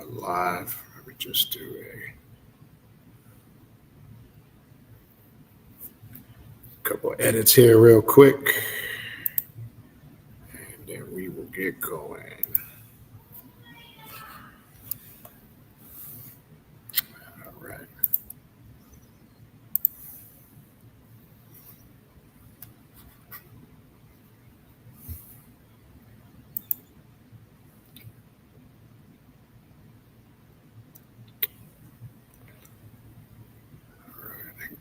live. Let me just do a couple of edits here real quick, and then we will get going. All right.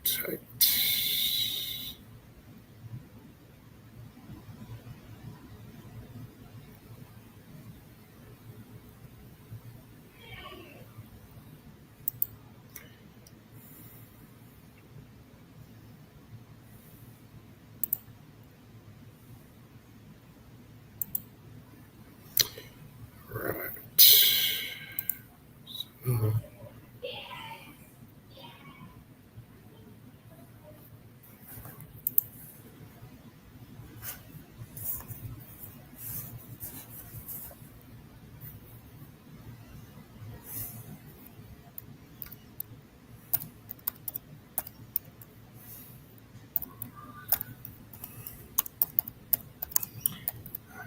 Tight. Right.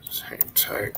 Just hang tight.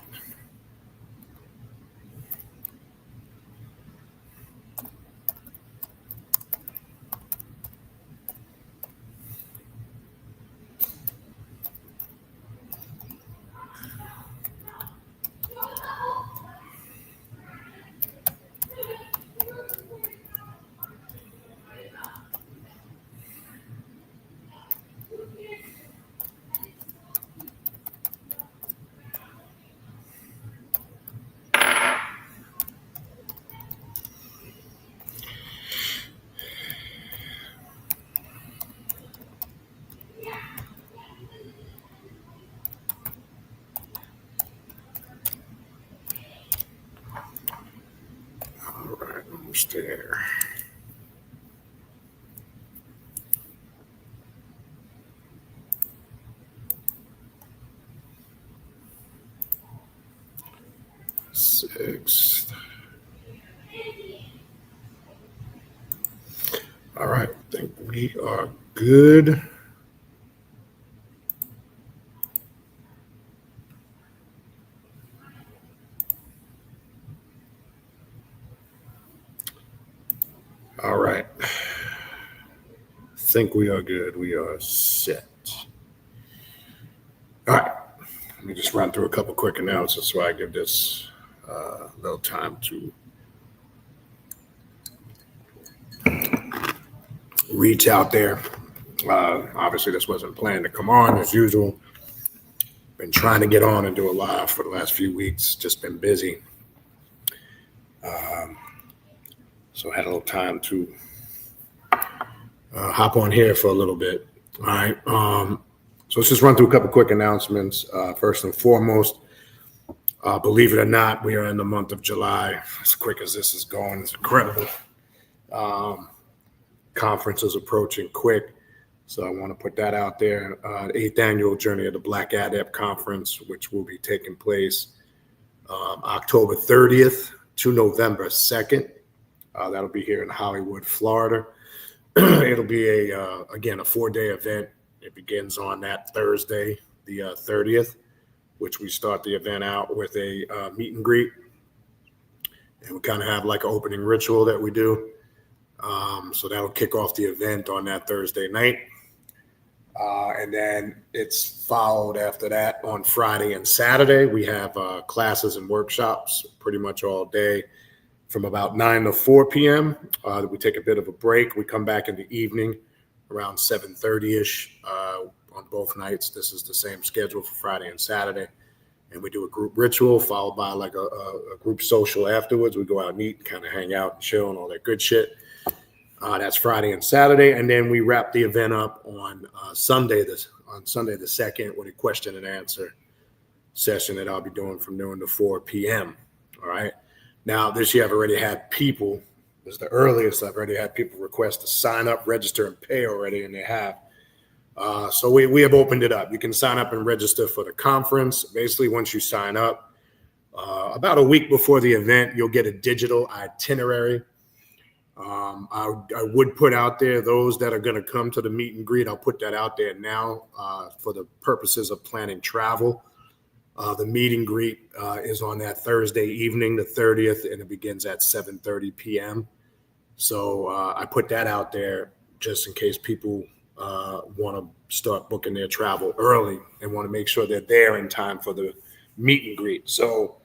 All right, almost there. Sixth. All right, I think we are good. All right. I think we are good. We are set. All right. Let me just run through a couple quick announcements so I give this a little time to reach out there. Obviously, this wasn't planned to come on as usual. Been trying to get on and do a live for the last few weeks. Just been busy. So I had a little time to hop on here for a little bit. All right. So let's just run through a couple quick announcements. First and foremost, believe it or not, we are in the month of July. As quick as this is going, it's incredible. Conference is approaching quick. So I want to put that out there. 8th annual Journey of the Black Adept Conference, which will be taking place October 30th to November 2nd. That'll be here in Hollywood, Florida. It'll be again, a 4-day event. It begins on that Thursday, the 30th, which we start the event out with a meet and greet. And we kind of have like an opening ritual that we do. So that'll kick off the event on that Thursday night. And then it's followed after that on Friday and Saturday. We have classes and workshops pretty much all day from about 9 to 4 p.m. We take a bit of a break. We come back in the evening around 7:30-ish on both nights. This is the same schedule for Friday and Saturday. And we do a group ritual followed by like a group social afterwards. We go out and eat, kind of hang out and chill and all that good shit. That's Friday and Saturday. And then we wrap the event up on Sunday the 2nd with a question and answer session that I'll be doing from noon to 4 p.m. All right. Now, this year I've already had people, this is the earliest I've already had people request to sign up, register, and pay already, and they have. So we have opened it up. You can sign up and register for the conference. Basically, once you sign up, About a week before the event, you'll get a digital itinerary. I would put out there those that are going to come to the meet and greet. I'll put that out there now for the purposes of planning travel. The meet and greet is on that Thursday evening, the 30th, and it begins at 7:30 p.m. So I put that out there just in case people want to start booking their travel early and want to make sure they're there in time for the meet and greet. So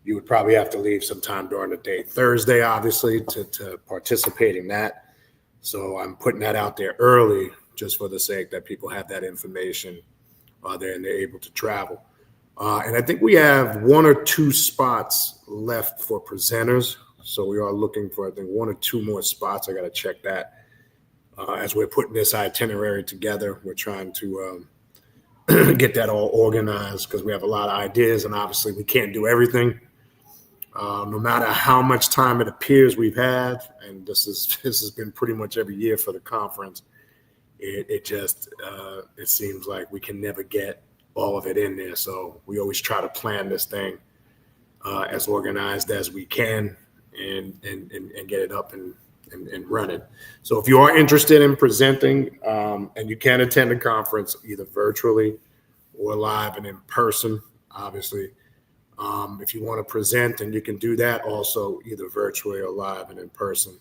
you would probably have to leave some time during the day Thursday, obviously, to participate in that. So I'm putting that out there early just for the sake that people have that information there and they're able to travel. And I think we have 1 or 2 spots left for presenters. So we are looking for, I think, 1 or 2 more spots. I got to check that. As we're putting this itinerary together, we're trying to get that all organized because we have a lot of ideas, and obviously we can't do everything. No matter how much time it appears we've had, and this has been pretty much every year for the conference, it seems like we can never get all of it in there. So we always try to plan this thing as organized as we can and get it up and running. So if you are interested in presenting and you can attend the conference either virtually or live and in person, obviously, if you want to present, and you can do that also either virtually or live and in person,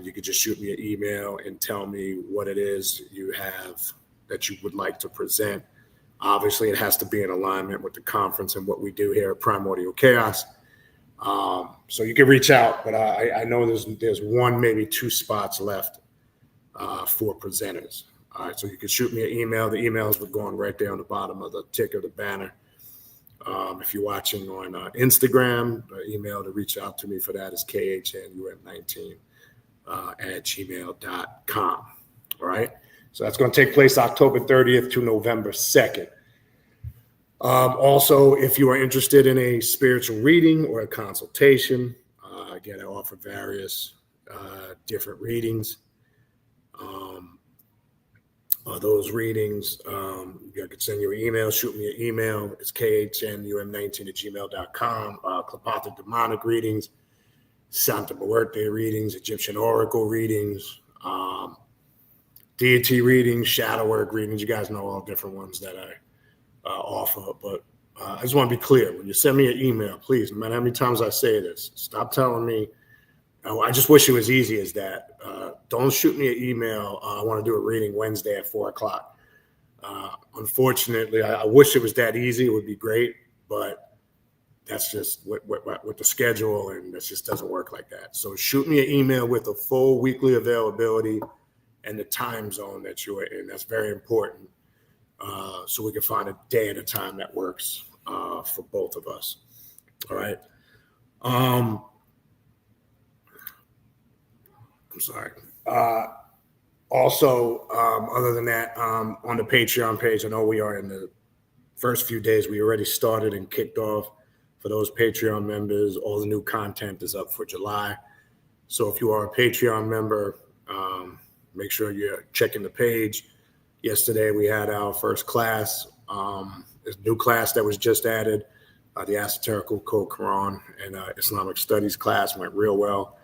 you could just shoot me an email and tell me what it is you have that you would like to present. Obviously, it has to be in alignment with the conference and what we do here at Primordial Chaos. So you can reach out, but I know there's 1, maybe 2 spots left for presenters. All right, so you can shoot me an email. The emails are going right there on the bottom of the ticker, the banner. If you're watching on Instagram, the email to reach out to me for that is khnum19 at gmail.com. All right, so that's going to take place October 30th to November 2nd. Also, if you are interested in a spiritual reading or a consultation, again, I offer various different readings. Those readings, I could send you an email, shoot me an email. It's khnum19 at gmail.com. Klapatha demonic readings, Santa Muerte readings, Egyptian oracle readings, deity readings, shadow work readings. You guys know all different ones that I offer. But I just want to be clear. When you send me an email, please, no matter how many times I say this, stop telling me, oh, I just wish it was easy as that. Don't shoot me an email. I want to do a reading Wednesday at 4:00. Unfortunately, I wish it was that easy. It would be great, but that's just with the schedule, and that just doesn't work like that. So shoot me an email with a full weekly availability and the time zone that you're in. That's very important. So we can find a day and a time that works for both of us. All right. I'm sorry. Also, other than that, on the Patreon page, I know we are in the first few days. We already started and kicked off for those Patreon members. All the new content is up for July. So if you are a Patreon member, make sure you're checking the page. Yesterday, we had our first class. There's a new class that was just added. The Esoteric Code Quran and Islamic Studies class went real well.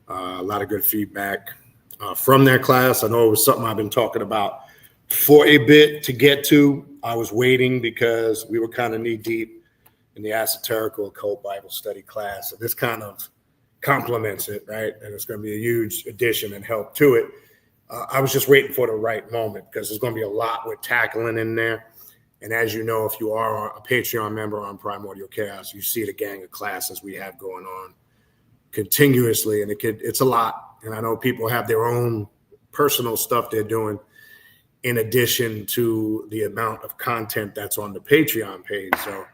A lot of good feedback from that class. I know it was something I've been talking about for a bit to get to. I was waiting because we were kind of knee deep in the Esoteric Occult Bible Study class. So this kind of complements it, right? And it's going to be a huge addition and help to it. I was just waiting for the right moment because there's going to be a lot we're tackling in there. And as you know, if you are a Patreon member on Primordial Chaos, you see the gang of classes we have going on continuously, and it's a lot. And I know people have their own personal stuff they're doing in addition to the amount of content that's on the Patreon page. So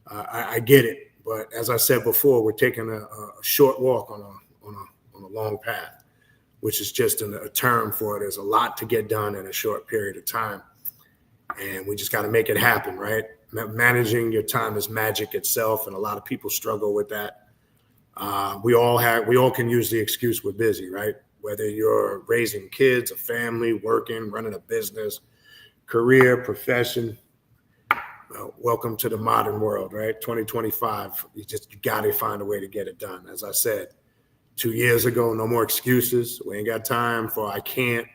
I get it. But as I said before, we're taking a short walk on a long path, which is just a term for it. There's a lot to get done in a short period of time. And we just got to make it happen, right? Managing your time is magic itself, and a lot of people struggle with that. We all can use the excuse we're busy, right? Whether you're raising kids, a family, working, running a business, career, profession, welcome to the modern world, right? 2025. You got to find a way to get it done. As I said 2 years ago, no more excuses. We ain't got time for I can't.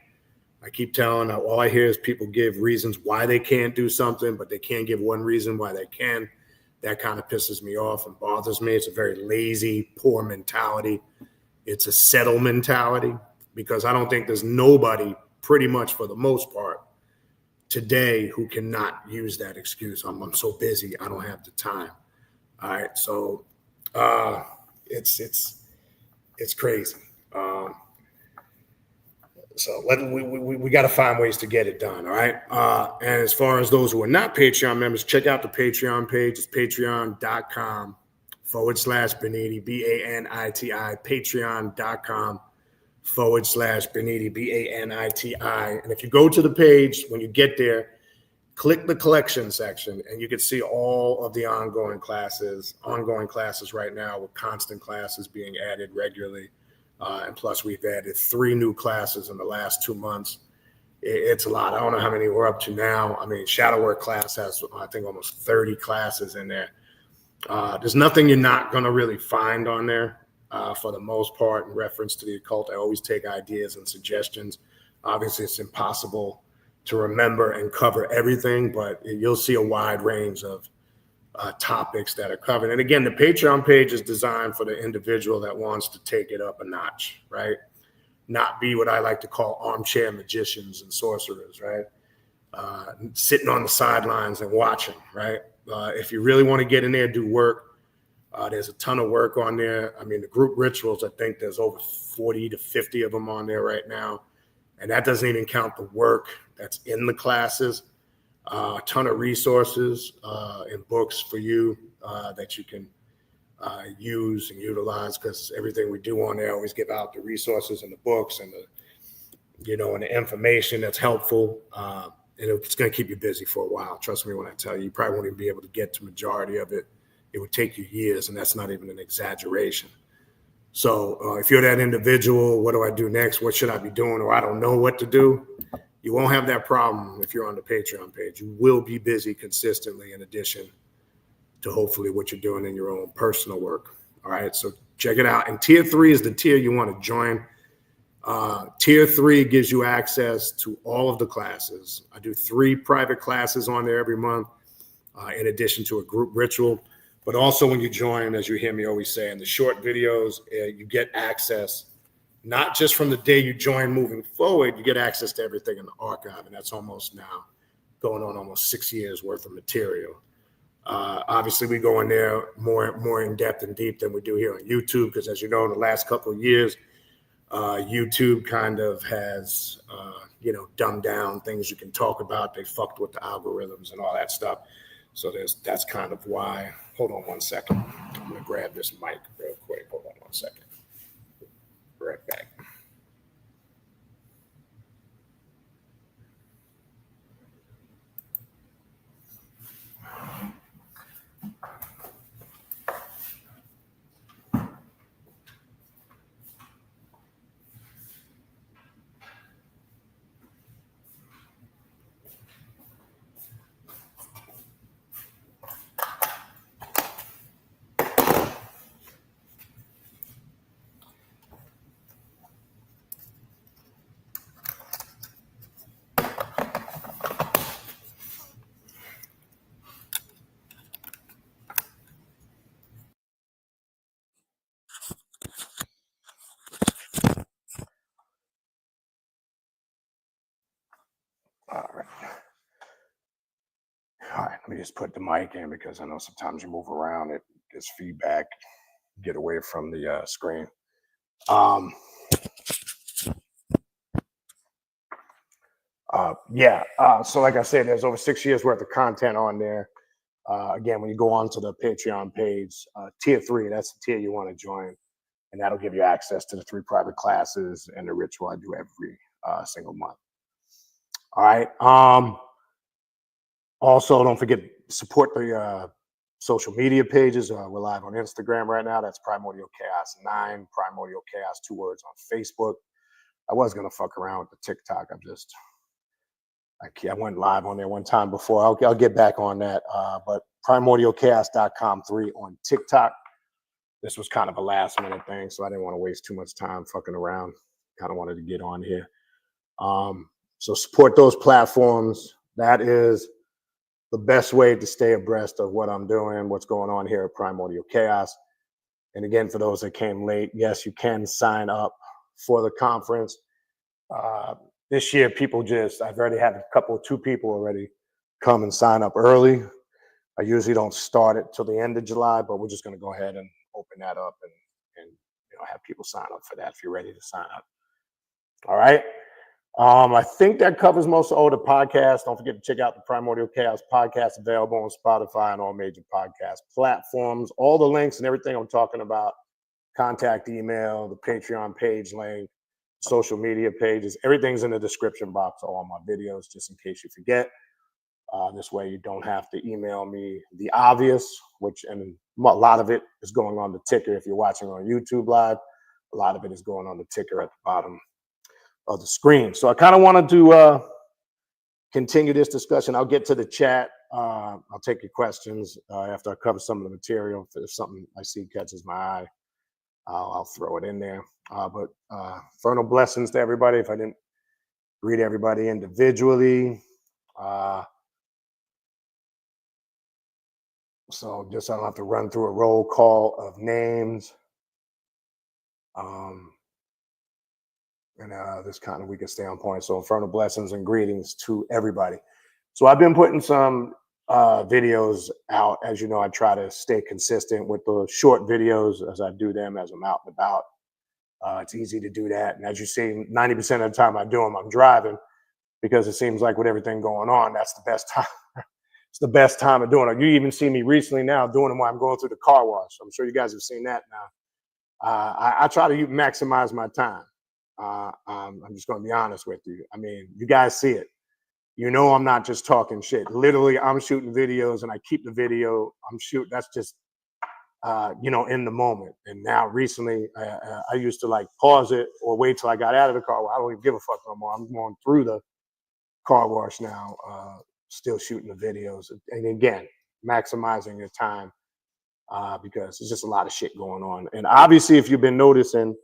I keep telling, all I hear is people give reasons why they can't do something, but they can't give one reason why they can. That kind of pisses me off and bothers me. It's a very lazy, poor mentality. It's a settle mentality, because I don't think there's nobody, pretty much for the most part, today who cannot use that excuse. I'm so busy, I don't have the time. All right, so it's crazy. So we got to find ways to get it done. All right. And as far as those who are not Patreon members, check out the Patreon page. It's patreon.com/Baniti, Baniti, patreon.com/Baniti, Baniti. And if you go to the page, when you get there, click the collection section and you can see all of the ongoing classes right now, with constant classes being added regularly. And plus, we've added 3 new classes in the last 2 months. It's a lot. I don't know how many we're up to now. I mean, Shadow Work class has, I think, almost 30 classes in there. There's nothing you're not going to really find on there for the most part in reference to the occult. I always take ideas and suggestions. Obviously, it's impossible to remember and cover everything, but you'll see a wide range of topics that are covered. And again, the Patreon page is designed for the individual that wants to take it up a notch, right? Not be what I like to call armchair magicians and sorcerers, right? Sitting on the sidelines and watching, right? If you really want to get in there, do work. There's a ton of work on there. I mean, the group rituals, I think there's over 40 to 50 of them on there right now. And that doesn't even count the work that's in the classes. A ton of resources and books for you that you can use and utilize, because everything we do on there, I always give out the resources and the books and and the information that's helpful. And it's going to keep you busy for a while. Trust me when I tell you, you probably won't even be able to get to majority of it. It would take you years, and that's not even an exaggeration. So if you're that individual, what do I do next? What should I be doing? Or I don't know what to do. You won't have that problem if you're on the Patreon page. You will be busy consistently, in addition to hopefully what you're doing in your own personal work. All right, so check it out. And tier 3 is the tier you want to join. Tier 3 gives you access to all of the classes. I do 3 private classes on there every month, in addition to a group ritual. But also when you join, as you hear me always say, in the short videos, you get access. Not just from the day you join moving forward, you get access to everything in the archive, and that's almost now going on almost 6 years worth of material. Obviously, we go in there more in depth and deep than we do here on YouTube, because as you know, in the last couple of years, YouTube kind of has, dumbed down things you can talk about. They fucked with the algorithms and all that stuff. So that's kind of why. Hold on one second. I'm going to grab this mic real quick. Hold on one second. Right back. All right, let me just put the mic in, because I know sometimes you move around, it gets feedback. Get away from the screen. So like I said, there's over 6 years worth of content on there. Again, when you go onto the Patreon page, tier 3, that's the tier you want to join. And that'll give you access to the 3 private classes and the ritual I do every single month. All right. Also, don't forget, support the social media pages. We're live on Instagram right now. That's Primordial Chaos 9, Primordial Chaos, 2 words, on Facebook. I was going to fuck around with the TikTok. I'm just I went live on there one time before. I'll get back on that. But primordialchaos.com 3 on TikTok. This was kind of a last minute thing, so I didn't want to waste too much time fucking around. Kind of wanted to get on here. So support those platforms. That is the best way to stay abreast of what I'm doing, what's going on here at Primordial Chaos. And again, for those that came late, yes, you can sign up for the conference. This year, I've already had two people already come and sign up early. I usually don't start it till the end of July, but we're just going to go ahead and open that up and have people sign up for that if you're ready to sign up. All right. I think that covers most of all the podcasts. Don't forget to check out the Primordial Chaos podcast, available on Spotify and all major podcast platforms. All the links and everything I'm talking about, contact email, the Patreon page link, social media pages, everything's in the description box of all my videos, just in case you forget. This way you don't have to email me the obvious, and a lot of it is going on the ticker. If you're watching on YouTube Live, a lot of it is going on the ticker at the bottom of the screen. So I kind of wanted to continue this discussion. I'll get to the chat. I'll take your questions after I cover some of the material. If something I see catches my eye, I'll throw it in there. But infernal blessings to everybody. If I didn't greet everybody individually. So just I don't have to run through a roll call of names. And this kind of we can stay on point. So infernal blessings and greetings to everybody. So I've been putting some videos out. As you know, I try to stay consistent with the short videos as I do them as I'm out and about. It's easy to do that. And as you see, 90% of the time I do them, I'm driving, because it seems like with everything going on, that's the best time. It's the best time of doing it. You even see me recently now doing them while I'm going through the car wash. I'm sure you guys have seen that now. I try to maximize my time. I'm just going to be honest with you. I mean, you guys see it. You know, I'm not just talking shit. Literally, I'm shooting videos and I keep the video. That's just, in the moment. And now recently, I used to like pause it or wait till I got out of the car. Well, I don't even give a fuck no more. I'm going through the car wash now, still shooting the videos. And again, maximizing your time because there's just a lot of shit going on. And obviously, if you've been noticing,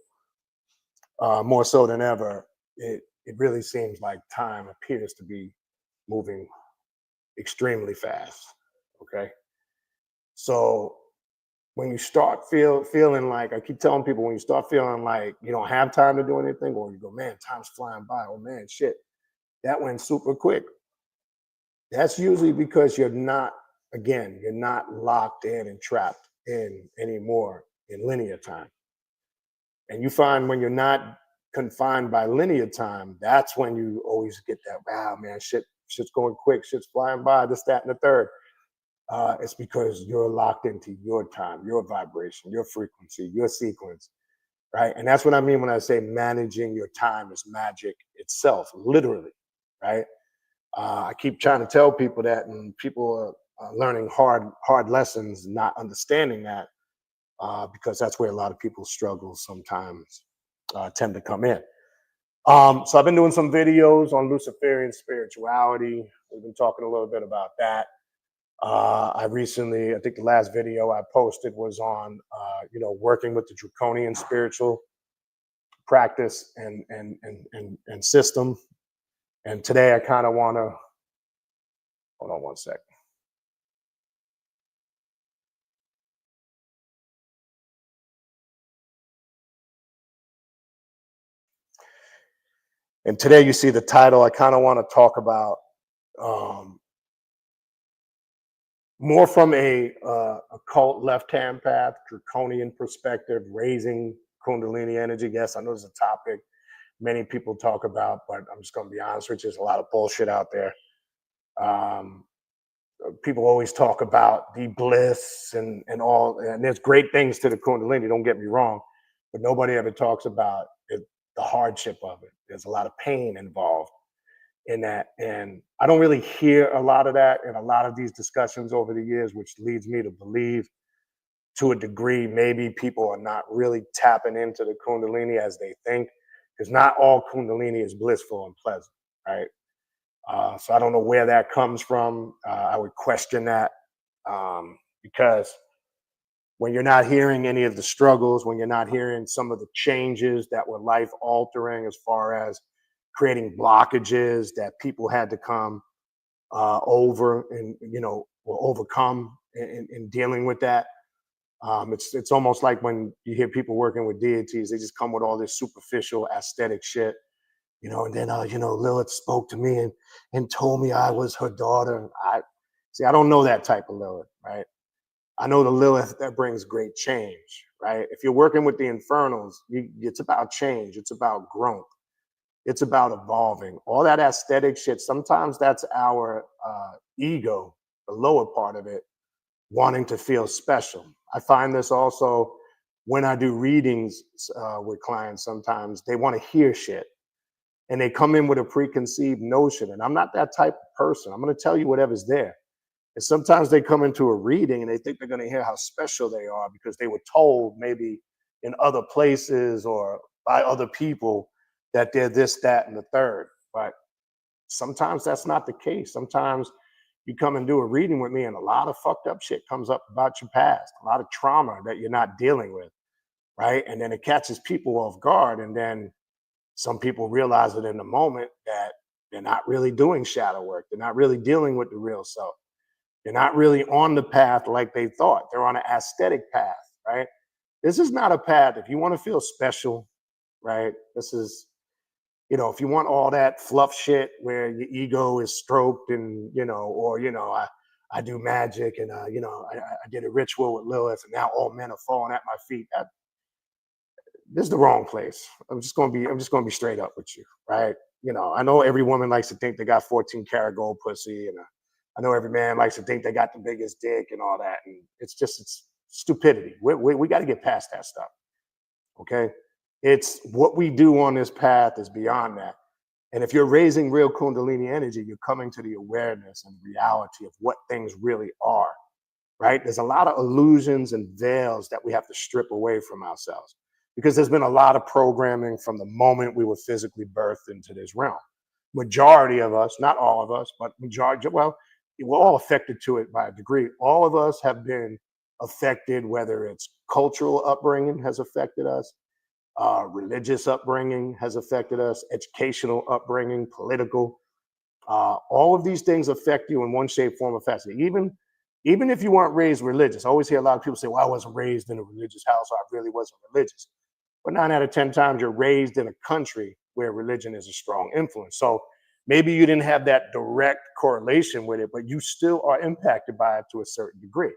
more so than ever, it really seems like time appears to be moving extremely fast. Okay. So when you start feeling like, I keep telling people, when you start feeling like you don't have time to do anything, or you go, man, time's flying by. Oh man, shit, that went super quick. That's usually because you're not locked in and trapped in anymore in linear time. And you find when you're not confined by linear time, that's when you always get that, wow, man, shit's going quick, shit's flying by, this, that, and the third. It's because you're locked into your time, your vibration, your frequency, your sequence, right? And that's what I mean when I say managing your time is magic itself, literally, right? I keep trying to tell people that, and people are learning hard lessons, not understanding that. Because that's where a lot of people's struggles sometimes tend to come in. So I've been doing some videos on Luciferian spirituality. We've been talking a little bit about that. I think the last video I posted was on, working with the draconian spiritual practice and system. And today I kind of want to, hold on one sec. And today you see the title, I kind of want to talk about more from a occult left-hand path, draconian perspective, raising Kundalini energy. Yes, I know it's a topic many people talk about, but I'm just going to be honest with you, there's a lot of bullshit out there. People always talk about the bliss and all, and there's great things to the Kundalini, don't get me wrong, but nobody ever talks about it, the hardship of it. There's a lot of pain involved in that, and I don't really hear a lot of that in a lot of these discussions over the years, which leads me to believe, to a degree, maybe people are not really tapping into the Kundalini as they think, because not all Kundalini is blissful and pleasant, right? So I don't know where that comes from. I would question that, because when you're not hearing any of the struggles, when you're not hearing some of the changes that were life altering, as far as creating blockages that people had to come over and, or overcome in dealing with that. It's almost like when you hear people working with deities, they just come with all this superficial aesthetic shit, and then Lilith spoke to me and told me I was her daughter. I don't know that type of Lilith, right? I know the Lilith that brings great change, right? If you're working with the infernals, it's about change, it's about growth, it's about evolving. All that aesthetic shit, sometimes that's our ego, the lower part of it, wanting to feel special. I find this also when I do readings with clients. Sometimes they want to hear shit and they come in with a preconceived notion. And I'm not that type of person. I'm going to tell you whatever's there. And sometimes they come into a reading and they think they're going to hear how special they are because they were told maybe in other places or by other people that they're this, that, and the third. But sometimes that's not the case. Sometimes you come and do a reading with me and a lot of fucked up shit comes up about your past, a lot of trauma that you're not dealing with, right? And then it catches people off guard. And then some people realize it in the moment that they're not really doing shadow work. They're not really dealing with the real self. They're not really on the path like they thought. They're on an aesthetic path, right? This is not a path. If you want to feel special, right? This is, if you want all that fluff shit where your ego is stroked and, or, I do magic and, I did a ritual with Lilith and now all men are falling at my feet. This is the wrong place. I'm just going to be straight up with you, right? I know every woman likes to think they got 14 karat gold pussy, and I know every man likes to think they got the biggest dick and all that. And it's stupidity. We got to get past that stuff. Okay. It's what we do on this path is beyond that. And if you're raising real Kundalini energy, you're coming to the awareness and reality of what things really are, right? There's a lot of illusions and veils that we have to strip away from ourselves because there's been a lot of programming from the moment we were physically birthed into this realm. Majority of us, not all of us, but majority, well, we're all affected to it by a degree. All of us have been affected, whether it's cultural upbringing has affected us, religious upbringing has affected us, educational upbringing, political. All of these things affect you in one shape, form, or fashion. Even if you weren't raised religious, I always hear a lot of people say, well, I wasn't raised in a religious house, so I really wasn't religious. But 9 out of 10 times you're raised in a country where religion is a strong influence. So maybe you didn't have that direct correlation with it, but you still are impacted by it to a certain degree,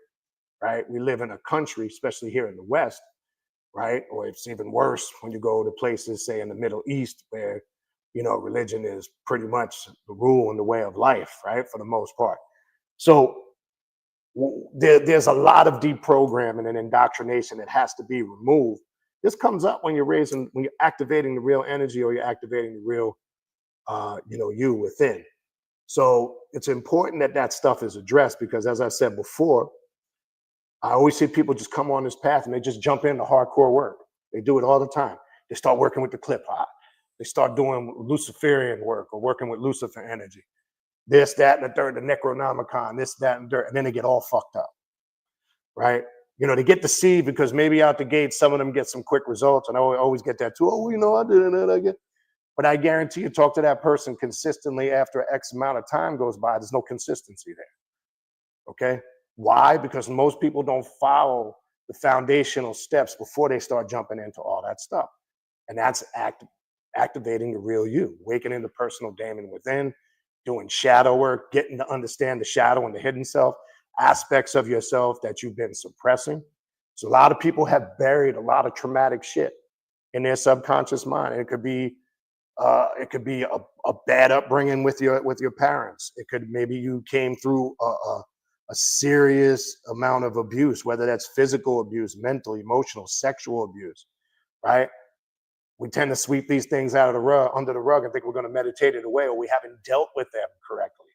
right? We live in a country, especially here in the West, right? Or it's even worse when you go to places, say in the Middle East, where, religion is pretty much the rule and the way of life, right? For the most part. So there's a lot of deprogramming and indoctrination that has to be removed. This comes up when you're activating the real energy or you're activating the real, you within. So it's important that stuff is addressed because, as I said before, I always see people just come on this path and they just jump into hardcore work. They do it all the time. They start working with the clip hop. They start doing Luciferian work or working with Lucifer energy. This, that, and the third, the Necronomicon, this, that, and dirt, and then they get all fucked up, right? They get the seed because maybe out the gate, some of them get some quick results, and I always get that too. Oh, I did it. But I guarantee you, talk to that person consistently after X amount of time goes by, there's no consistency there, okay? Why? Because most people don't follow the foundational steps before they start jumping into all that stuff. And that's activating the real you, awakening the personal demon within, doing shadow work, getting to understand the shadow and the hidden self, aspects of yourself that you've been suppressing. So a lot of people have buried a lot of traumatic shit in their subconscious mind. And it could be a bad upbringing with your parents. It could, maybe you came through a serious amount of abuse, whether that's physical abuse, mental, emotional, sexual abuse, right? We tend to sweep these things under the rug and think we're going to meditate it away, or we haven't dealt with them correctly,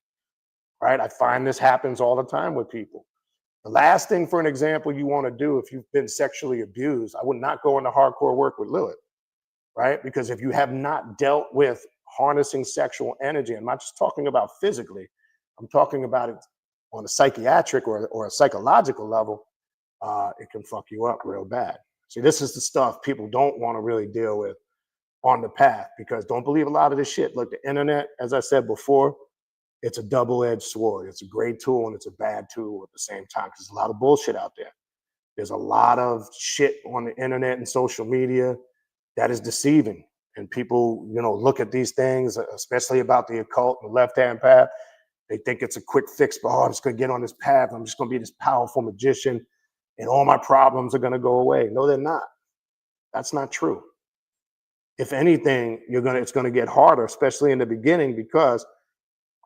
right? I find this happens all the time with people. The last thing, for an example, you want to do if you've been sexually abused, I would not go into hardcore work with Lilith, right? Because if you have not dealt with harnessing sexual energy. I'm not just talking about physically. I'm talking about it on a psychiatric or a psychological level. It can fuck you up real bad. See, this is the stuff people don't want to really deal with on the path, because don't believe a lot of this shit. Look, the internet, as I said before, it's a double-edged sword. It's a great tool and it's a bad tool at the same time, because there's a lot of bullshit out there. There's a lot of shit on the internet and social media that is deceiving. And people, look at these things, especially about the occult and the left-hand path. They think it's a quick fix, but I'm just going to get on this path. I'm just going to be this powerful magician and all my problems are going to go away. No, they're not. That's not true. If anything, it's going to get harder, especially in the beginning, because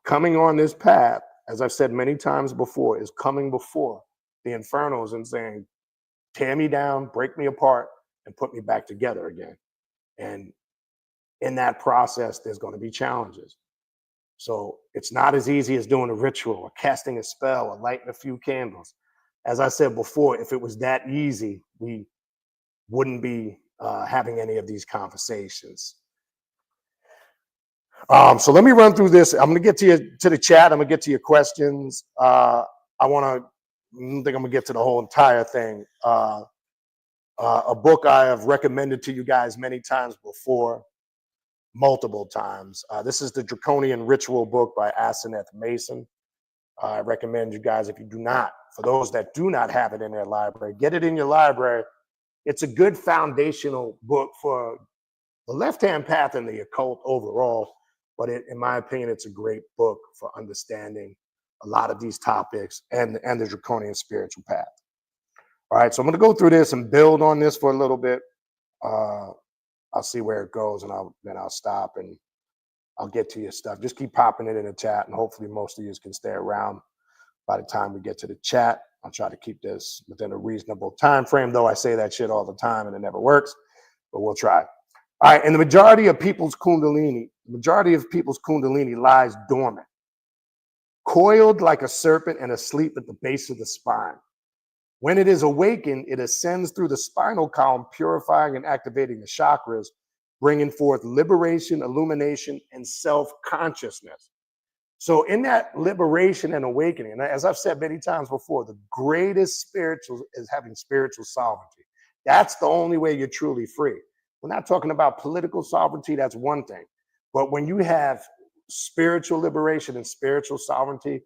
coming on this path, as I've said many times before, is coming before the infernos and saying, tear me down, break me apart, and put me back together again. And in that process, there's going to be challenges. So it's not as easy as doing a ritual or casting a spell or lighting a few candles. As I said before, if it was that easy, we wouldn't be having any of these conversations. So let me run through this. I'm going to get to the chat. I'm going to get to your questions. I don't think I'm going to get to the whole entire thing. A book I have recommended to you guys many times before, multiple times. This is the Draconian Ritual book by Asenath Mason. I recommend you guys, if you do not, for those that do not have it in their library, get it in your library. It's a good foundational book for the left-hand path and the occult overall, but in my opinion, it's a great book for understanding a lot of these topics and the Draconian spiritual path. All right, so I'm going to go through this and build on this for a little bit. I'll see where it goes, and then I'll stop and I'll get to your stuff. Just keep popping it in the chat, and hopefully most of you can stay around by the time we get to the chat. I'll try to keep this within a reasonable time frame, though I say that shit all the time and it never works, but we'll try. All right, and the majority of people's Kundalini lies dormant, coiled like a serpent and asleep at the base of the spine. When it is awakened, it ascends through the spinal column, purifying and activating the chakras, bringing forth liberation, illumination, and self-consciousness. So in that liberation and awakening, and as I've said many times before, the greatest spiritual is having spiritual sovereignty. That's the only way you're truly free. We're not talking about political sovereignty, that's one thing. But when you have spiritual liberation and spiritual sovereignty,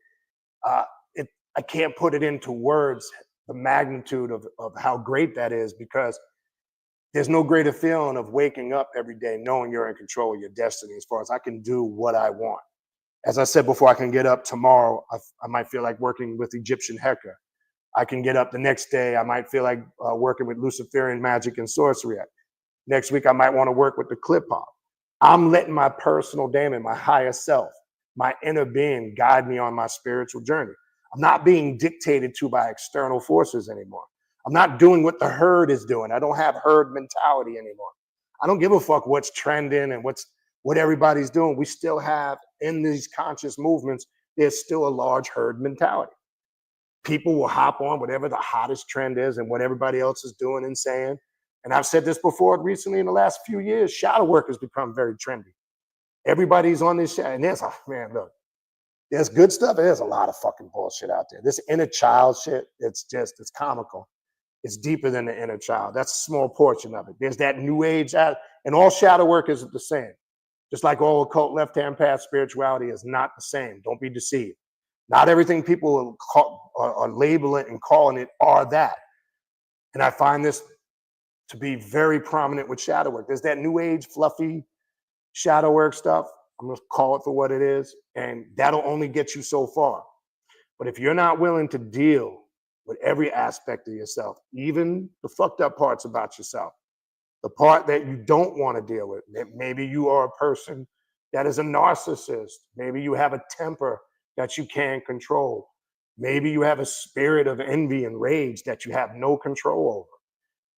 I can't put it into words, the magnitude of how great that is, because there's no greater feeling of waking up every day knowing you're in control of your destiny, as far as I can do what I want. As I said before, I can get up tomorrow. I might feel like working with Egyptian Heka. I can get up the next day. I might feel like working with Luciferian magic and sorcery. Next week, I might want to work with the clip hop. I'm letting my personal daemon, my higher self, my inner being guide me on my spiritual journey. I'm not being dictated to by external forces anymore. I'm not doing what the herd is doing. I don't have herd mentality anymore. I don't give a fuck what's trending and what everybody's doing. We still have, in these conscious movements, there's still a large herd mentality. People will hop on whatever the hottest trend is and what everybody else is doing and saying. And I've said this before recently in the last few years, shadow work has become very trendy. Everybody's on this shit. And man, look, there's good stuff. There's a lot of fucking bullshit out there. This inner child shit, it's comical. It's deeper than the inner child. That's a small portion of it. There's that new age, and all shadow work is the same. Just like all occult left-hand path spirituality is not the same. Don't be deceived. Not everything people are labeling and calling it are that. And I find this to be very prominent with shadow work. There's that new age, fluffy shadow work stuff. I'm going to call it for what it is. And that'll only get you so far. But if you're not willing to deal with every aspect of yourself, even the fucked up parts about yourself, the part that you don't want to deal with, maybe you are a person that is a narcissist. Maybe you have a temper that you can't control. Maybe you have a spirit of envy and rage that you have no control over.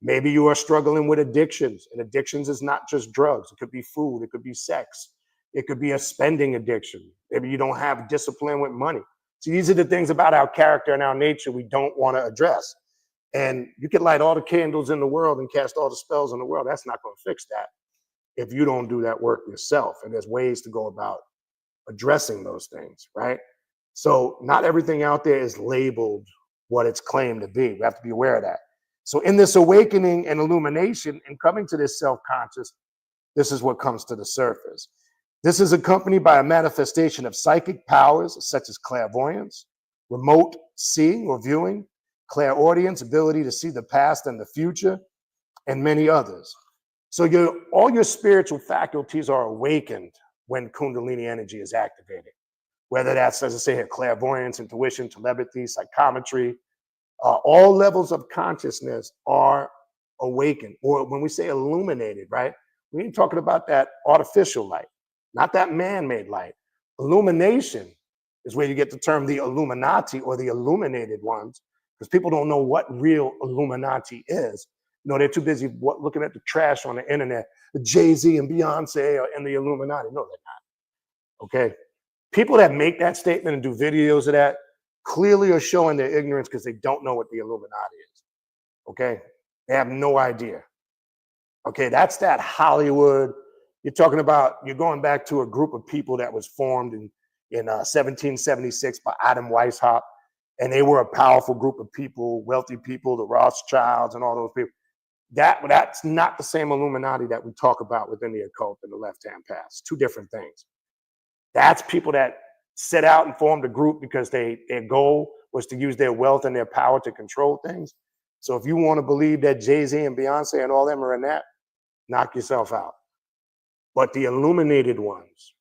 Maybe you are struggling with addictions, and addictions is not just drugs. It could be food. It could be sex. It could be a spending addiction. Maybe you don't have discipline with money. So these are the things about our character and our nature we don't want to address. And you can light all the candles in the world and cast all the spells in the world. That's not going to fix that. if you don't do that work yourself. And there's ways to go about addressing those things, right? So not everything out there is labeled what it's claimed to be. We have to be aware of that. So in this awakening and illumination and coming to this self-conscious, this is what comes to the surface. This is accompanied by a manifestation of psychic powers such as clairvoyance, remote seeing or viewing, clairaudience, ability to see the past and the future, and many others. So all your spiritual faculties are awakened when Kundalini energy is activated, whether that's, as I say here, clairvoyance, intuition, telepathy, psychometry, all levels of consciousness are awakened. Or when we say illuminated, right? We ain't talking about that artificial light, not that man-made light. Illumination is where you get the term the Illuminati or the illuminated ones, because people don't know what real Illuminati is. You know, they're too busy looking at the trash on the internet, the Jay-Z and Beyonce and the Illuminati. No, they're not. Okay. People that make that statement and do videos of that clearly are showing their ignorance because they don't know what the Illuminati is. Okay. They have no idea. Okay. That's that Hollywood. You're talking about, you're going back to a group of people that was formed in 1776 by Adam Weishaupt. And they were a powerful group of people, wealthy people, the Rothschilds and all those people. That's not the same Illuminati that we talk about within the occult in the left-hand path. It's two different things. That's people that set out and formed a group because their goal was to use their wealth and their power to control things. So if you want to believe that Jay-Z and Beyonce and all them are in that, knock yourself out. But the illuminated ones,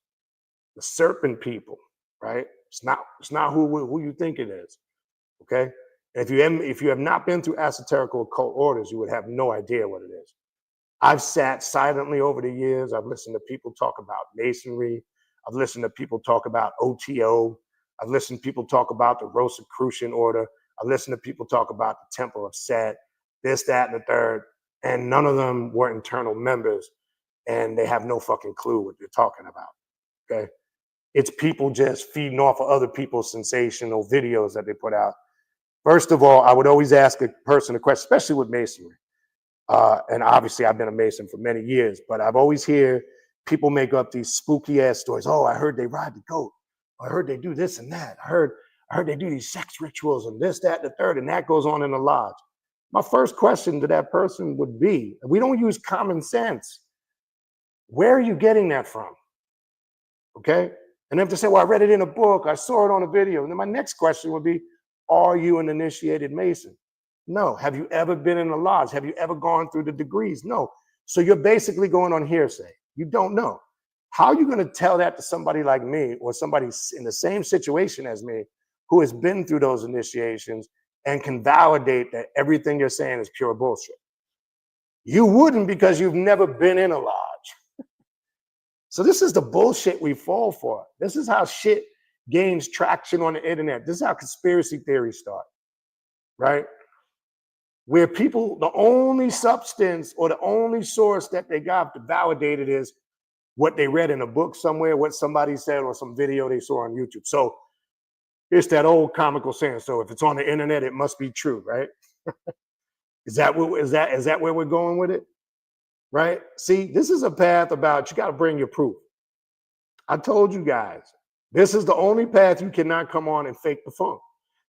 the serpent people, right? It's not who you think it is. Okay. If you have not been through esoterical occult orders, you would have no idea what it is. I've sat silently over the years. I've listened to people talk about masonry. I've listened to people talk about OTO. I've listened to people talk about the Rosicrucian order. I've listened to people talk about the Temple of Set, this, that, and the third. And none of them were internal members. And they have no fucking clue what they're talking about. Okay. It's people just feeding off of other people's sensational videos that they put out. First of all, I would always ask a person a question, especially with masonry. And obviously, I've been a mason for many years, but I've always heard people make up these spooky ass stories. Oh, I heard they ride the goat. I heard they do this and that. I heard they do these sex rituals and this, that, and the third, and that goes on in the lodge. My first question to that person would be, we don't use common sense. Where are you getting that from? Okay. And then to say, well, I read it in a book, I saw it on a video. And then my next question would be, are you an initiated Mason? No. Have you ever been in a lodge? Have you ever gone through the degrees? No. So you're basically going on hearsay. You don't know. How are you going to tell that to somebody like me or somebody in the same situation as me who has been through those initiations and can validate that everything you're saying is pure bullshit? You wouldn't, because you've never been in a lodge. So this is the bullshit we fall for. This is how shit gains traction on the internet. This is how conspiracy theories start, right? Where people, the only substance or the only source that they got to validate it is what they read in a book somewhere, what somebody said, or some video they saw on YouTube. So it's that old comical saying, so if it's on the internet, it must be true, right? Is that where we're going with it? Right? See, this is a path about, you got to bring your proof. I told you guys, this is the only path you cannot come on and fake the funk.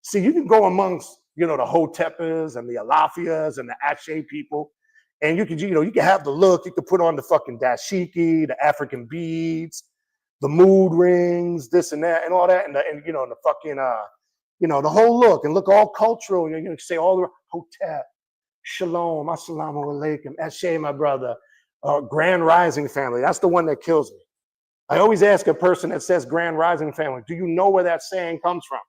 See, you can go amongst, the Hotepas and the Alafias and the Ashe people, and you can have the look, you can put on the fucking dashiki, the African beads, the mood rings, this and that, and all that, and the fucking, the whole look, and look all cultural, you can say all the Hotep, Shalom, Assalamu alaikum, Ashe, my brother, Grand Rising family. That's the one that kills me. I always ask a person that says Grand Rising family, do you know where that saying comes from?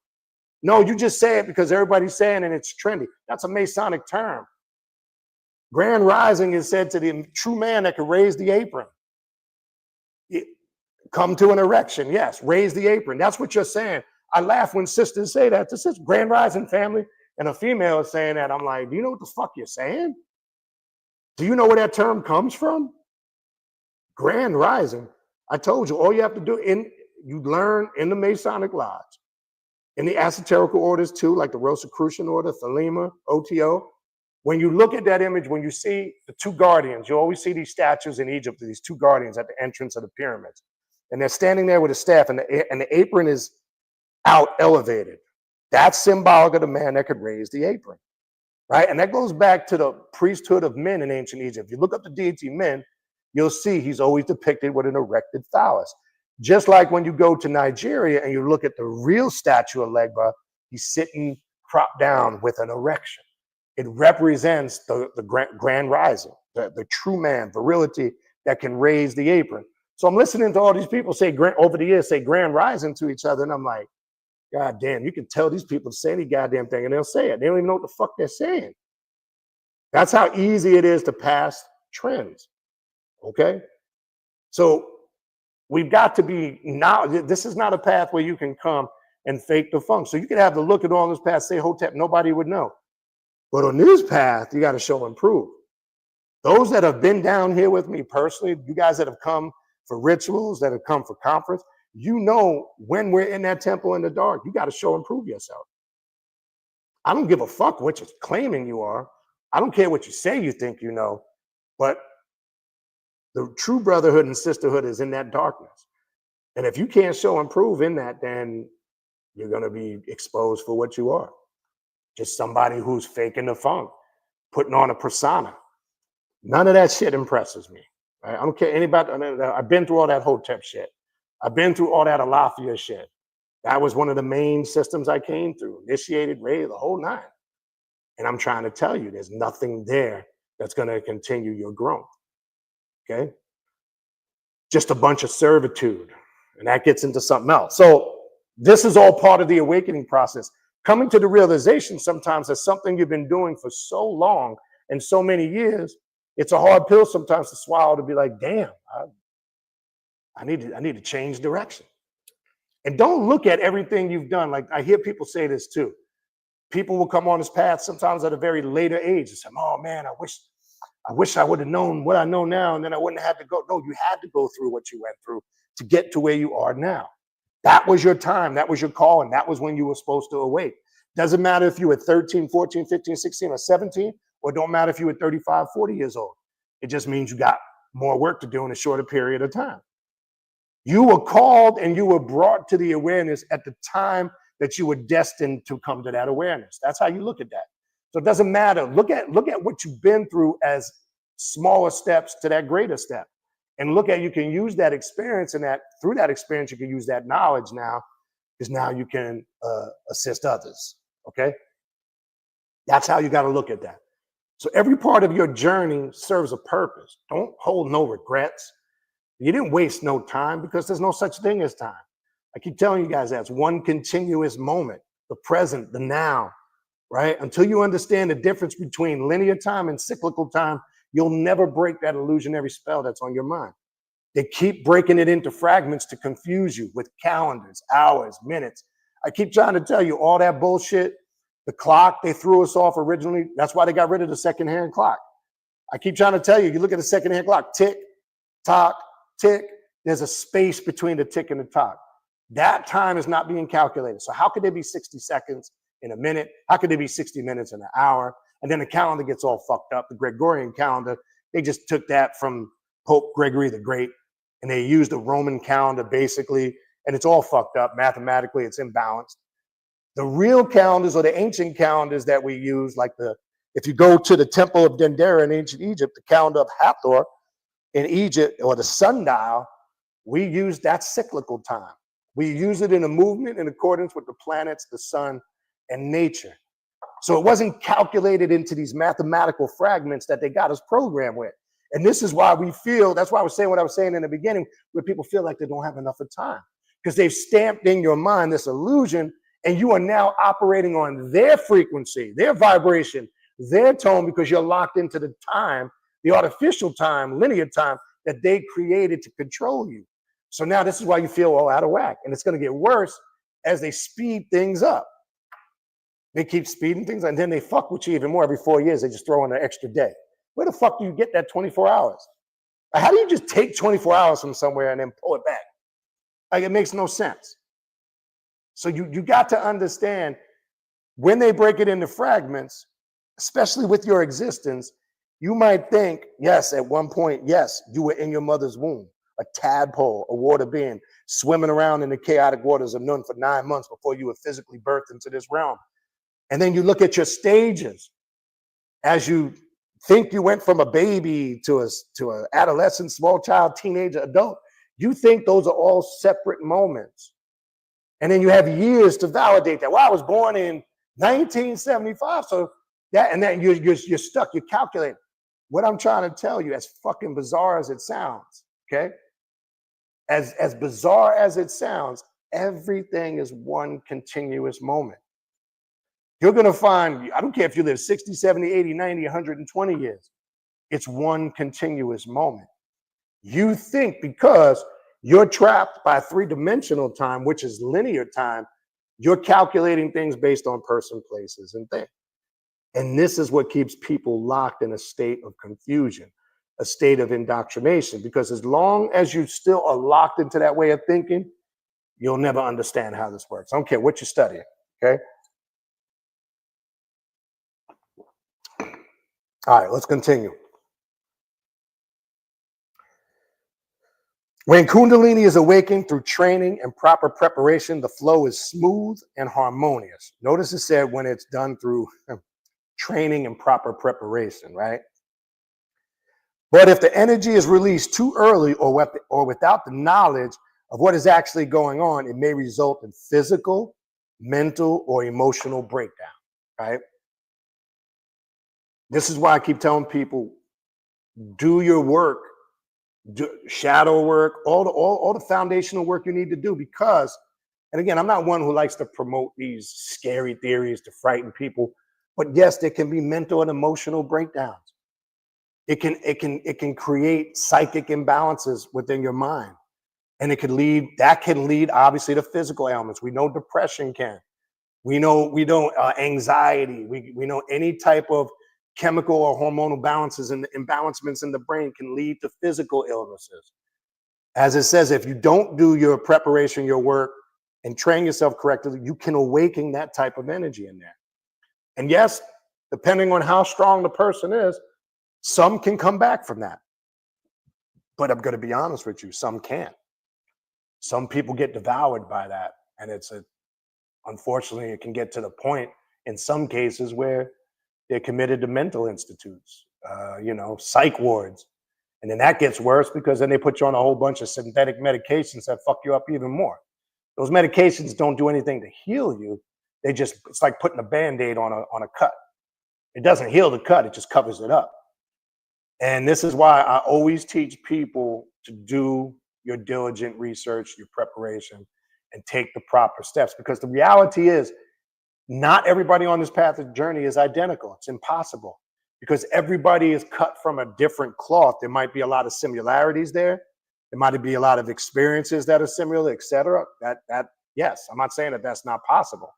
No, you just say it because everybody's saying it and it's trendy. That's a Masonic term. Grand Rising is said to the true man that can raise the apron. Come to an erection, yes, raise the apron. That's what you're saying. I laugh when sisters say that. This is Grand Rising family. And a female is saying that. I'm like, do you know what the fuck you're saying? Do you know where that term comes from? Grand Rising. I told you, all you have to do, you learn in the Masonic Lodge, in the esoterical orders too, like the Rosicrucian order, Thelema, OTO, When you look at that image, when you see the two guardians, you always see these statues in Egypt, these two guardians at the entrance of the pyramids. And they're standing there with a staff, and the apron is out elevated. That's symbolic of the man that could raise the apron, right? And that goes back to the priesthood of men in ancient Egypt. If you look up the deity men, you'll see he's always depicted with an erected phallus. Just like when you go to Nigeria and you look at the real statue of Legba, he's sitting propped down with an erection. It represents the grand rising, the true man, virility that can raise the apron. So I'm listening to all these people say over the years, say grand rising to each other. And I'm like, God damn, you can tell these people to say any goddamn thing and they'll say it. They don't even know what the fuck they're saying. That's how easy it is to pass trends. Okay? So we've got to be now, this is not a path where you can come and fake the funk. So you could have the look at all this path, say Hotep, nobody would know. But on this path, you got to show and prove. Those that have been down here with me personally, you guys that have come for rituals, that have come for conference, you know when we're in that temple in the dark, you got to show and prove yourself. I don't give a fuck what you're claiming you are. I don't care what you say you think you know, but the true brotherhood and sisterhood is in that darkness. And if you can't show and prove in that, then you're going to be exposed for what you are. Just somebody who's faking the funk, putting on a persona. None of that shit impresses me. Right? I don't care anybody. I've been through all that Hotep shit. I've been through all that Alafia shit. That was one of the main systems I came through. Initiated, raised, the whole nine. And I'm trying to tell you, there's nothing there that's going to continue your growth. Okay? Just a bunch of servitude. And that gets into something else. So this is all part of the awakening process. Coming to the realization sometimes that something you've been doing for so long and so many years, it's a hard pill sometimes to swallow, to be like, damn, I need to change direction. And don't look at everything you've done. Like I hear people say this too. People will come on this path sometimes at a very later age and say, oh man, I wish I would have known what I know now, and then I wouldn't have had to go. No, you had to go through what you went through to get to where you are now. That was your time. That was your call. And that was when you were supposed to awake. Doesn't matter if you were 13, 14, 15, 16, or 17, or don't matter if you were 35, 40 years old. It just means you got more work to do in a shorter period of time. You were called and you were brought to the awareness at the time that you were destined to come to that awareness. That's how you look at that. So it doesn't matter. Look at what you've been through as smaller steps to that greater step. And look at, you can use that experience, and that through that experience, you can use that knowledge now, because now you can assist others. Okay? That's how you got to look at that. So every part of your journey serves a purpose. Don't hold no regrets. You didn't waste no time, because there's no such thing as time. I keep telling you guys that's one continuous moment, the present, the now, right? Until you understand the difference between linear time and cyclical time, you'll never break that illusionary spell that's on your mind. They keep breaking it into fragments to confuse you with calendars, hours, minutes. I keep trying to tell you all that bullshit. The clock, they threw us off originally. That's why they got rid of the second-hand clock. I keep trying to tell you, you look at the second-hand clock, tick, tock, tick. There's a space between the tick and the tock. That time is not being calculated. So how could there be 60 seconds in a minute? How could there be 60 minutes in an hour? And then the calendar gets all fucked up. The Gregorian calendar, they just took that from Pope Gregory the Great, and they used the Roman calendar basically, and it's all fucked up. Mathematically, it's imbalanced. The real calendars, or the ancient calendars that we use, like if you go to the temple of Dendera in ancient Egypt, the calendar of Hathor in Egypt, or the sundial, we use that cyclical time. We use it in a movement in accordance with the planets, the sun, and nature. So it wasn't calculated into these mathematical fragments that they got us programmed with. And this is why we feel, that's why I was saying what I was saying in the beginning, where people feel like they don't have enough of time, because they've stamped in your mind this illusion, and you are now operating on their frequency, their vibration, their tone, because you're locked into the time, the artificial time, linear time that they created to control you. So now this is why you feel all out of whack. And it's going to get worse as they speed things up. They keep speeding things, and then they fuck with you even more. Every 4 years, they just throw in an extra day. Where the fuck do you get that 24 hours? How do you just take 24 hours from somewhere and then pull it back? Like, it makes no sense. So you got to understand, when they break it into fragments, especially with your existence, you might think, yes, at one point, yes, you were in your mother's womb, a tadpole, a water being, swimming around in the chaotic waters of Nun for 9 months before you were physically birthed into this realm. And then you look at your stages as you think you went from a baby to an adolescent, small child, teenager, adult. You think those are all separate moments. And then you have years to validate that. Well, I was born in 1975. So that, and then you're stuck, you're calculating. What I'm trying to tell you, as fucking bizarre as it sounds, okay? As bizarre as it sounds, everything is one continuous moment. You're going to find, I don't care if you live 60, 70, 80, 90, 120 years. It's one continuous moment. You think because you're trapped by three-dimensional time, which is linear time, you're calculating things based on person, places, and things. And this is what keeps people locked in a state of confusion, a state of indoctrination, because as long as you still are locked into that way of thinking, you'll never understand how this works. I don't care what you're studying, okay? All right, let's continue. When Kundalini is awakened through training and proper preparation, the flow is smooth and harmonious. Notice it said when it's done through training and proper preparation, right? But if the energy is released too early or without the knowledge of what is actually going on, it may result in physical, mental, or emotional breakdown, right? This is why I keep telling people, do your work, do shadow work, all the foundational work you need to do, because, and again, I'm not one who likes to promote these scary theories to frighten people, but yes, there can be mental and emotional breakdowns. It can create psychic imbalances within your mind, and can lead obviously to physical ailments. We know depression can. We know anxiety. We know any type of chemical or hormonal balances and imbalancements in the brain can lead to physical illnesses. As it says, if you don't do your preparation, your work, and train yourself correctly, you can awaken that type of energy in there. And yes, depending on how strong the person is, some can come back from that. But I'm going to be honest with you, some can't. Some people get devoured by that. And unfortunately, it can get to the point in some cases where they're committed to mental institutes, psych wards. And then that gets worse because then they put you on a whole bunch of synthetic medications that fuck you up even more. Those medications don't do anything to heal you. It's like putting a Band-Aid on a cut. It doesn't heal the cut, it just covers it up. And this is why I always teach people to do your diligent research, your preparation, and take the proper steps. Because the reality is, not everybody on this path of journey is identical. It's impossible because everybody is cut from a different cloth. There might be a lot of similarities there. There might be a lot of experiences that are similar, etc. Yes, I'm not saying that that's not possible.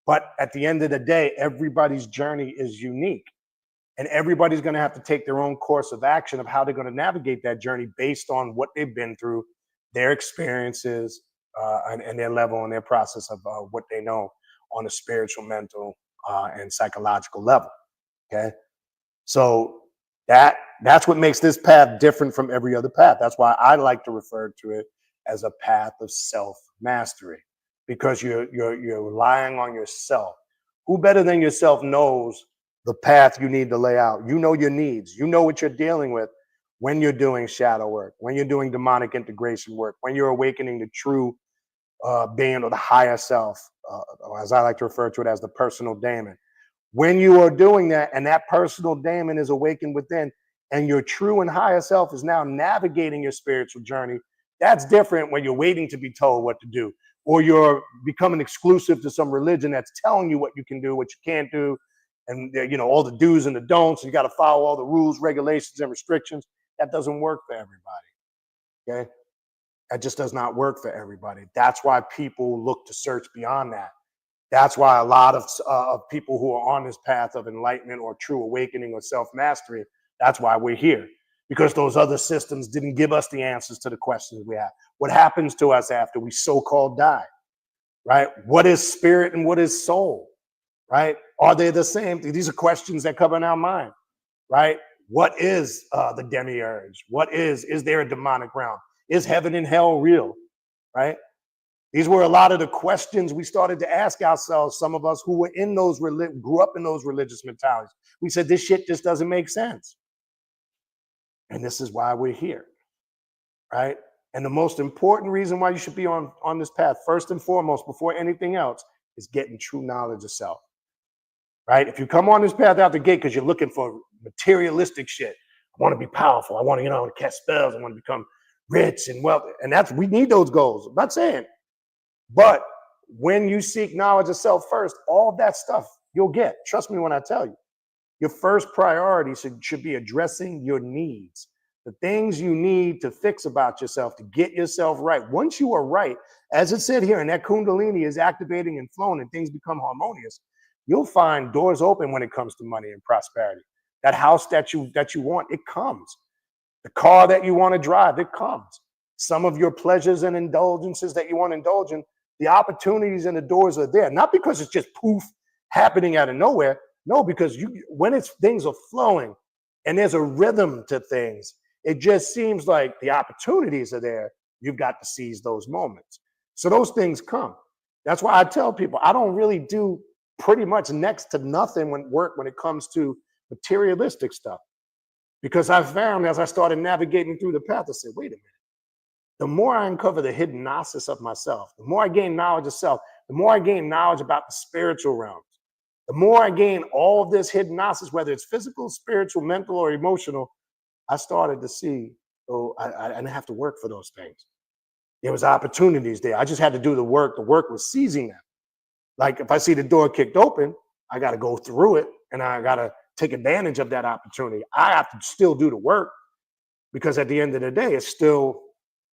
But at the end of the day, everybody's journey is unique. And everybody's going to have to take their own course of action of how they're going to navigate that journey based on what they've been through, their experiences, and their level and their process of what they know on a spiritual, mental, and psychological level. Okay, so that's what makes this path different from every other path. That's why I like to refer to it as a path of self-mastery, because you're relying on yourself. Who better than yourself knows the path you need to lay out? You know your needs. You know what you're dealing with when you're doing shadow work, when you're doing demonic integration work, when you're awakening the true being or the higher self, or as I like to refer to it as the personal daemon. When you are doing that and that personal daemon is awakened within and your true and higher self is now navigating your spiritual journey, that's different when you're waiting to be told what to do, or you're becoming exclusive to some religion that's telling you what you can do, what you can't do, and all the do's and the don'ts, and you got to follow all the rules, regulations, and restrictions. That doesn't work for everybody. Okay, that just does not work for everybody. That's why people look to search beyond that. That's why a lot of people who are on this path of enlightenment or true awakening or self-mastery, that's why we're here, because those other systems didn't give us the answers to the questions we have. What happens to us after we so-called die, right? What is spirit and what is soul? right? Are they the same? These are questions that come in our mind, right? What is the demiurge? Is there a demonic realm? Is heaven and hell real, right? These were a lot of the questions we started to ask ourselves, some of us who were in those, grew up in those religious mentalities. We said, this shit just doesn't make sense. And this is why we're here, right? And the most important reason why you should be on this path, first and foremost, before anything else, is getting true knowledge of self, right? If you come on this path out the gate because you're looking for materialistic shit, I want to be powerful, I want to, cast spells, I want to become rich and wealthy, and we need those goals. I'm not saying, but when you seek knowledge of self first, all of that stuff you'll get. Trust me when I tell you. Your first priority should be addressing your needs, the things you need to fix about yourself, to get yourself right. Once you are right, as it said here, and that Kundalini is activating and flowing and things become harmonious, you'll find doors open when it comes to money and prosperity. That house that you want, it comes. The car that you want to drive, it comes. Some of your pleasures and indulgences that you want to indulge in, the opportunities and the doors are there. Not because it's just poof happening out of nowhere. No, because when things are flowing and there's a rhythm to things, it just seems like the opportunities are there. You've got to seize those moments. So those things come. That's why I tell people I don't really do pretty much next to nothing when it comes to materialistic stuff. Because I found as I started navigating through the path, I said, wait a minute. The more I uncover the hidden gnosis of myself, the more I gain knowledge of self, the more I gain knowledge about the spiritual realms, the more I gain all of this hidden gnosis, whether it's physical, spiritual, mental, or emotional, I started to see, I didn't have to work for those things. There was opportunities there. I just had to do the work. The work was seizing them. Like if I see the door kicked open, I got to go through it and I got to take advantage of that opportunity. I have to still do the work because at the end of the day, it still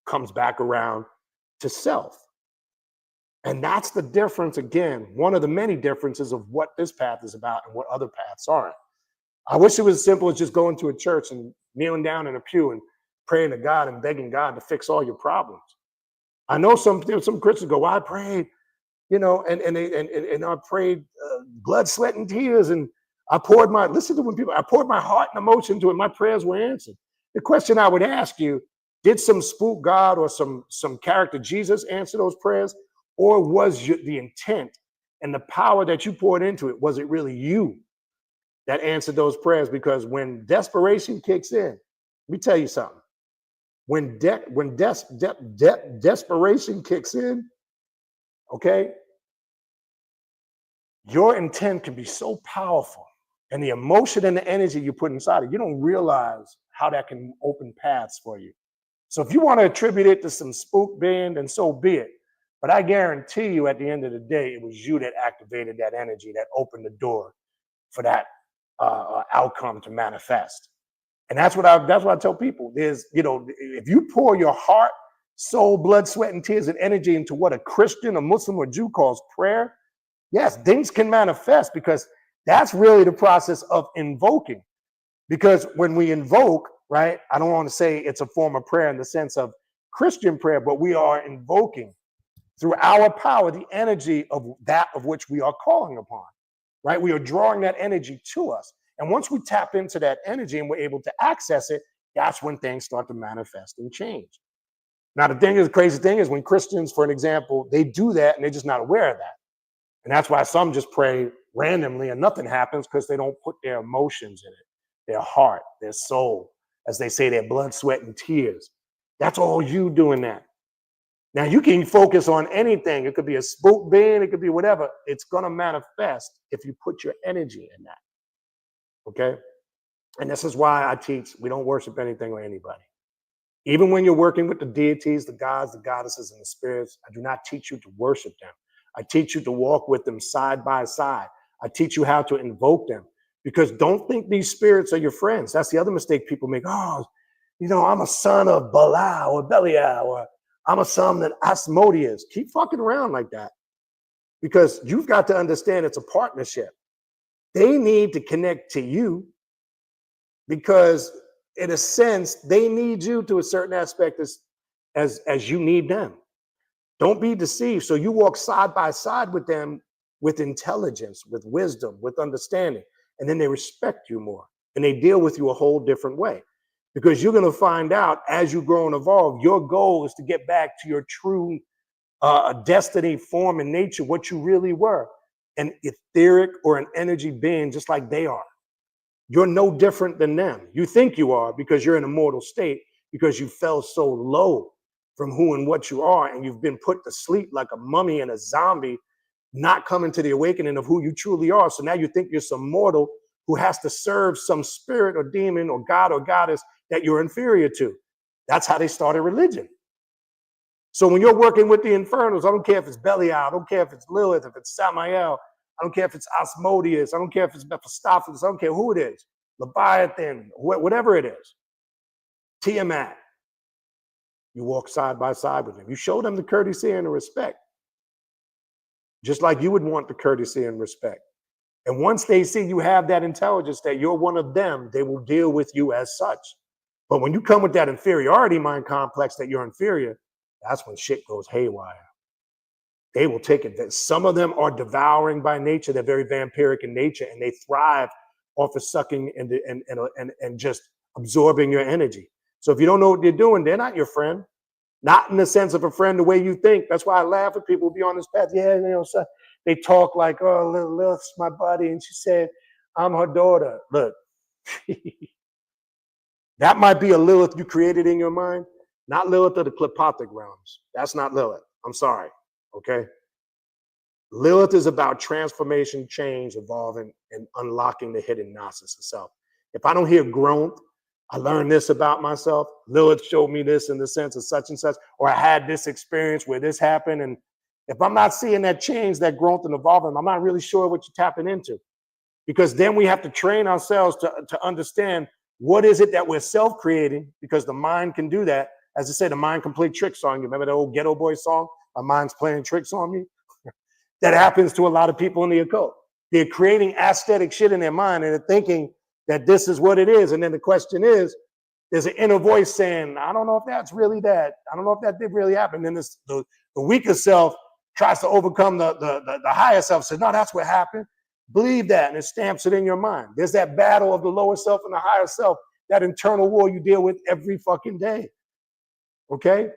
comes back around to self. And that's the difference, again, one of the many differences of what this path is about and what other paths aren't. I wish it was as simple as just going to a church and kneeling down in a pew and praying to God and begging God to fix all your problems. I know some Christians go, well, I prayed, and I prayed blood, sweat, and tears, and I poured my heart and emotion to it. My prayers were answered. The question I would ask you, did some spook God or some character Jesus answer those prayers? Or was the intent and the power that you poured into it, was it really you that answered those prayers? Because when desperation kicks in, let me tell you something. When desperation kicks in, okay, your intent can be so powerful, and the emotion and the energy you put inside it, you don't realize how that can open paths for you. So if you want to attribute it to some spook being, then so be it. But I guarantee you at the end of the day, it was you that activated that energy, that opened the door for that outcome to manifest. And that's what I tell people. There's, if you pour your heart, soul, blood, sweat, and tears and energy into what a Christian, a Muslim, or Jew calls prayer, yes, things can manifest, because that's really the process of invoking. Because when we invoke, right, I don't want to say it's a form of prayer in the sense of Christian prayer, but we are invoking through our power the energy of that of which we are calling upon, right? We are drawing that energy to us. And once we tap into that energy and we're able to access it, that's when things start to manifest and change. Now, the crazy thing is when Christians, for an example, they do that and they're just not aware of that. And that's why some just pray randomly and nothing happens, because they don't put their emotions in it, their heart, their soul, as they say, their blood, sweat, and tears. That's all you doing that. Now, you can focus on anything. It could be a spook being, it could be whatever. It's going to manifest if you put your energy in that. Okay? And this is why I teach we don't worship anything or anybody. Even when you're working with the deities, the gods, the goddesses, and the spirits, I do not teach you to worship them. I teach you to walk with them side by side. I teach you how to invoke them. Because don't think these spirits are your friends. That's the other mistake people make. Oh, I'm a son of Belial or Belial, or I'm a son of Asmodeus. Keep fucking around like that. Because you've got to understand it's a partnership. They need to connect to you because, in a sense, they need you to a certain aspect as you need them. Don't be deceived. So you walk side by side with them with intelligence, with wisdom, with understanding. And then they respect you more and they deal with you a whole different way. Because you're going to find out as you grow and evolve, your goal is to get back to your true destiny, form, and nature, what you really were, an etheric or an energy being just like they are. You're no different than them. You think you are because you're in a mortal state, because you fell so low from who and what you are, and you've been put to sleep like a mummy and a zombie, not coming to the awakening of who you truly are. So now you think you're some mortal who has to serve some spirit or demon or god or goddess that you're inferior to. That's how they started religion. So when you're working with the infernals, I don't care if it's Belial, I don't care if it's Lilith, if it's Samael, I don't care if it's Asmodeus, I don't care if it's Mephistopheles, I don't care who it is, Leviathan, whatever it is, Tiamat. You walk side by side with them. You show them the courtesy and the respect, just like you would want the courtesy and respect. And once they see you have that intelligence, that you're one of them, they will deal with you as such. But when you come with that inferiority mind complex that you're inferior, that's when shit goes haywire. They will take it. Some of them are devouring by nature. They're very vampiric in nature, and they thrive off of sucking and just absorbing your energy. So if you don't know what they're doing, they're not your friend. Not in the sense of a friend the way you think. That's why I laugh at people who be on this path. Yeah, you know, so they talk like, oh, Lilith's my buddy, and she said, I'm her daughter. Look, that might be a Lilith you created in your mind, not Lilith of the Klepothic realms. That's not Lilith. I'm sorry, okay? Lilith is about transformation, change, evolving, and unlocking the hidden gnosis itself. If I don't hear growth, I learned this about myself, Lilith showed me this in the sense of such and such, or I had this experience where this happened. And if I'm not seeing that change, that growth and evolving, I'm not really sure what you're tapping into. Because then we have to train ourselves to understand what is it that we're self-creating, because the mind can do that. As I said, the mind can play tricks on you. Remember that old Ghetto Boy song, My Mind's Playing Tricks on Me? That happens to a lot of people in the occult. They're creating aesthetic shit in their mind and they're thinking that this is what it is. And then the question is, there's an inner voice saying, I don't know if that's really that. I don't know if that did really happen. And then the weaker self tries to overcome the higher self, says, no, that's what happened. Believe that, and it stamps it in your mind. There's that battle of the lower self and the higher self, that internal war you deal with every fucking day. Okay?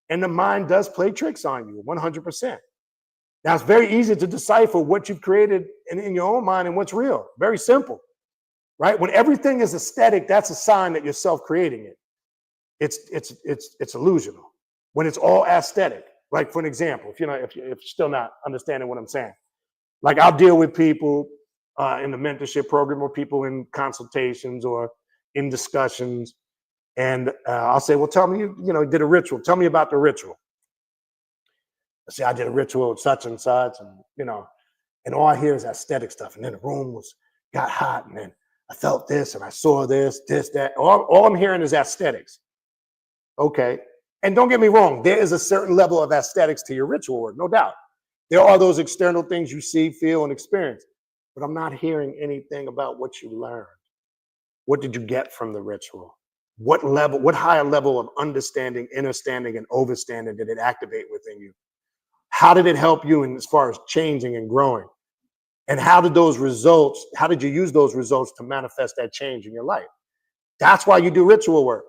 And the mind does play tricks on you, 100%. Now, it's very easy to decipher what you've created in your own mind and what's real. Very simple, right? When everything is aesthetic, that's a sign that you're self-creating it. It's illusional. When it's all aesthetic, like for an example, if you're still not understanding what I'm saying, like I'll deal with people in the mentorship program or people in consultations or in discussions, and I'll say, well, tell me, you did a ritual. Tell me about the ritual. I say, I did a ritual with such and such, and and all I hear is aesthetic stuff. And then the room got hot, and then I felt this, and I saw this, that. All I'm hearing is aesthetics. Okay. And don't get me wrong, there is a certain level of aesthetics to your ritual work, no doubt. There are those external things you see, feel, and experience, but I'm not hearing anything about what you learned. What did you get from the ritual? What higher level of understanding, understanding, and overstanding did it activate within you? How did it help you as far as changing and growing? And how did you use those results to manifest that change in your life? That's why you do ritual work.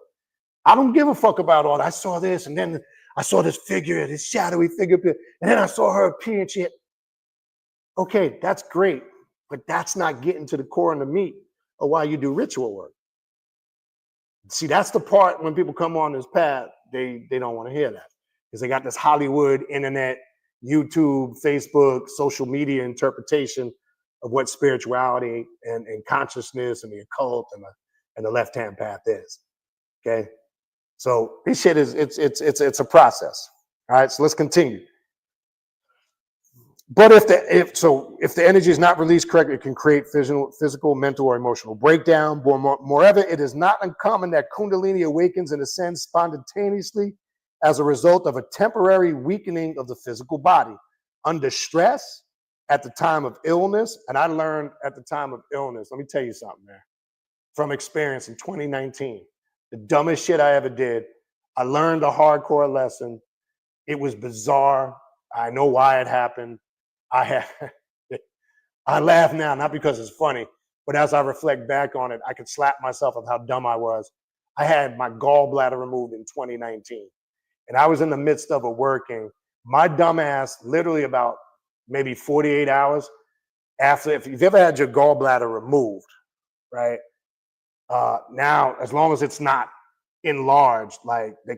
I don't give a fuck about all that. I saw this, and then I saw this figure, this shadowy figure, and then I saw her appear, and okay, that's great, but that's not getting to the core and the meat of why you do ritual work. See, that's the part when people come on this path, they don't want to hear that, because they got this Hollywood, internet, YouTube, Facebook, social media interpretation of what spirituality and consciousness and the occult and the left-hand path is. Okay. So this shit it's a process. All right. So let's continue. But if the energy is not released correctly, it can create physical, mental, or emotional breakdown. Moreover, it is not uncommon that Kundalini awakens and ascends spontaneously as a result of a temporary weakening of the physical body under stress at the time of illness. And I learned at the time of illness, let me tell you something, man, from experience in 2019, the dumbest shit I ever did. I learned a hardcore lesson. It was bizarre. I know why it happened. I laugh now, not because it's funny, but as I reflect back on it, I could slap myself of how dumb I was. I had my gallbladder removed in 2019, and I was in the midst of a working. My dumb ass, literally about maybe 48 hours after, if you've ever had your gallbladder removed, right? Now, as long as it's not enlarged, like they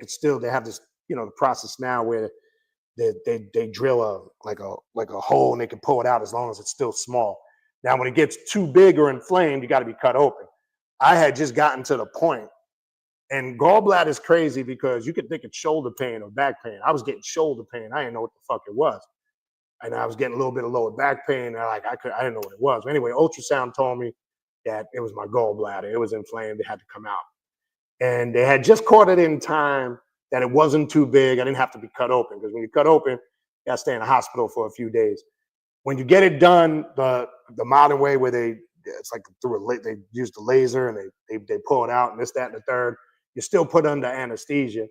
have this, the process now where they drill a hole and they can pull it out as long as it's still small. Now, when it gets too big or inflamed, you got to be cut open. I had just gotten to the point, and gallbladder is crazy because you could think it's shoulder pain or back pain. I was getting shoulder pain. I didn't know what the fuck it was, and I was getting a little bit of lower back pain. And I didn't know what it was. Anyway, ultrasound told me that it was my gallbladder. It was inflamed. It had to come out, and they had just caught it in time that it wasn't too big. I didn't have to be cut open, because when you cut open, you got to stay in the hospital for a few days. When you get it done the modern way, where it's like they use the laser and they pull it out and this, that, and the third, you're still put under anesthesia,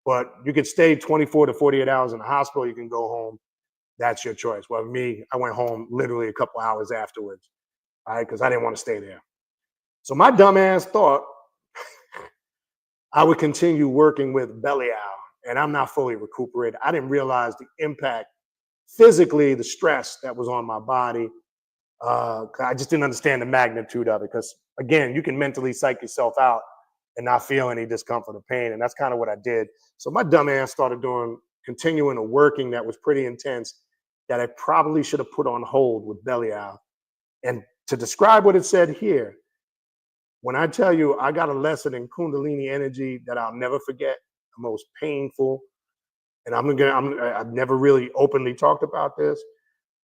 but you could stay 24 to 48 hours in the hospital. You can go home. That's your choice. Well, me, I went home literally a couple hours afterwards, all right, because I didn't want to stay there. So my dumbass thought I would continue working with Belial, and I'm not fully recuperated. I didn't realize the impact physically, the stress that was on my body. I just didn't understand the magnitude of it, because, again, you can mentally psych yourself out and not feel any discomfort or pain, and that's kind of what I did. So my dumb ass started continuing a working that was pretty intense, that I probably should have put on hold with Belial. And to describe what it said here, when I tell you I got a lesson in Kundalini energy that I'll never forget, the most painful, and I've never really openly talked about this.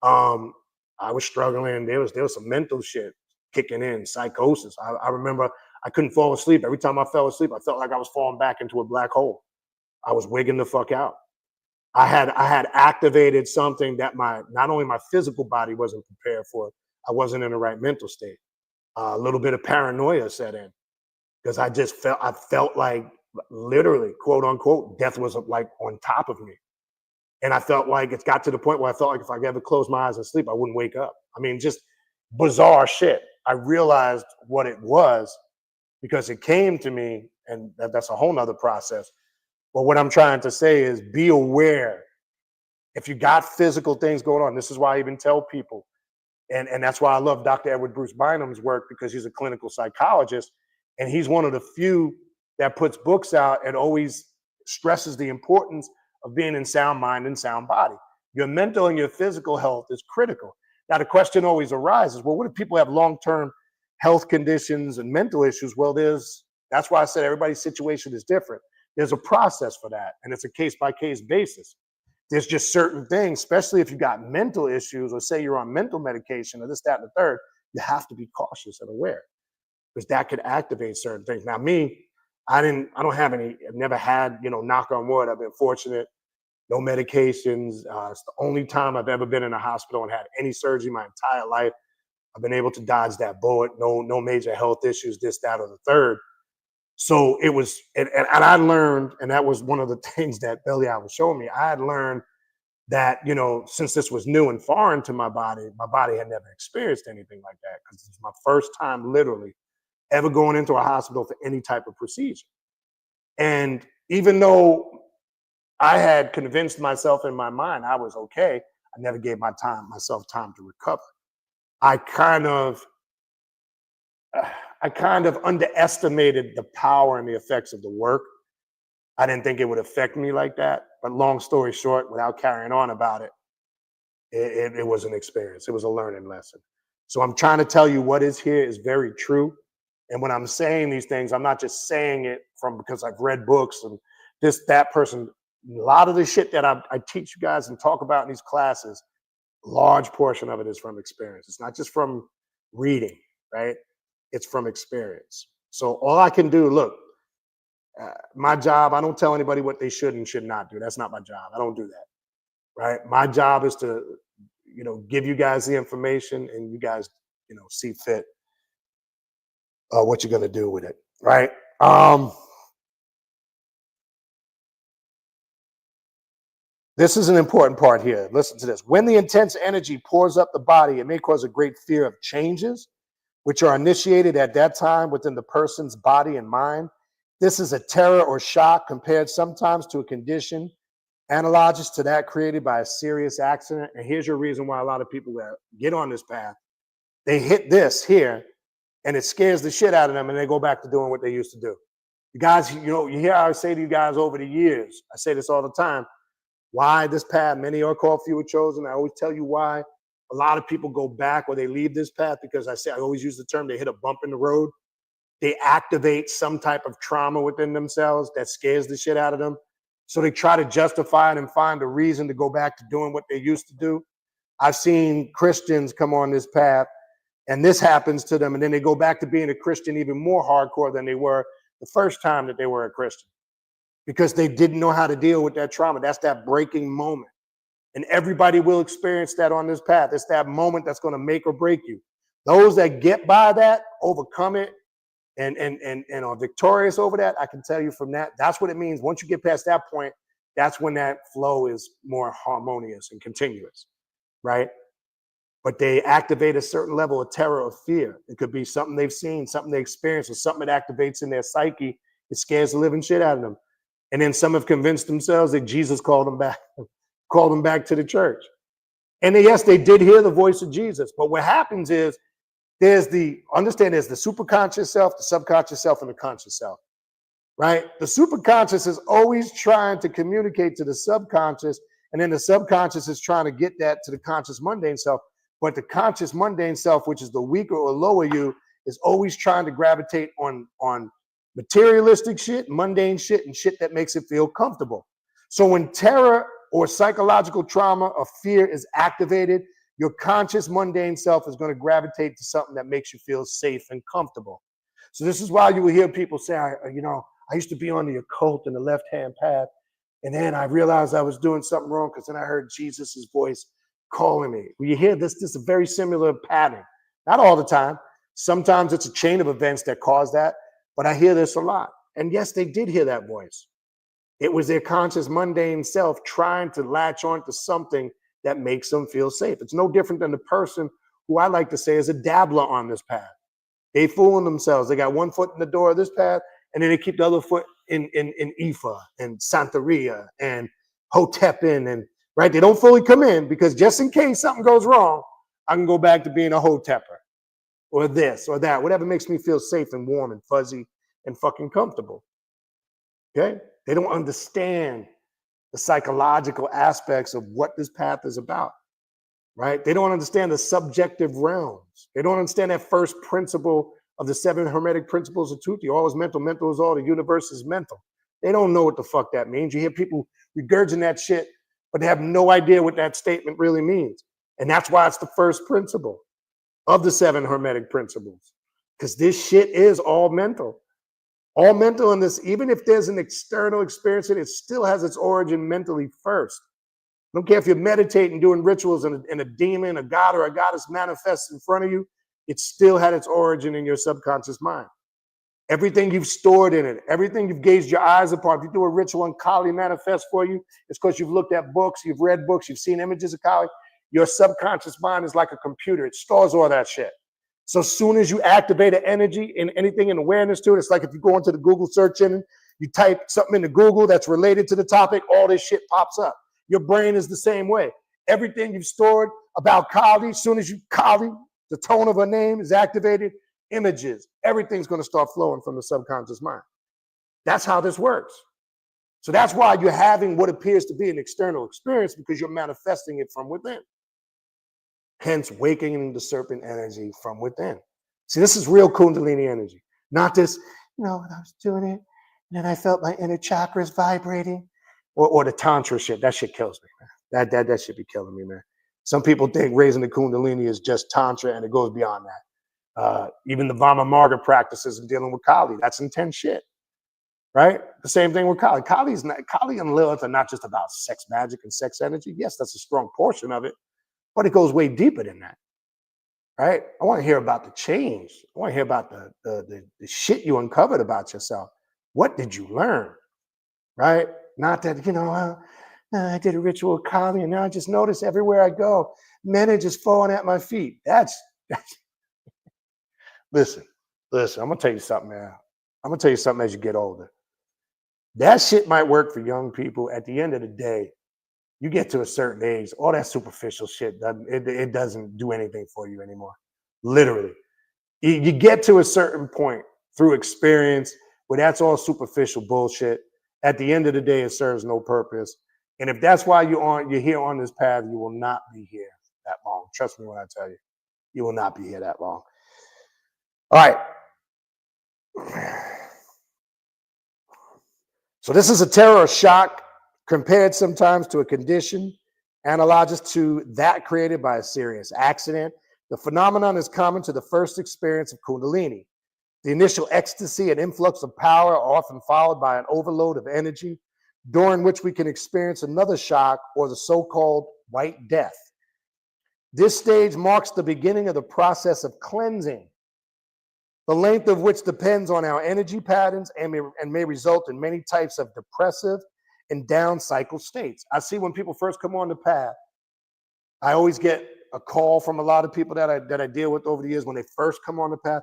I was struggling. There was some mental shit kicking in, psychosis. I remember I couldn't fall asleep. Every time I fell asleep, I felt like I was falling back into a black hole. I was wigging the fuck out. I had activated something that not only my physical body wasn't prepared for, I wasn't in the right mental state. A little bit of paranoia set in, because I felt like, literally, quote unquote, death was like on top of me. And I felt like it got to the point where I felt like if I ever closed my eyes and sleep, I wouldn't wake up. I mean, just bizarre shit. I realized what it was because it came to me, and that's a whole nother process. But what I'm trying to say is, be aware. If you got physical things going on, this is why I even tell people, and that's why I love Dr. Edward Bruce Bynum's work, because he's a clinical psychologist, and he's one of the few that puts books out and always stresses the importance of being in sound mind and sound body. Your mental and your physical health is critical. Now, the question always arises, well, what if people have long-term health conditions and mental issues? Well, that's why I said everybody's situation is different. There's a process for that, and it's a case-by-case basis. There's just certain things, especially if you got mental issues, or say you're on mental medication or this, that, and the third, you have to be cautious and aware, because that could activate certain things. Now, me, I don't have any, I've never had, knock on wood, I've been fortunate, no medications. It's the only time I've ever been in a hospital and had any surgery my entire life. I've been able to dodge that bullet, no major health issues, this, that, or the third. So it was, and I learned, and that was one of the things that Belial was showing me. I had learned that, since this was new and foreign to my body had never experienced anything like that, because it's my first time literally ever going into a hospital for any type of procedure. And even though I had convinced myself in my mind I was okay, I never gave myself time to recover. I kind of underestimated the power and the effects of the work. I didn't think it would affect me like that. But long story short, without carrying on about it, it was an experience. It was a learning lesson. So I'm trying to tell you what is here is very true. And when I'm saying these things, I'm not just saying it because I've read books and that person. A lot of the shit that I teach you guys and talk about in these classes, a large portion of it is from experience. It's not just from reading, right? It's from experience. So all I can do, look, my job, I don't tell anybody what they should and should not do. That's not my job. I don't do that, right? My job is to, give you guys the information, and you guys, see fit what you're going to do with it, right? This is an important part here. Listen to this. When the intense energy pours up the body, it may cause a great fear of changes, which are initiated at that time within the person's body and mind. This is a terror or shock compared sometimes to a condition analogous to that created by a serious accident. And here's your reason why a lot of people that get on this path, they hit this here and it scares the shit out of them and they go back to doing what they used to do. You guys, you hear how I say to you guys over the years, I say this all the time, why this path, many are called, few are chosen. I always tell you why a lot of people go back or they leave this path, because I always use the term, they hit a bump in the road. They activate some type of trauma within themselves that scares the shit out of them. So they try to justify it and find a reason to go back to doing what they used to do. I've seen Christians come on this path and this happens to them, and then they go back to being a Christian even more hardcore than they were the first time that they were a Christian, because they didn't know how to deal with that trauma. That's that breaking moment. And everybody will experience that on this path. It's that moment that's going to make or break you. Those that get by that, overcome it, and are victorious over that, I can tell you from that, that's what it means. Once you get past that point, that's when that flow is more harmonious and continuous, right? But they activate a certain level of terror or fear. It could be something they've seen, something they experienced, or something that activates in their psyche. It scares the living shit out of them. And then some have convinced themselves that Jesus called them back to the church. And yes, they did hear the voice of Jesus. But what happens is there's the superconscious self, the subconscious self, and the conscious self, right? The superconscious is always trying to communicate to the subconscious, and then the subconscious is trying to get that to the conscious mundane self. But the conscious mundane self, which is the weaker or lower you, is always trying to gravitate on materialistic shit, mundane shit, and shit that makes it feel comfortable. So when terror or psychological trauma or fear is activated, your conscious mundane self is going to gravitate to something that makes you feel safe and comfortable. So this is why you will hear people say, I used to be on the occult in the left-hand path, and then I realized I was doing something wrong because then I heard Jesus's voice calling me. Well, you hear this is a very similar pattern. Not all the time. Sometimes it's a chain of events that cause that, but I hear this a lot. And yes, they did hear that voice. It was their conscious mundane self trying to latch on to something that makes them feel safe. It's no different than the person who I like to say is a dabbler on this path. They fooling themselves. They got one foot in the door of this path, and then they keep the other foot in Ifa and Santeria and Hotepin, and right, they don't fully come in, because just in case something goes wrong, I can go back to being a Hotepper or this or that, whatever makes me feel safe and warm and fuzzy and fucking comfortable. Okay? They don't understand the psychological aspects of what this path is about, right? They don't understand the subjective realms. They don't understand that first principle of the 7 hermetic principles of truth. All is mental, mental is all, the universe is mental. They don't know what the fuck that means. You hear people regurgitating that shit, but they have no idea what that statement really means. And that's why it's the first principle of the 7 hermetic principles, because this shit is all mental. All mental in this, even if there's an external experience, it still has its origin mentally first. I don't care if you're meditating, doing rituals, and a demon, a god, or a goddess manifests in front of you, it still had its origin in your subconscious mind. Everything you've stored in it, everything you've gazed your eyes upon, if you do a ritual and Kali manifests for you, it's because you've looked at books, you've read books, you've seen images of Kali. Your subconscious mind is like a computer. It stores all that shit. So as soon as you activate an energy and anything in awareness to it, it's like if you go into the Google search engine, you type something into Google that's related to the topic, all this shit pops up. Your brain is the same way. Everything you've stored about Kali, as soon as you Kali, the tone of her name is activated, images, everything's going to start flowing from the subconscious mind. That's how this works. So that's why you're having what appears to be an external experience, because you're manifesting it from within. Hence, waking the serpent energy from within. See, this is real Kundalini energy, not this, when I was doing it, and then I felt my inner chakras vibrating, or the Tantra shit. That shit kills me, man. That should be killing me, man. Some people think raising the Kundalini is just Tantra, and it goes beyond that. Even the Vama Marga practices of dealing with Kali, that's intense shit, right? The same thing with Kali. Kali and Lilith are not just about sex magic and sex energy. Yes, that's a strong portion of it, but it goes way deeper than that, right? I want to hear about the change. I want to hear about the shit you uncovered about yourself. What did you learn, right? Not that, I did a ritual of Kali, and now I just notice everywhere I go, men are just falling at my feet. That's listen, I'm gonna tell you something, man. I'm gonna tell you something as you get older. That shit might work for young people. At the end of the day, you get to a certain age, all that superficial shit it doesn't do anything for you anymore. Literally. You get to a certain point through experience where that's all superficial bullshit. At the end of the day, it serves no purpose. And if that's why you're here on this path, you will not be here that long. Trust me when I tell you, you will not be here that long. All right. So this is a terror shock compared sometimes to a condition analogous to that created by a serious accident. The phenomenon is common to the first experience of Kundalini. The initial ecstasy and influx of power are often followed by an overload of energy, during which we can experience another shock or the so-called white death. This stage marks the beginning of the process of cleansing, the length of which depends on our energy patterns and may result in many types of depressive and down cycle states. I see when people first come on the path, I always get a call from a lot of people that I deal with over the years when they first come on the path.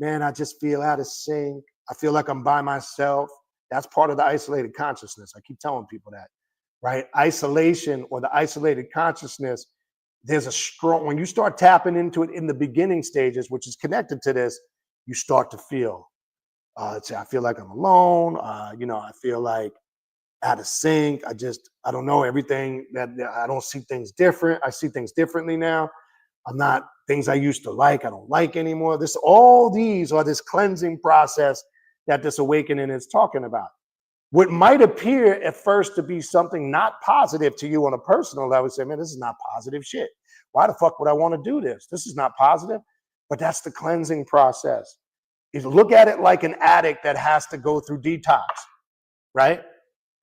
Man, I just feel out of sync. I feel like I'm by myself. That's part of the isolated consciousness. I keep telling people that, right? Isolation or the isolated consciousness, there's a strong, when you start tapping into it in the beginning stages, which is connected to this, you start to feel, I feel like I'm alone. I feel like out of sync. I don't know everything I don't see things different. I see things differently now. I'm not things I used to like, I don't like anymore. All these are this cleansing process that this awakening is talking about. What might appear at first to be something not positive to you on a personal level, say, man, this is not positive shit. Why the fuck would I want to do this? This is not positive. But that's the cleansing process. Is look at it like an addict that has to go through detox, right?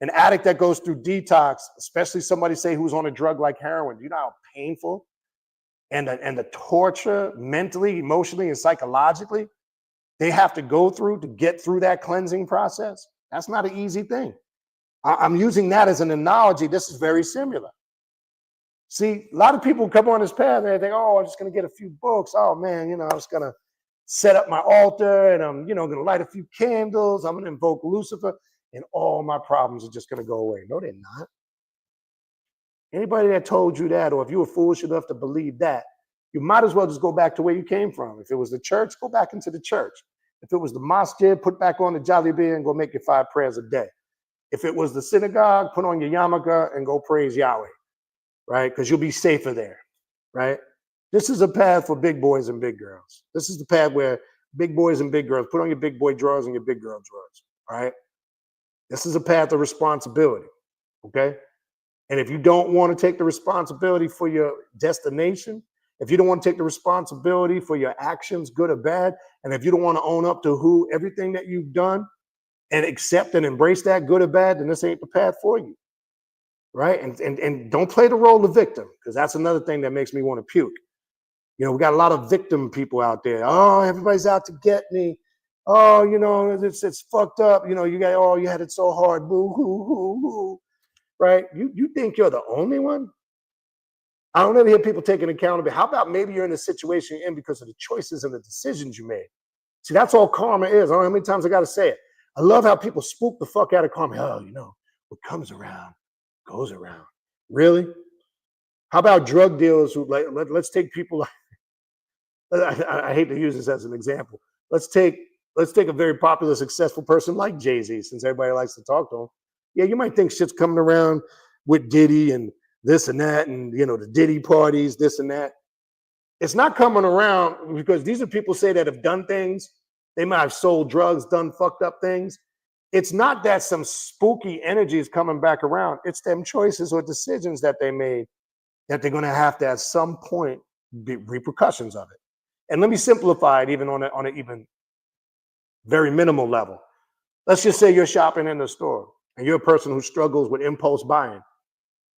An addict that goes through detox, especially somebody say who's on a drug like heroin, you know how painful and the torture mentally, emotionally, and psychologically they have to go through to get through that cleansing process? That's not an easy thing. I'm using that as an analogy. This is very similar. See, a lot of people come on this path and they think, oh, I'm just going to get a few books. Oh, man, I'm just going to set up my altar and I'm, going to light a few candles. I'm going to invoke Lucifer and all my problems are just going to go away. No, they're not. Anybody that told you that, or if you were foolish enough to believe that, you might as well just go back to where you came from. If it was the church, go back into the church. If it was the mosque, put back on the Jalibiyah and go make your 5 prayers a day. If it was the synagogue, put on your yarmulke and go praise Yahweh, right? Because you'll be safer there, right? This is a path for big boys and big girls. This is the path where big boys and big girls, put on your big boy drawers and your big girl drawers, all right? This is a path of responsibility, okay? And if you don't want to take the responsibility for your destination, if you don't want to take the responsibility for your actions, good or bad, and if you don't want to own up to everything that you've done and accept and embrace that, good or bad, then this ain't the path for you, right? And don't play the role of victim, because that's another thing that makes me want to puke. We got a lot of victim people out there. Oh, everybody's out to get me. Oh, it's fucked up. You had it so hard. Boo, hoo, hoo, hoo. Right? You think you're the only one? I don't ever hear people taking accountability. How about maybe you're in a situation you're in because of the choices and the decisions you made? See, that's all karma is. I don't know how many times I got to say it. I love how people spook the fuck out of karma. Oh, what comes around goes around. Really? How about drug dealers who let's take people. I hate to use this as an example. Let's take a very popular, successful person like Jay-Z, since everybody likes to talk to him. Yeah, you might think shit's coming around with Diddy and this and that, and the Diddy parties, this and that. It's not coming around because these are people say that have done things. They might have sold drugs, done fucked up things. It's not that some spooky energy is coming back around. It's them choices or decisions that they made that they're going to have to at some point be repercussions of it. And let me simplify it even on an even very minimal level. Let's just say you're shopping in the store and you're a person who struggles with impulse buying,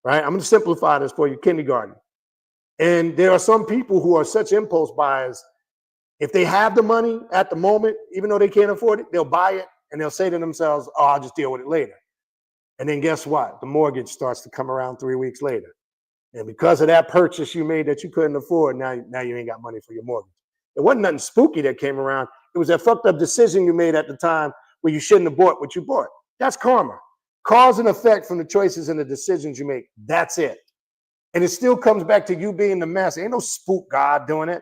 right? I'm going to simplify this for you, kindergarten. And there are some people who are such impulse buyers. If they have the money at the moment, even though they can't afford it, they'll buy it and they'll say to themselves, oh, I'll just deal with it later. And then guess what? The mortgage starts to come around 3 weeks later. And because of that purchase you made that you couldn't afford, now you ain't got money for your mortgage. It wasn't nothing spooky that came around. It was that fucked up decision you made at the time where you shouldn't have bought what you bought. That's karma. Cause and effect from the choices and the decisions you make. That's it. And it still comes back to you being the master. Ain't no spook God doing it.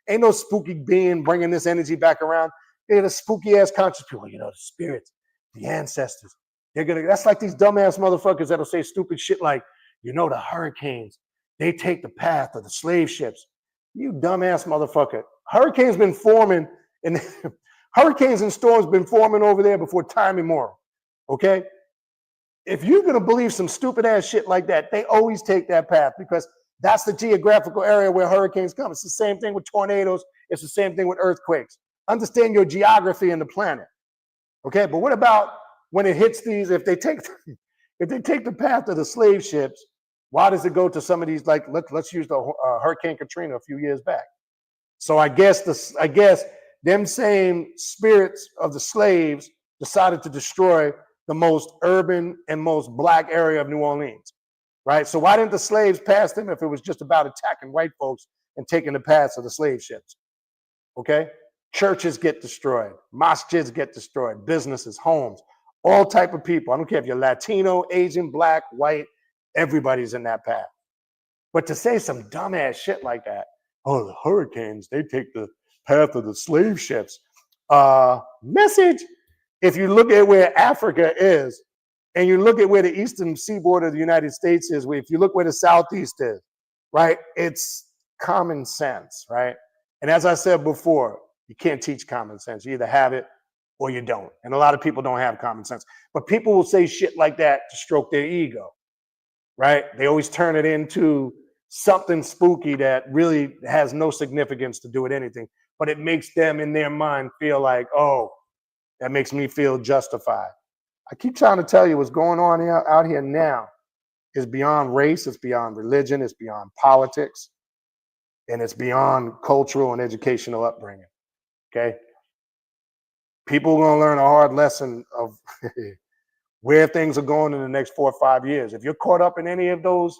Ain't no spooky being bringing this energy back around. They're the spooky ass conscious people, the spirits, the ancestors. That's like these dumbass motherfuckers that'll say stupid shit like, the hurricanes, they take the path of the slave ships. You dumbass motherfucker. Hurricanes been forming, and hurricanes and storms been forming over there before time immemorial. Okay? If you're going to believe some stupid ass shit like that, they always take that path because that's the geographical area where hurricanes come. It's the same thing with tornadoes. It's the same thing with earthquakes. Understand your geography and the planet. Okay? But what about when it hits these, if they take the path of the slave ships, why does it go to some of these, like, let's use the Hurricane Katrina a few years back. So I guess them same spirits of the slaves decided to destroy the most urban and most black area of New Orleans, right? So why didn't the slaves pass them if it was just about attacking white folks and taking the paths of the slave ships? Okay? Churches get destroyed. Mosques get destroyed. Businesses, homes, all type of people. I don't care if you're Latino, Asian, black, white, everybody's in that path. But to say some dumbass shit like that, oh, the hurricanes, they take the path of the slave ships. Message, if you look at where Africa is, and you look at where the eastern seaboard of the United States is, if you look where the southeast is, right, it's common sense, right? And as I said before, you can't teach common sense. You either have it or you don't. And a lot of people don't have common sense. But people will say shit like that to stroke their ego, right? They always turn it into something spooky that really has no significance to do with anything. But it makes them in their mind feel like, oh, that makes me feel justified. I keep trying to tell you what's going on out here now is beyond race, it's beyond religion, it's beyond politics, and it's beyond cultural and educational upbringing, okay? People are going to learn a hard lesson of where things are going in the next 4 or 5 years. If you're caught up in any of those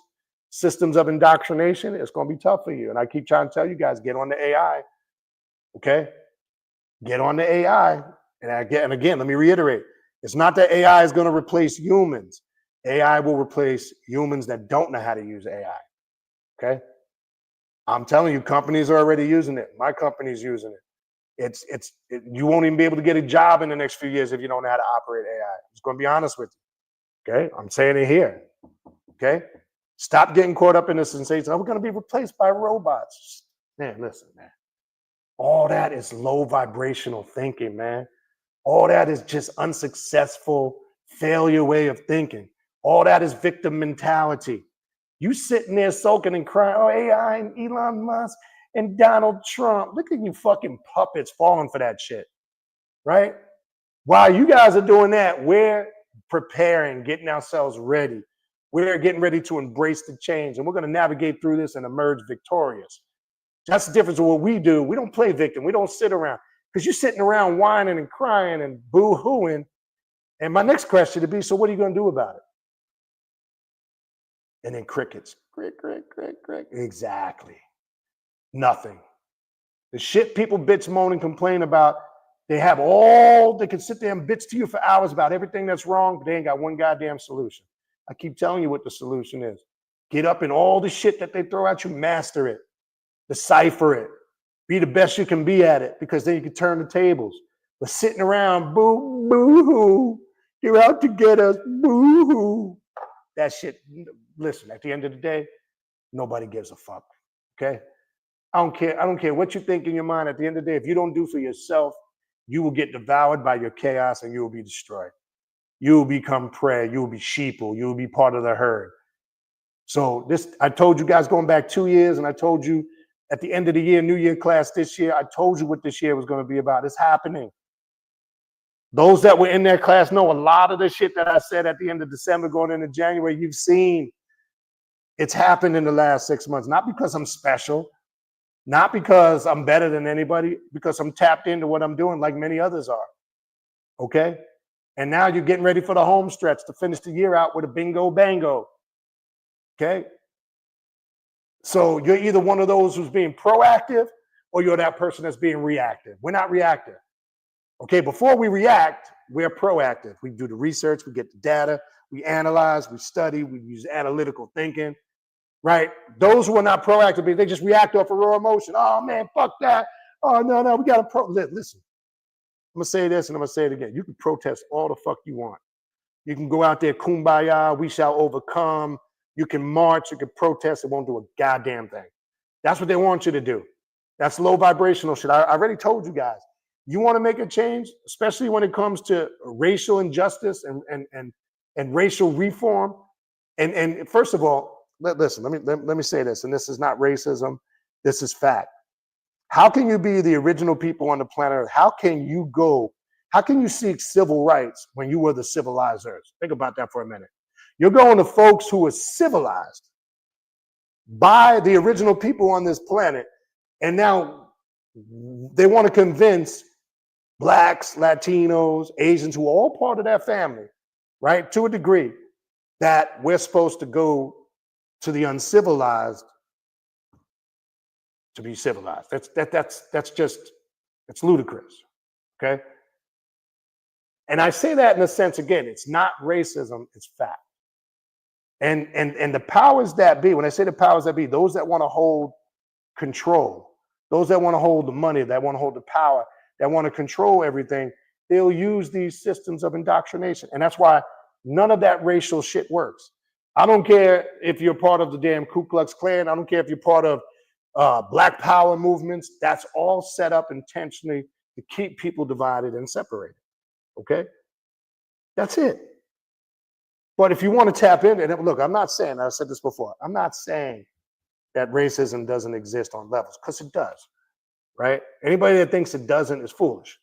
systems of indoctrination, it's going to be tough for you. And I keep trying to tell you guys, get on the AI, okay? Get on the AI. And again, let me reiterate, it's not that AI is going to replace humans. AI will replace humans that don't know how to use AI, okay? I'm telling you, companies are already using it. My company's using it. You won't even be able to get a job in the next few years if you don't know how to operate AI. I'm just going to be honest with you. Okay, I'm saying it here. Okay, stop getting caught up in the sensation. Oh, we're going to be replaced by robots. Man, listen, man. All that is low vibrational thinking, man. All that is just unsuccessful failure way of thinking. All that is victim mentality. You sitting there sulking and crying, oh, AI and Elon Musk and Donald Trump. Look at you fucking puppets falling for that shit, right? While you guys are doing that, we're preparing, getting ourselves ready. We're getting ready to embrace the change, and we're going to navigate through this and emerge victorious. That's the difference of what we do. We don't play victim. We don't sit around. Because you're sitting around whining and crying and boo-hooing. And my next question would be, so what are you going to do about it? And then crickets. Crick. Exactly. Nothing. The shit people bitch, moan, and complain about, they can sit there and bitch to you for hours about everything that's wrong, but they ain't got one goddamn solution. I keep telling you what the solution is. Get up in all the shit that they throw at you, master it, decipher it, be the best you can be at it, because then you can turn the tables. But sitting around, boo-hoo, you're out to get us, boo-hoo. That shit, listen, at the end of the day, nobody gives a fuck, okay? I don't care what you think in your mind. At the end of the day, if you don't do for yourself, you will get devoured by your chaos and you will be destroyed. You will become prey. You will be sheeple. You will be part of the herd. So I told you guys going back 2 years, and I told you at the end of the year, New Year class this year, I told you what this year was going to be about. It's happening. Those that were in that class know a lot of the shit that I said at the end of December going into January, you've seen. It's happened in the last 6 months, not because I'm special, not because I'm better than anybody, because I'm tapped into what I'm doing like many others are, okay? And now you're getting ready for the home stretch to finish the year out with a bingo bango. Okay? So you're either one of those who's being proactive or you're that person that's being reactive. We're not reactive. Okay, before we react, we're proactive. We do the research, we get the data, we analyze, we study, we use analytical thinking, right? Those who are not proactive, they just react off a raw emotion. Oh man, fuck that. Oh no, we got to listen. I'm gonna say this and I'm gonna say it again. You can protest all the fuck you want. You can go out there, kumbaya, we shall overcome. You can march, you can protest, it won't do a goddamn thing. That's what they want you to do. That's low vibrational shit. I already told you guys. You want to make a change, especially when it comes to racial injustice and racial reform. And first of all, listen, let me say this, and this is not racism, this is fact. How can you be the original people on the planet Earth? How can you seek civil rights when you were the civilizers? Think about that for a minute. You're going to folks who were civilized by the original people on this planet, and now they want to convince Blacks, Latinos, Asians, who are all part of that family, right, to a degree, that we're supposed to go to the uncivilized to be civilized. That's just, it's ludicrous, okay? And I say that in a sense, again, it's not racism, it's fact. And the powers that be, when I say the powers that be, those that want to hold control, those that want to hold the money, that want to hold the power, that want to control everything, they'll use these systems of indoctrination. And that's why none of that racial shit works. I don't care if you're part of the damn Ku Klux Klan. I don't care if you're part of Black Power movements. That's all set up intentionally to keep people divided and separated. Okay? That's it. But if you want to tap in, and look, I'm not saying, I said this before, I'm not saying that racism doesn't exist on levels, because it does, right? Anybody that thinks it doesn't is foolish,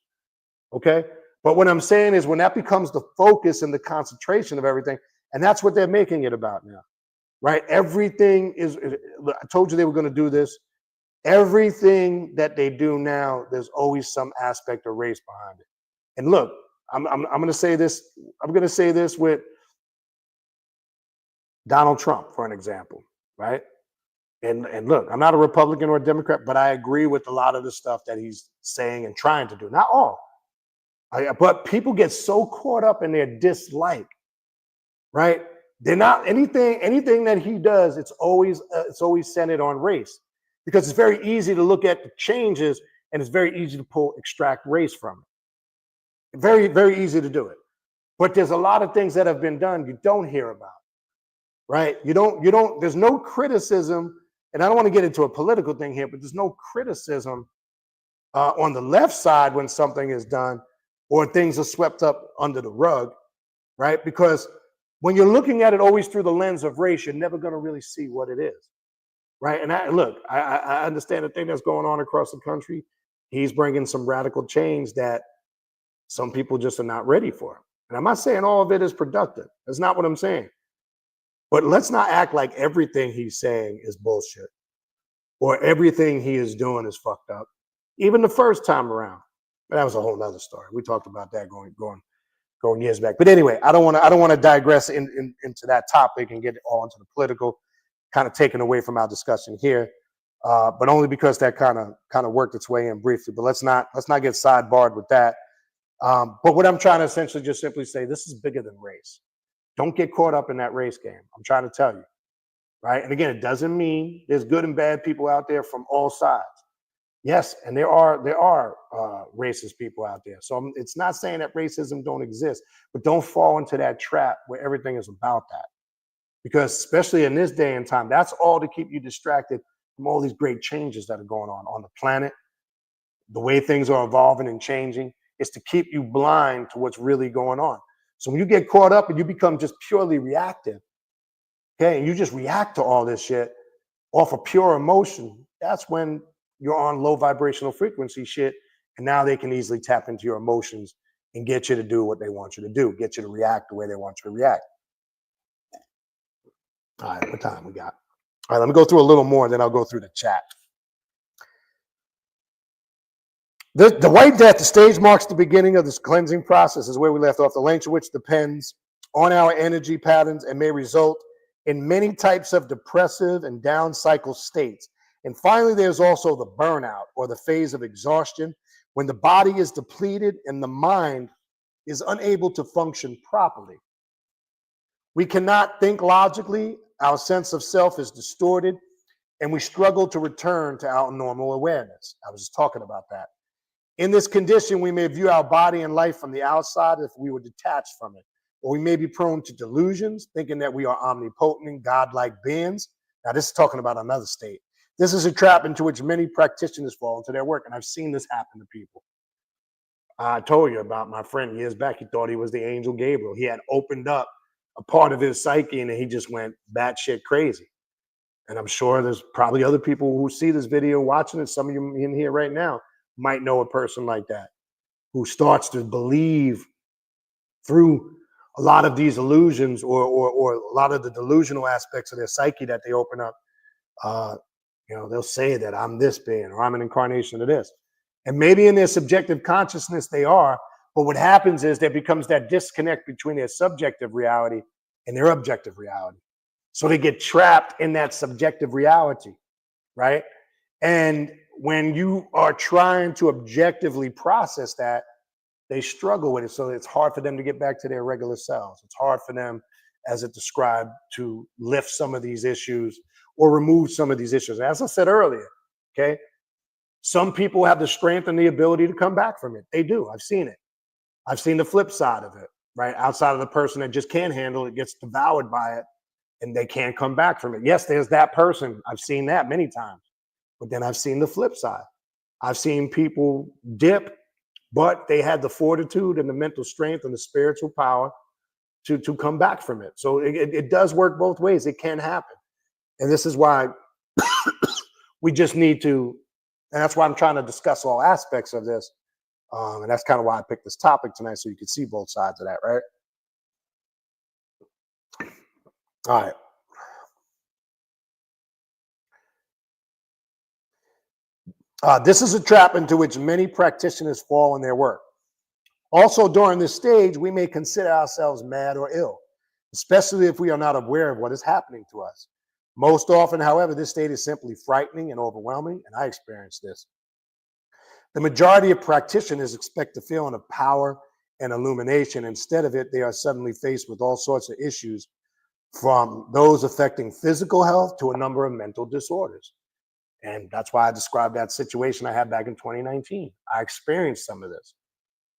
okay? But what I'm saying is when that becomes the focus and the concentration of everything, and that's what they're making it about now, right? Everything is, I told you they were going to do this. Everything that they do now, there's always some aspect of race behind it. And look, I'm going to say this, I'm going to say this with Donald Trump, for an example, right? And look, I'm not a Republican or a Democrat, but I agree with a lot of the stuff that he's saying and trying to do. Not all, but people get so caught up in their dislike, right? They're not anything that he does. It's always centered on race, because it's very easy to look at the changes and it's very easy to extract race from it. Very, very easy to do it. But there's a lot of things that have been done you don't hear about, right? You don't, there's no criticism. And I don't want to get into a political thing here, but there's no criticism on the left side when something is done or things are swept up under the rug, right? Because when you're looking at it always through the lens of race, you're never going to really see what it is, right? And I understand the thing that's going on across the country. He's bringing some radical change that some people just are not ready for. And I'm not saying all of it is productive. That's not what I'm saying. But let's not act like everything he's saying is bullshit or everything he is doing is fucked up. Even the first time around, but that was a whole nother story. We talked about that going years back. But anyway, I don't want to digress into that topic and get all into the political, kind of taken away from our discussion here. But only because that kind of worked its way in briefly. But let's not get sidebarred with that. But what I'm trying to essentially just simply say, this is bigger than race. Don't get caught up in that race game. I'm trying to tell you, right? And again, it doesn't mean there's good and bad people out there from all sides. Yes, and there are racist people out there. So it's not saying that racism don't exist, but don't fall into that trap where everything is about that. Because especially in this day and time, that's all to keep you distracted from all these great changes that are going on the planet. The way things are evolving and changing is to keep you blind to what's really going on. So when you get caught up and you become just purely reactive, okay, and you just react to all this shit off of pure emotion, that's when you're on low vibrational frequency shit, and now they can easily tap into your emotions and get you to do what they want you to do, get you to react the way they want you to react. All right, what time we got? All right, let me go through a little more, and then I'll go through the chat. The White Death, the stage marks the beginning of this cleansing process, is where we left off. The length of which depends on our energy patterns and may result in many types of depressive and down cycle states. And finally, there's also the burnout, or the phase of exhaustion, when the body is depleted and the mind is unable to function properly. We cannot think logically, our sense of self is distorted, and we struggle to return to our normal awareness. I was just talking about that. In this condition, we may view our body and life from the outside if we were detached from it, or we may be prone to delusions, thinking that we are omnipotent, godlike beings. Now, this is talking about another state. This is a trap into which many practitioners fall into their work, and I've seen this happen to people. I told you about my friend years back. He thought he was the angel Gabriel. He had opened up a part of his psyche, and he just went batshit crazy. And I'm sure there's probably other people who see this video watching it. Some of you in here right now might know a person like that, who starts to believe through a lot of these illusions, or a lot of the delusional aspects of their psyche that they open up. They'll say that I'm this being, or I'm an incarnation of this. And maybe in their subjective consciousness they are, but what happens is there becomes that disconnect between their subjective reality and their objective reality. So they get trapped in that subjective reality, right? And when you are trying to objectively process that, they struggle with it. So it's hard for them to get back to their regular selves. It's hard for them, as it described, to lift some of these issues or remove some of these issues. As I said earlier, okay, some people have the strength and the ability to come back from it. They do. I've seen it. I've seen the flip side of it, right? Outside of the person that just can't handle it, gets devoured by it, and they can't come back from it. Yes, there's that person. I've seen that many times. But then I've seen the flip side. I've seen people dip, but they had the fortitude and the mental strength and the spiritual power to come back from it. So it does work both ways. It can happen. And this is why we just need to, and that's why I'm trying to discuss all aspects of this. And that's kind of why I picked this topic tonight, so you can see both sides of that, right? All right. This is a trap into which many practitioners fall in their work. Also, during this stage, we may consider ourselves mad or ill, especially if we are not aware of what is happening to us. Most often, however, this state is simply frightening and overwhelming, and I experienced this. The majority of practitioners expect a feeling of power and illumination. Instead of it, they are suddenly faced with all sorts of issues, from those affecting physical health to a number of mental disorders. And that's why I described that situation I had back in 2019. I experienced some of this,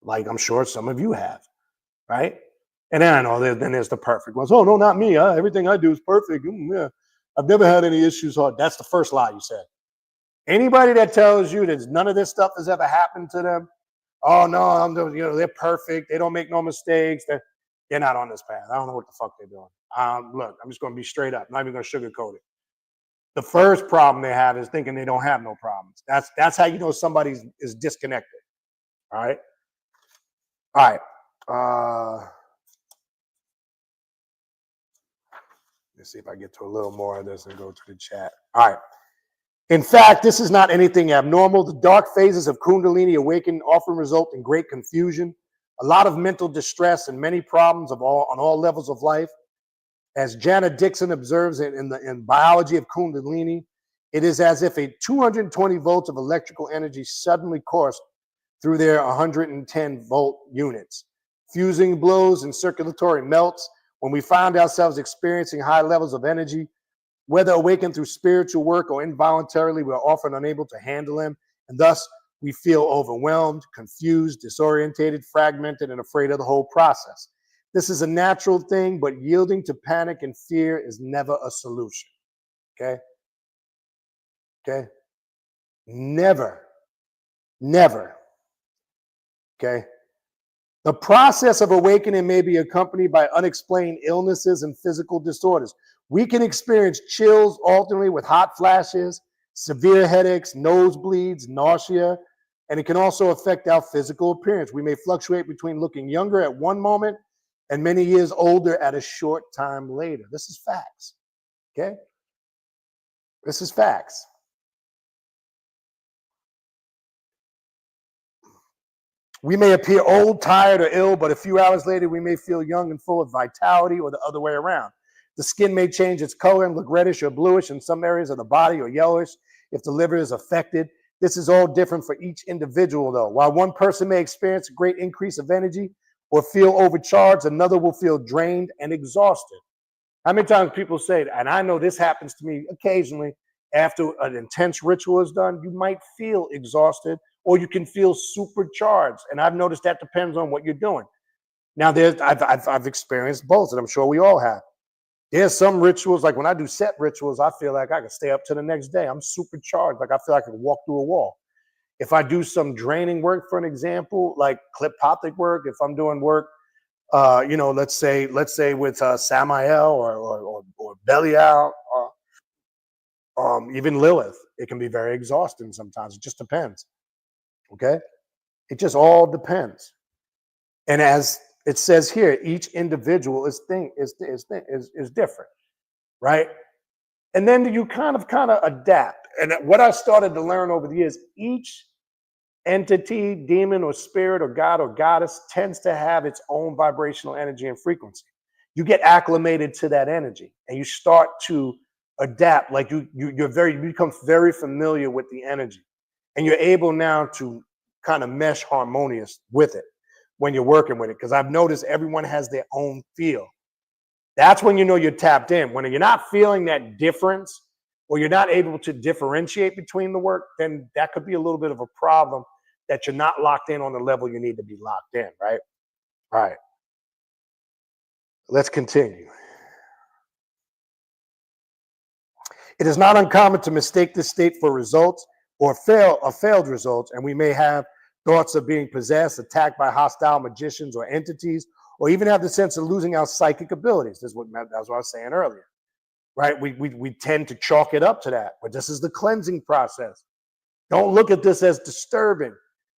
like I'm sure some of you have, right? And then I know then there's the perfect ones. Oh, no, not me. Everything I do is perfect. Yeah. I've never had any issues. That's the first lie you said. Anybody that tells you that none of this stuff has ever happened to them, oh no, they're perfect. They don't make no mistakes. They're not on this path. I don't know what the fuck they're doing. Look, I'm just going to be straight up. I'm not even going to sugarcoat it. The first problem they have is thinking they don't have no problems. That's how you know somebody is disconnected. All right. All right. Let's see if I get to a little more of this and go to the chat. All right. In fact, this is not anything abnormal. The dark phases of Kundalini awakening often result in great confusion, a lot of mental distress, and many problems on all levels of life. As Janet Dixon observes in Biology of Kundalini, it is as if a 220 volts of electrical energy suddenly coursed through their 110 volt units. Fusing blows and circulatory melts. When we find ourselves experiencing high levels of energy, whether awakened through spiritual work or involuntarily, we are often unable to handle them, and thus we feel overwhelmed, confused, disorientated, fragmented, and afraid of the whole process. This is a natural thing, but yielding to panic and fear is never a solution. Okay? Okay? Never. Never. Okay? The process of awakening may be accompanied by unexplained illnesses and physical disorders. We can experience chills alternately with hot flashes, severe headaches, nosebleeds, nausea, and it can also affect our physical appearance. We may fluctuate between looking younger at one moment and many years older at a short time later. This is facts. Okay? This is facts. We may appear old, tired, or ill, but a few hours later, we may feel young and full of vitality, or the other way around. The skin may change its color and look reddish or bluish in some areas of the body, or yellowish if the liver is affected. This is all different for each individual, though. While one person may experience a great increase of energy or feel overcharged, another will feel drained and exhausted. How many times people say, and I know this happens to me occasionally, after an intense ritual is done, you might feel exhausted or you can feel supercharged. And I've noticed that depends on what you're doing. Now, I've experienced both, and I'm sure we all have. There's some rituals, like when I do set rituals, I feel like I can stay up to the next day. I'm supercharged, like I feel like I can walk through a wall. If I do some draining work, for an example, like clipothic work, if I'm doing work, let's say with Samael or Belial, even Lilith, it can be very exhausting sometimes. It just depends. Okay, it just all depends. And as it says here, each individual is different, right? And then you kind of adapt. And what I started to learn over the years, each entity, demon or spirit or god or goddess tends to have its own vibrational energy and frequency. You get acclimated to that energy and you start to adapt. Like you become very familiar with the energy, and you're able now to kind of mesh harmonious with it when you're working with it. Because I've noticed everyone has their own feel. That's when you know you're tapped in. When you're not feeling that difference, or you're not able to differentiate between the work, then that could be a little bit of a problem, that you're not locked in on the level you need to be locked in, right? All right. Let's continue. It is not uncommon to mistake this state for results or failed results, and we may have thoughts of being possessed, attacked by hostile magicians or entities, or even have the sense of losing our psychic abilities. That's what I was saying earlier, right? We tend to chalk it up to that, but this is the cleansing process. Don't look at this as disturbing.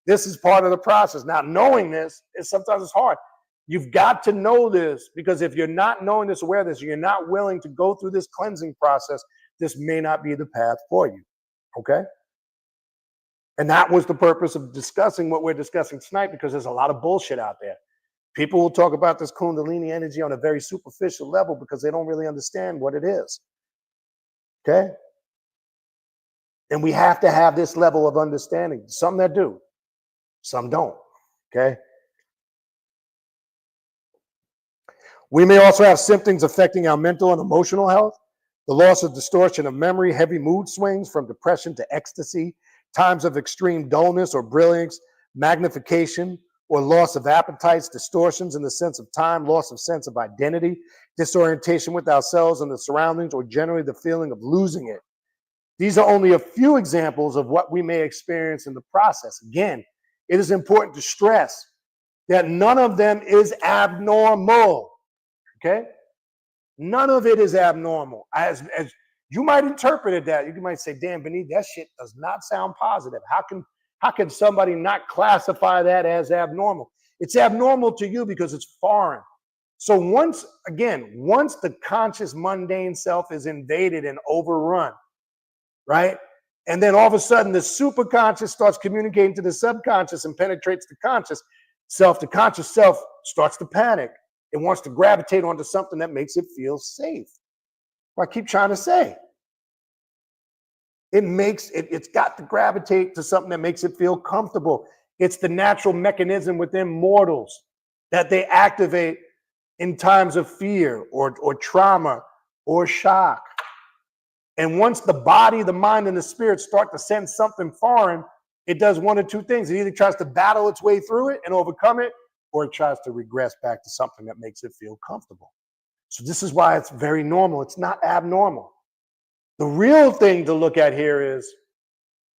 This is part of the process. Now, knowing this is sometimes it's hard. You've got to know this, because if you're not knowing this, aware of this, you're not willing to go through this cleansing process, this may not be the path for you, okay? And that was the purpose of discussing what we're discussing tonight, because there's a lot of bullshit out there. People will talk about this Kundalini energy on a very superficial level because they don't really understand what it is, okay? And we have to have this level of understanding. Some that do, some don't, okay? We may also have symptoms affecting our mental and emotional health. The loss or distortion of memory, heavy mood swings from depression to ecstasy, times of extreme dullness or brilliance, magnification or loss of appetites, distortions in the sense of time, loss of sense of identity, disorientation with ourselves and the surroundings, or generally the feeling of losing it. These are only a few examples of what we may experience in the process. Again, it is important to stress that none of them is abnormal, okay? None of it is abnormal. As you might interpret it that, you might say, damn, Benit, that shit does not sound positive. How can somebody not classify that as abnormal? It's abnormal to you because it's foreign. So once the conscious mundane self is invaded and overrun, right? And then all of a sudden the superconscious starts communicating to the subconscious and penetrates the conscious self. The conscious self starts to panic. It wants to gravitate onto something that makes it feel safe. What I keep trying to say. It's got to gravitate to something that makes it feel comfortable. It's the natural mechanism within mortals that they activate in times of fear or trauma or shock. And once the body, the mind, and the spirit start to sense something foreign, it does one of two things. It either tries to battle its way through it and overcome it, or it tries to regress back to something that makes it feel comfortable. So this is why it's very normal. It's not abnormal. The real thing to look at here is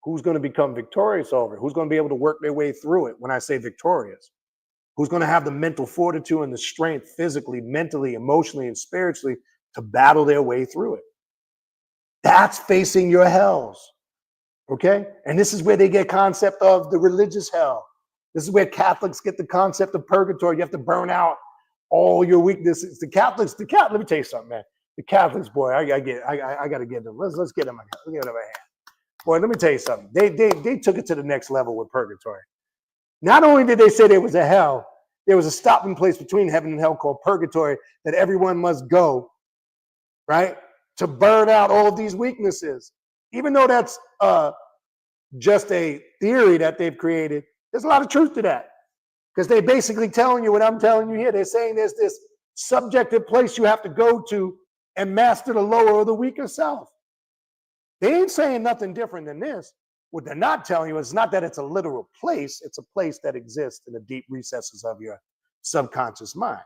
who's going to become victorious over it, who's going to be able to work their way through it. When I say victorious, who's going to have the mental fortitude and the strength physically, mentally, emotionally, and spiritually to battle their way through it. That's facing your hells, okay? And this is where they get concept of the religious hell. This is where Catholics get the concept of purgatory. You have to burn out all your weaknesses. The Catholics, let me tell you something, man. The Catholics, boy, I got to get them. Let's get them a hand. Boy, let me tell you something. They took it to the next level with purgatory. Not only did they say there was a hell, there was a stopping place between heaven and hell called purgatory that everyone must go, right? To burn out all of these weaknesses. Even though that's just a theory that they've created, there's a lot of truth to that. Because they're basically telling you what I'm telling you here. They're saying there's this subjective place you have to go to and master the lower or the weaker self. They ain't saying nothing different than this. What they're not telling you is not that it's a literal place, it's a place that exists in the deep recesses of your subconscious mind,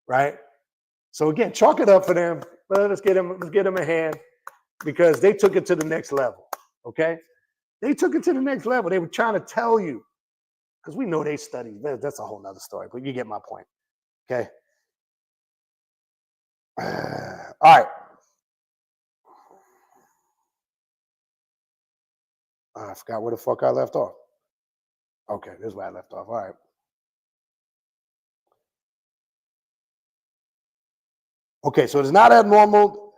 right? So again, chalk it up for them. Well, let's get them a hand because they took it to the next level, okay? They took it to the next level. They were trying to tell you, because we know they studied. That's a whole nother story, but you get my point, okay? All right. I forgot where the fuck I left off. Okay, this is where I left off. All right. Okay, so it's not abnormal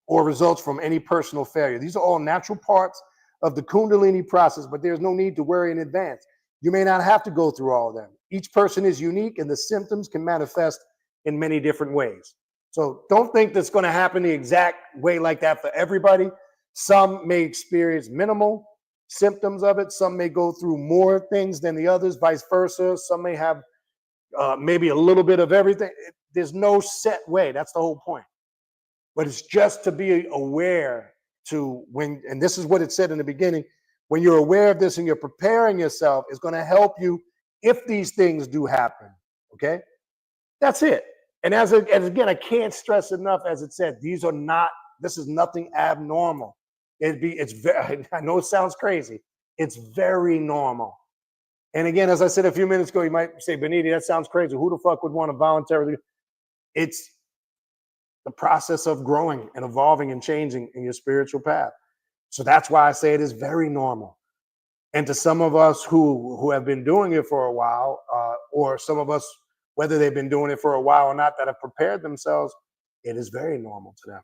or results from any personal failure. These are all natural parts of the Kundalini process, but there's no need to worry in advance. You may not have to go through all of them. Each person is unique, and the symptoms can manifest in many different ways. So don't think that's going to happen the exact way like that for everybody. Some may experience minimal symptoms of it. Some may go through more things than the others, vice versa. Some may have maybe a little bit of everything. There's no set way. That's the whole point. But it's just to be aware to when, and this is what it said in the beginning, when you're aware of this and you're preparing yourself, it's going to help you if these things do happen. Okay? That's it. And as again, I can't stress enough, as it said, this is nothing abnormal. It's very, I know it sounds crazy. It's very normal. And again, as I said a few minutes ago, you might say, Baniti, that sounds crazy. Who the fuck would want to voluntarily? It's the process of growing and evolving and changing in your spiritual path. So that's why I say it is very normal. And to some of us who have been doing it for a while, or some of us, whether they've been doing it for a while or not, that have prepared themselves, it is very normal to them.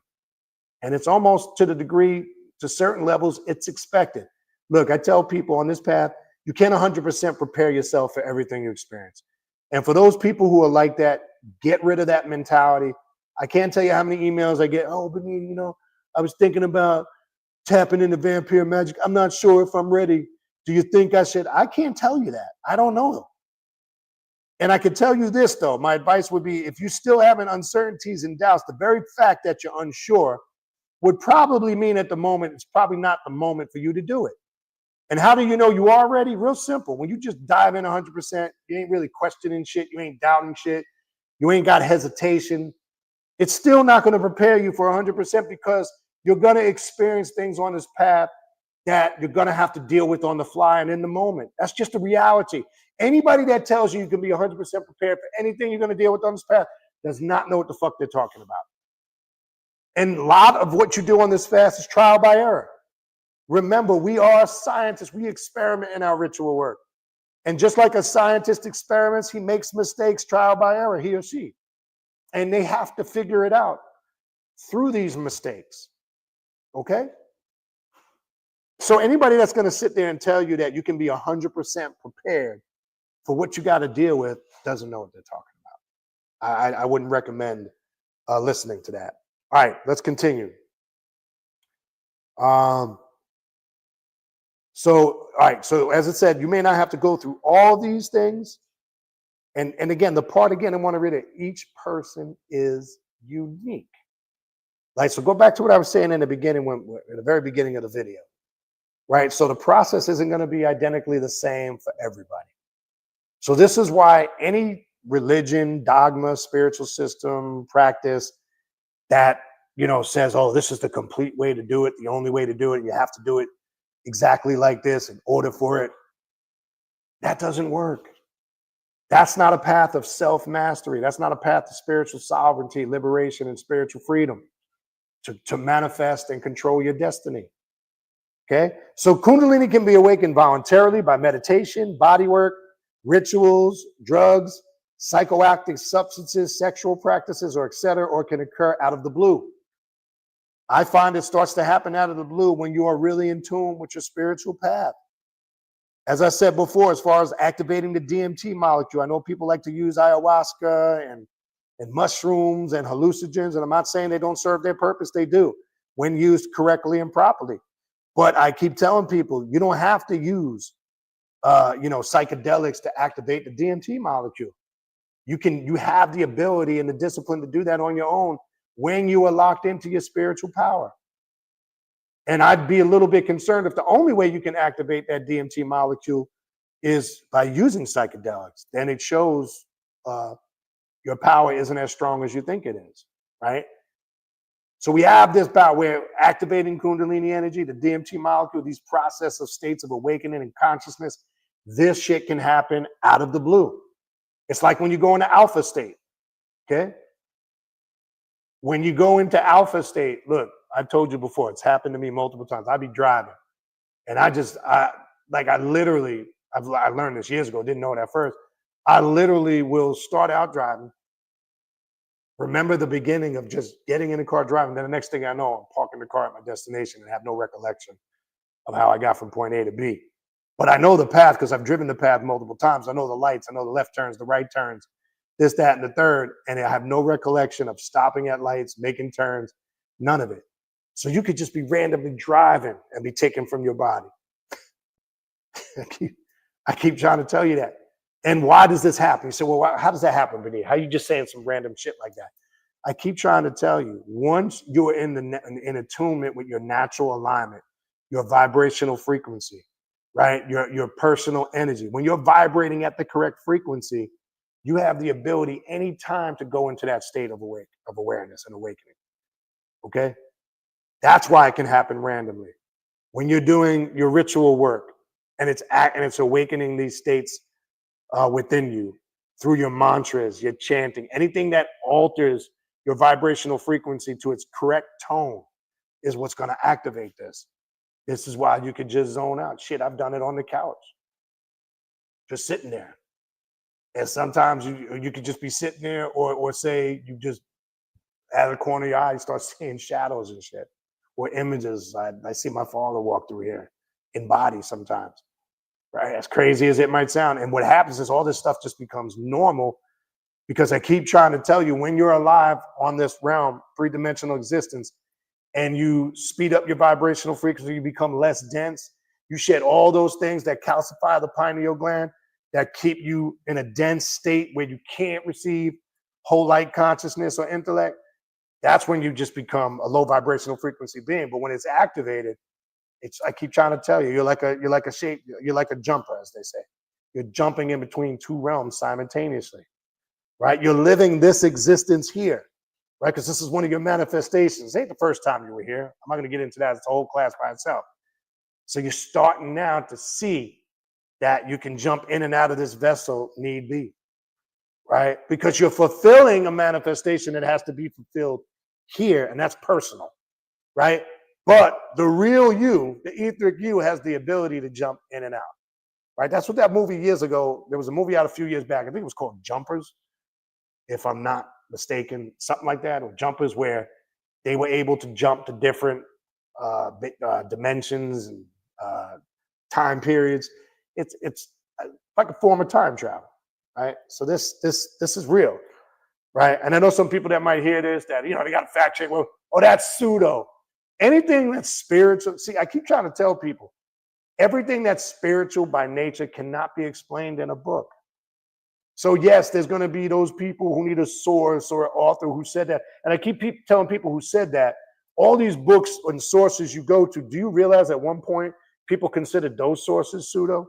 And it's almost to the degree, to certain levels, it's expected. Look, I tell people on this path, you can't 100% prepare yourself for everything you experience. And for those people who are like that, get rid of that mentality. I can't tell you how many emails I get. Oh, but you know, I was thinking about tapping into vampire magic. I'm not sure if I'm ready. Do you think I should? I can't tell you that. I don't know. And I can tell you this, though. My advice would be, if you still having uncertainties and doubts, the very fact that you're unsure would probably mean at the moment, it's probably not the moment for you to do it. And how do you know you are ready? Real simple. When you just dive in 100%, you ain't really questioning shit. You ain't doubting shit. You ain't got hesitation. It's still not going to prepare you for 100% because you're going to experience things on this path that you're going to have to deal with on the fly and in the moment. That's just the reality. Anybody that tells you you can be 100% prepared for anything you're going to deal with on this path does not know what the fuck they're talking about. And a lot of what you do on this fast is trial by error. Remember, we are scientists. We experiment in our ritual work. And just like a scientist experiments, he makes mistakes, trial by error, he or she. And they have to figure it out through these mistakes. Okay? So anybody that's going to sit there and tell you that you can be 100% prepared for what you got to deal with doesn't know what they're talking about. I wouldn't recommend listening to that. All right, let's continue. So as it said, you may not have to go through all these things. And again, I want to read it. Each person is unique. Right, so go back to what I was saying in the beginning, in the very beginning of the video. Right, so the process isn't going to be identically the same for everybody. So this is why any religion, dogma, spiritual system, practice that, says, oh, this is the complete way to do it, the only way to do it, you have to do it exactly like this in order for it. That doesn't work. That's not a path of self-mastery. That's not a path to spiritual sovereignty, liberation, and spiritual freedom to manifest and control your destiny. Okay? So Kundalini can be awakened voluntarily by meditation, body work, rituals, drugs, psychoactive substances, sexual practices, or etc., or can occur out of the blue. I find it starts to happen out of the blue when you are really in tune with your spiritual path. As I said before, as far as activating the DMT molecule, I know people like to use ayahuasca and mushrooms and hallucinogens, and I'm not saying they don't serve their purpose. They do, when used correctly and properly. But I keep telling people, you don't have to use, psychedelics to activate the DMT molecule. You have the ability and the discipline to do that on your own when you are locked into your spiritual power. And I'd be a little bit concerned if the only way you can activate that DMT molecule is by using psychedelics. Then it shows your power isn't as strong as you think it is, right? So we have this power. We're activating Kundalini energy, the DMT molecule, these process of states of awakening and consciousness. This shit can happen out of the blue. It's like when you go into alpha state, okay? When you go into alpha state, look, I've told you before, it's happened to me multiple times. I'd be driving, and I learned this years ago, didn't know it at first. I literally will start out driving, remember the beginning of just getting in the car driving, then the next thing I know, I'm parking the car at my destination and have no recollection of how I got from point A to B. But I know the path because I've driven the path multiple times. I know the lights, I know the left turns, the right turns, this, that, and the third, and I have no recollection of stopping at lights, making turns, none of it. So you could just be randomly driving and be taken from your body. I keep trying to tell you that. And why does this happen? You say, well, how does that happen, Benny? How are you just saying some random shit like that? I keep trying to tell you, once you're in attunement with your natural alignment, your vibrational frequency, right? Your personal energy. When you're vibrating at the correct frequency, you have the ability anytime to go into that state of awareness and awakening. Okay? That's why it can happen randomly. When you're doing your ritual work and it's awakening these states within you through your mantras, your chanting, anything that alters your vibrational frequency to its correct tone is what's going to activate this. This is why you could just zone out. Shit, I've done it on the couch, just sitting there. And sometimes you could just be sitting there, or say you just out of the corner of your eye you start seeing shadows and shit, or images. I see my father walk through here in body sometimes, right? As crazy as it might sound. And what happens is all this stuff just becomes normal, because I keep trying to tell you, when you're alive on this realm, three-dimensional existence, and you speed up your vibrational frequency, you become less dense, you shed all those things that calcify the pineal gland, that keep you in a dense state where you can't receive whole light consciousness or intellect. That's when you just become a low vibrational frequency being. But when it's activated, I keep trying to tell you, you're like a jumper, as they say. You're jumping in between two realms simultaneously, right? You're living this existence here, right? Because this is one of your manifestations. It ain't the first time you were here. I'm not going to get into that. It's a whole class by itself. So you're starting now to see that you can jump in and out of this vessel need be, right? Because you're fulfilling a manifestation that has to be fulfilled here, and that's personal, right? But the real you, the etheric you, has the ability to jump in and out, right? That's what that movie years ago, there was a movie out a few years back, I think it was called Jumpers, if I'm not mistaken, something like that, or Jumpers, where they were able to jump to different dimensions and time periods. It's like a form of time travel, right? So this is real, right? And I know some people that might hear this that, they got to fact check. Well, oh, that's pseudo. Anything that's spiritual. See, I keep trying to tell people, everything that's spiritual by nature cannot be explained in a book. So yes, there's going to be those people who need a source or an author who said that. And I keep telling people who said that, all these books and sources you go to, do you realize at one point people considered those sources pseudo?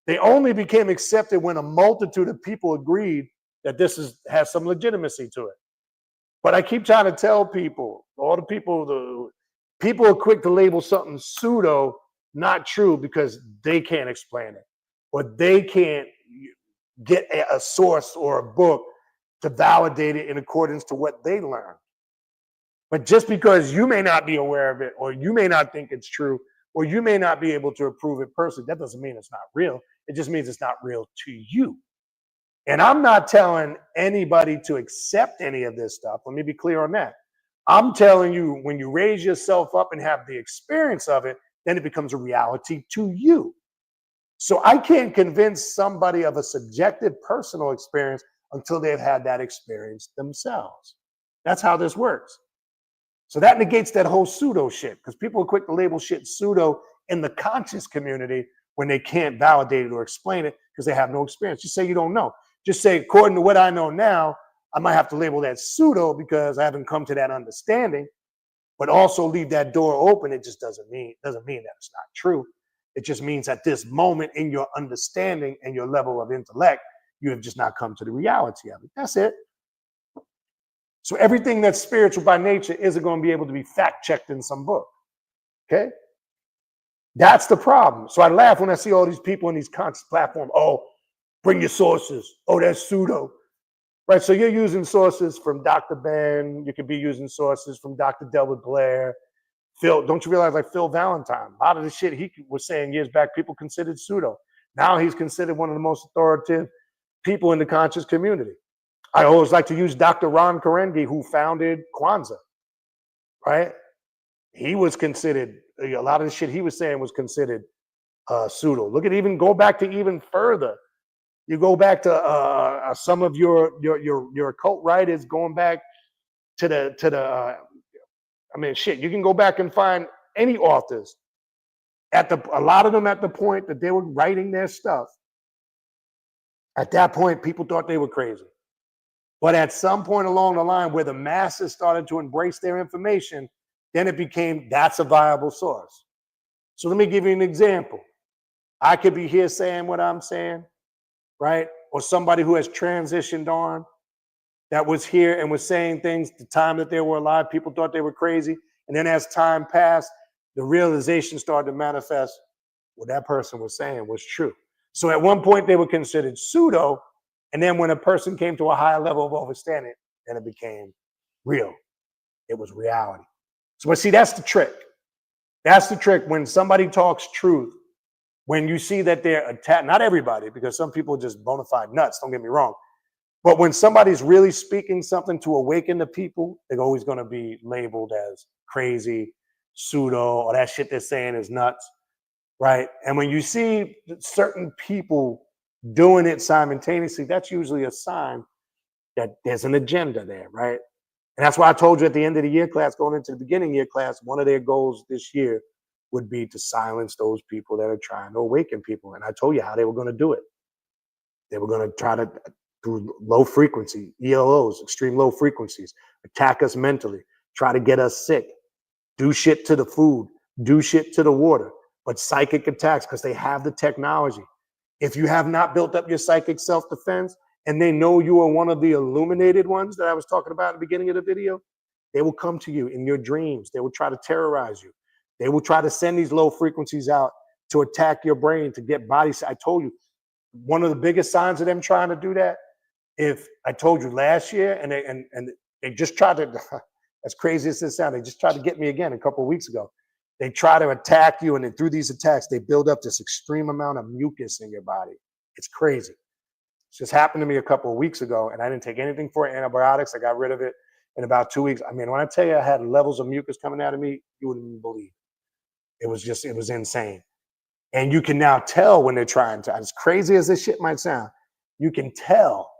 They only became accepted when a multitude of people agreed that this has some legitimacy to it. But I keep trying to tell people, the people are quick to label something pseudo not true because they can't explain it, or they can't get a source or a book to validate it in accordance to what they learned. But just because you may not be aware of it, or you may not think it's true, or you may not be able to approve it personally, that doesn't mean it's not real. It just means it's not real to you. And I'm not telling anybody to accept any of this stuff. Let me be clear on that. I'm telling you, when you raise yourself up and have the experience of it, then it becomes a reality to you. So I can't convince somebody of a subjective personal experience until they've had that experience themselves. That's how this works. So that negates that whole pseudo shit, because people are quick to label shit pseudo in the conscious community when they can't validate it or explain it because they have no experience. Just say you don't know. Just say, according to what I know now, I might have to label that pseudo because I haven't come to that understanding, but also leave that door open. It just doesn't mean that it's not true. It just means at this moment in your understanding and your level of intellect, you have just not come to the reality of it. That's it. So everything that's spiritual by nature isn't going to be able to be fact checked in some book. Okay? That's the problem. So I laugh when I see all these people on these conscious platforms. Oh, bring your sources. Oh, that's pseudo. Right? So you're using sources from Dr. Ben. You could be using sources from Dr. Delbert Blair. Phil, don't you realize, like Phil Valentine, a lot of the shit he was saying years back, people considered pseudo. Now he's considered one of the most authoritative people in the conscious community. I always like to use Dr. Ron Karengi, who founded Kwanzaa, right? He was considered, a lot of the shit he was saying was considered pseudo. Look at go back to even further. You go back to some of your occult writers, going back to the I mean, shit, you can go back and find any authors a lot of them at the point that they were writing their stuff. At that point, people thought they were crazy. But at some point along the line where the masses started to embrace their information, then it became, that's a viable source. So let me give you an example. I could be here saying what I'm saying, right? Or somebody who has transitioned on that was here and was saying things the time that they were alive, people thought they were crazy. And then as time passed, the realization started to manifest what that person was saying was true. So at one point they were considered pseudo, and then when a person came to a higher level of understanding, then it became real. It was reality. So, but see, that's the trick. That's the trick. When somebody talks truth, when you see that they're attacked, not everybody, because some people are just bona fide nuts, don't get me wrong. But when somebody's really speaking something to awaken the people, they're always going to be labeled as crazy, pseudo, or that shit they're saying is nuts, right? And when you see certain people doing it simultaneously, that's usually a sign that there's an agenda there, right? And that's why I told you at the end of the year class, going into the beginning year class, one of their goals this year would be to silence those people that are trying to awaken people. And I told you how they were going to do it. They were going to try to, through low frequency, ELOs, extreme low frequencies, attack us mentally, try to get us sick, do shit to the food, do shit to the water, but psychic attacks, because they have the technology. If you have not built up your psychic self-defense and they know you are one of the illuminated ones that I was talking about at the beginning of the video, they will come to you in your dreams. They will try to terrorize you. They will try to send these low frequencies out to attack your brain, to get bodies. I told you, one of the biggest signs of them trying to do that, if I told you last year, and they just tried to, as crazy as this sounds, they just tried to get me again a couple of weeks ago. They try to attack you, and then through these attacks, they build up this extreme amount of mucus in your body. It's crazy. It just happened to me a couple of weeks ago, and I didn't take anything for antibiotics. I got rid of it in about 2 weeks. I mean, when I tell you I had levels of mucus coming out of me, you wouldn't even believe. It was insane. And you can now tell when they're trying to, as crazy as this shit might sound, you can tell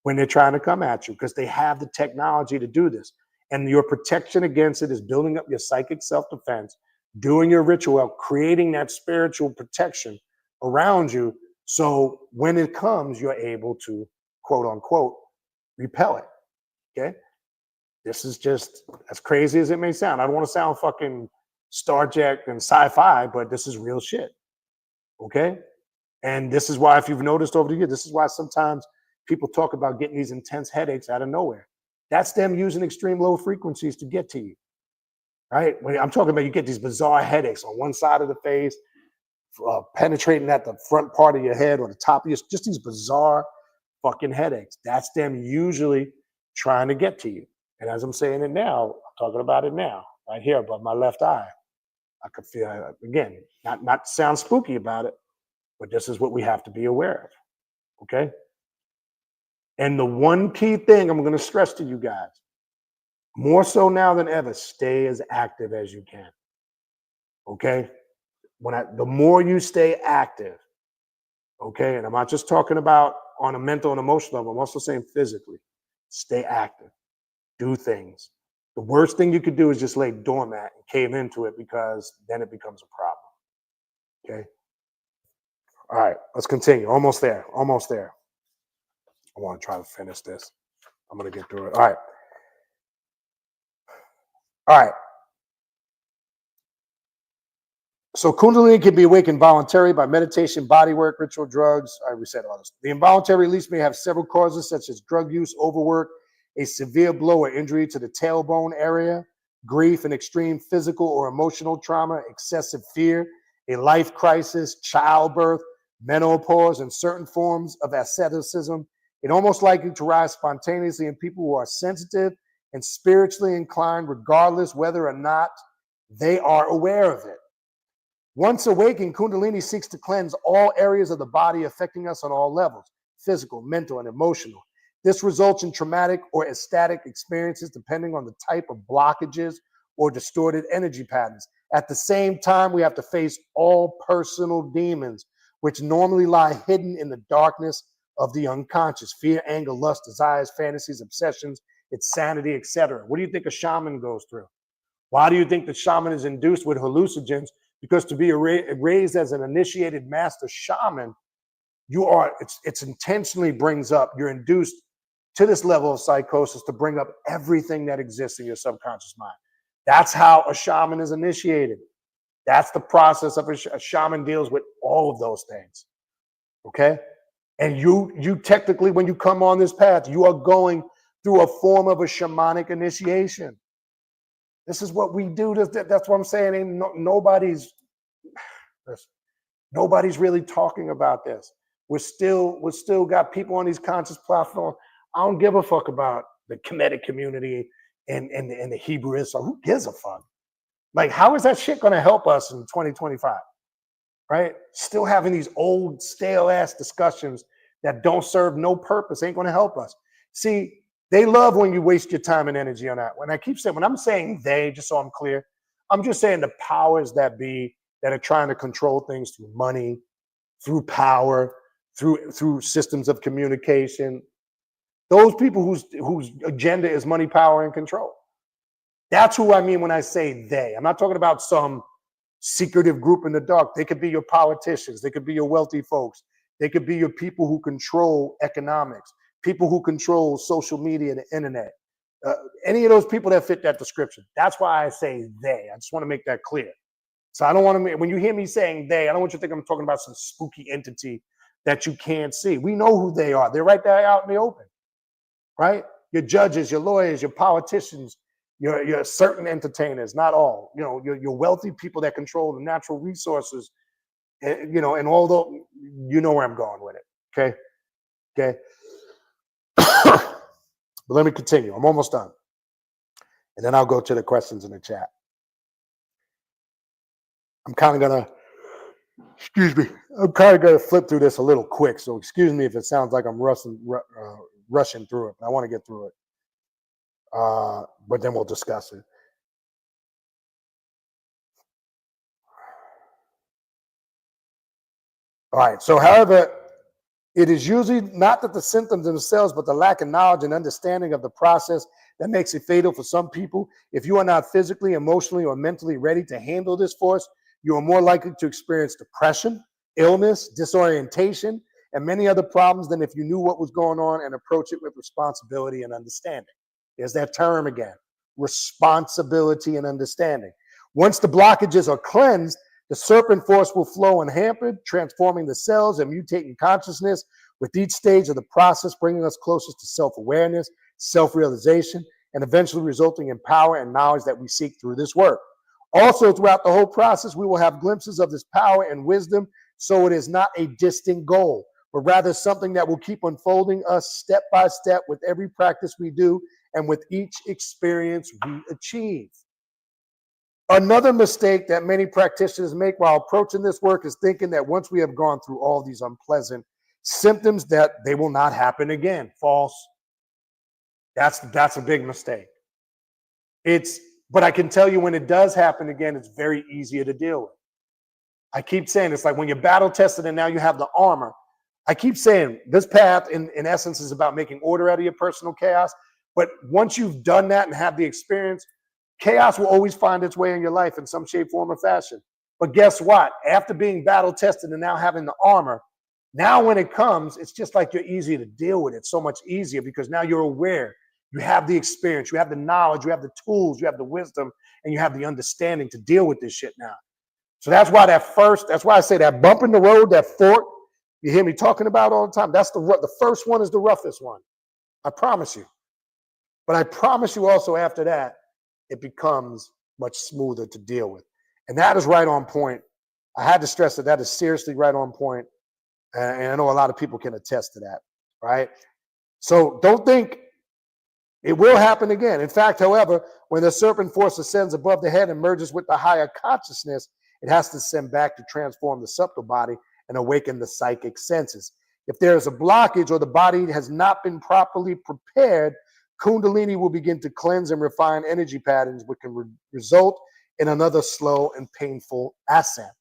when they're trying to come at you because they have the technology to do this. And your protection against it is building up your psychic self-defense, doing your ritual, creating that spiritual protection around you. So when it comes, you're able to, quote unquote, repel it. Okay? This is just as crazy as it may sound. I don't want to sound fucking Star Trek and sci-fi, but this is real shit. Okay? And this is why, if you've noticed over the years, this is why sometimes people talk about getting these intense headaches out of nowhere. That's them using extreme low frequencies to get to you, right? When I'm talking about, you get these bizarre headaches on one side of the face, penetrating at the front part of your head or the top of your, just these bizarre fucking headaches. That's them usually trying to get to you. And as I'm saying it now, I'm talking about it now, right here above my left eye. I could feel, again, not sound spooky about it, but this is what we have to be aware of, okay? And the one key thing I'm going to stress to you guys, more so now than ever, stay as active as you can. Okay? The more you stay active, Okay, and I'm not just talking about on a mental and emotional level. I'm also saying physically. Stay active. Do things. The worst thing you could do is just lay dormant and cave into it, because then it becomes a problem. Okay. All right, let's continue. Almost there. Almost there. I want to try to finish this. I'm going to get through it. All right. All right. So Kundalini can be awakened voluntarily by meditation, body work, ritual, drugs. I reset all this. The involuntary release may have several causes, such as drug use, overwork, a severe blow or injury to the tailbone area, grief and extreme physical or emotional trauma, excessive fear, a life crisis, childbirth, menopause, and certain forms of asceticism. It almost likely to rise spontaneously in people who are sensitive and spiritually inclined, regardless whether or not they are aware of it. Once awakened, Kundalini seeks to cleanse all areas of the body affecting us on all levels, physical, mental, and emotional. This results in traumatic or ecstatic experiences depending on the type of blockages or distorted energy patterns. At the same time, we have to face all personal demons, which normally lie hidden in the darkness of the unconscious: fear, anger, lust, desires, fantasies, obsessions, insanity, etc. What do you think a shaman goes through? Why do you think the shaman is induced with hallucinogens? Because to be raised as an initiated master shaman, it's intentionally brings up, you're induced to this level of psychosis to bring up everything that exists in your subconscious mind. That's how a shaman is initiated. That's the process of a shaman deals with all of those things. Okay? And you technically, when you come on this path, you are going through a form of a shamanic initiation. This is what we do. That's what I'm saying. Nobody's really talking about this. We're still got people on these conscious platforms. I don't give a fuck about the Kemetic community and the Hebrew Israel. Who gives a fuck? Like, how is that shit going to help us in 2025? Right? Still having these old stale ass discussions that don't serve no purpose ain't going to help us. See, they love when you waste your time and energy on that. When I'm saying they, just so I'm clear, I'm just saying the powers that be that are trying to control things through money, through power, through systems of communication. Those people whose agenda is money, power, and control. That's who I mean when I say they. I'm not talking about some secretive group in the dark. They could be your politicians. They could be your wealthy folks. They could be your people who control economics, people who control social media and the internet. Any of those people that fit that description. That's why I say they. I just want to make that clear. So I don't want to, when you hear me saying they, I don't want you to think I'm talking about some spooky entity that you can't see. We know who they are. They're right there out in the open, right? Your judges, your lawyers, your politicians, your certain entertainers, not all, your wealthy people that control the natural resources, and although you know where I'm going with it. Okay. But let me continue. I'm almost done. And then I'll go to the questions in the chat. I'm kind of going to flip through this a little quick. So excuse me if it sounds like I'm rushing through it. I want to get through it. But then we'll discuss it. All right. So, however, it is usually not that the symptoms themselves, but the lack of knowledge and understanding of the process that makes it fatal for some people. If you are not physically, emotionally, or mentally ready to handle this force, you are more likely to experience depression, illness, disorientation, and many other problems than if you knew what was going on and approach it with responsibility and understanding. There's that term again, responsibility and understanding. Once the blockages are cleansed, the serpent force will flow unhampered, transforming the cells and mutating consciousness with each stage of the process, bringing us closer to self-awareness, self-realization, and eventually resulting in power and knowledge that we seek through this work. Also, throughout the whole process, we will have glimpses of this power and wisdom, so it is not a distant goal, but rather something that will keep unfolding us step by step with every practice we do and with each experience we achieve. Another mistake that many practitioners make while approaching this work is thinking that once we have gone through all these unpleasant symptoms that they will not happen again. False. That's a big mistake. But I can tell you when it does happen again, it's very easier to deal with. I keep saying it's like when you're battle tested and now you have the armor. I keep saying this path in essence is about making order out of your personal chaos. But once you've done that and have the experience, chaos will always find its way in your life in some shape, form, or fashion. But guess what? After being battle tested and now having the armor, now when it comes, it's just like you're easier to deal with. It's so much easier because now you're aware. You have the experience, you have the knowledge, you have the tools, you have the wisdom, and you have the understanding to deal with this shit now. So that's why that's why I say that bump in the road, that fork, you hear me talking about all the time. That's the first one is the roughest one. I promise you. But I promise you also after that, it becomes much smoother to deal with. And that is right on point. I had to stress that is seriously right on point. And I know a lot of people can attest to that, right? So don't think it will happen again. In fact, however, when the serpent force ascends above the head and merges with the higher consciousness, it has to ascend back to transform the subtle body and awaken the psychic senses. If there is a blockage or the body has not been properly prepared, Kundalini will begin to cleanse and refine energy patterns, which can result in another slow and painful ascent.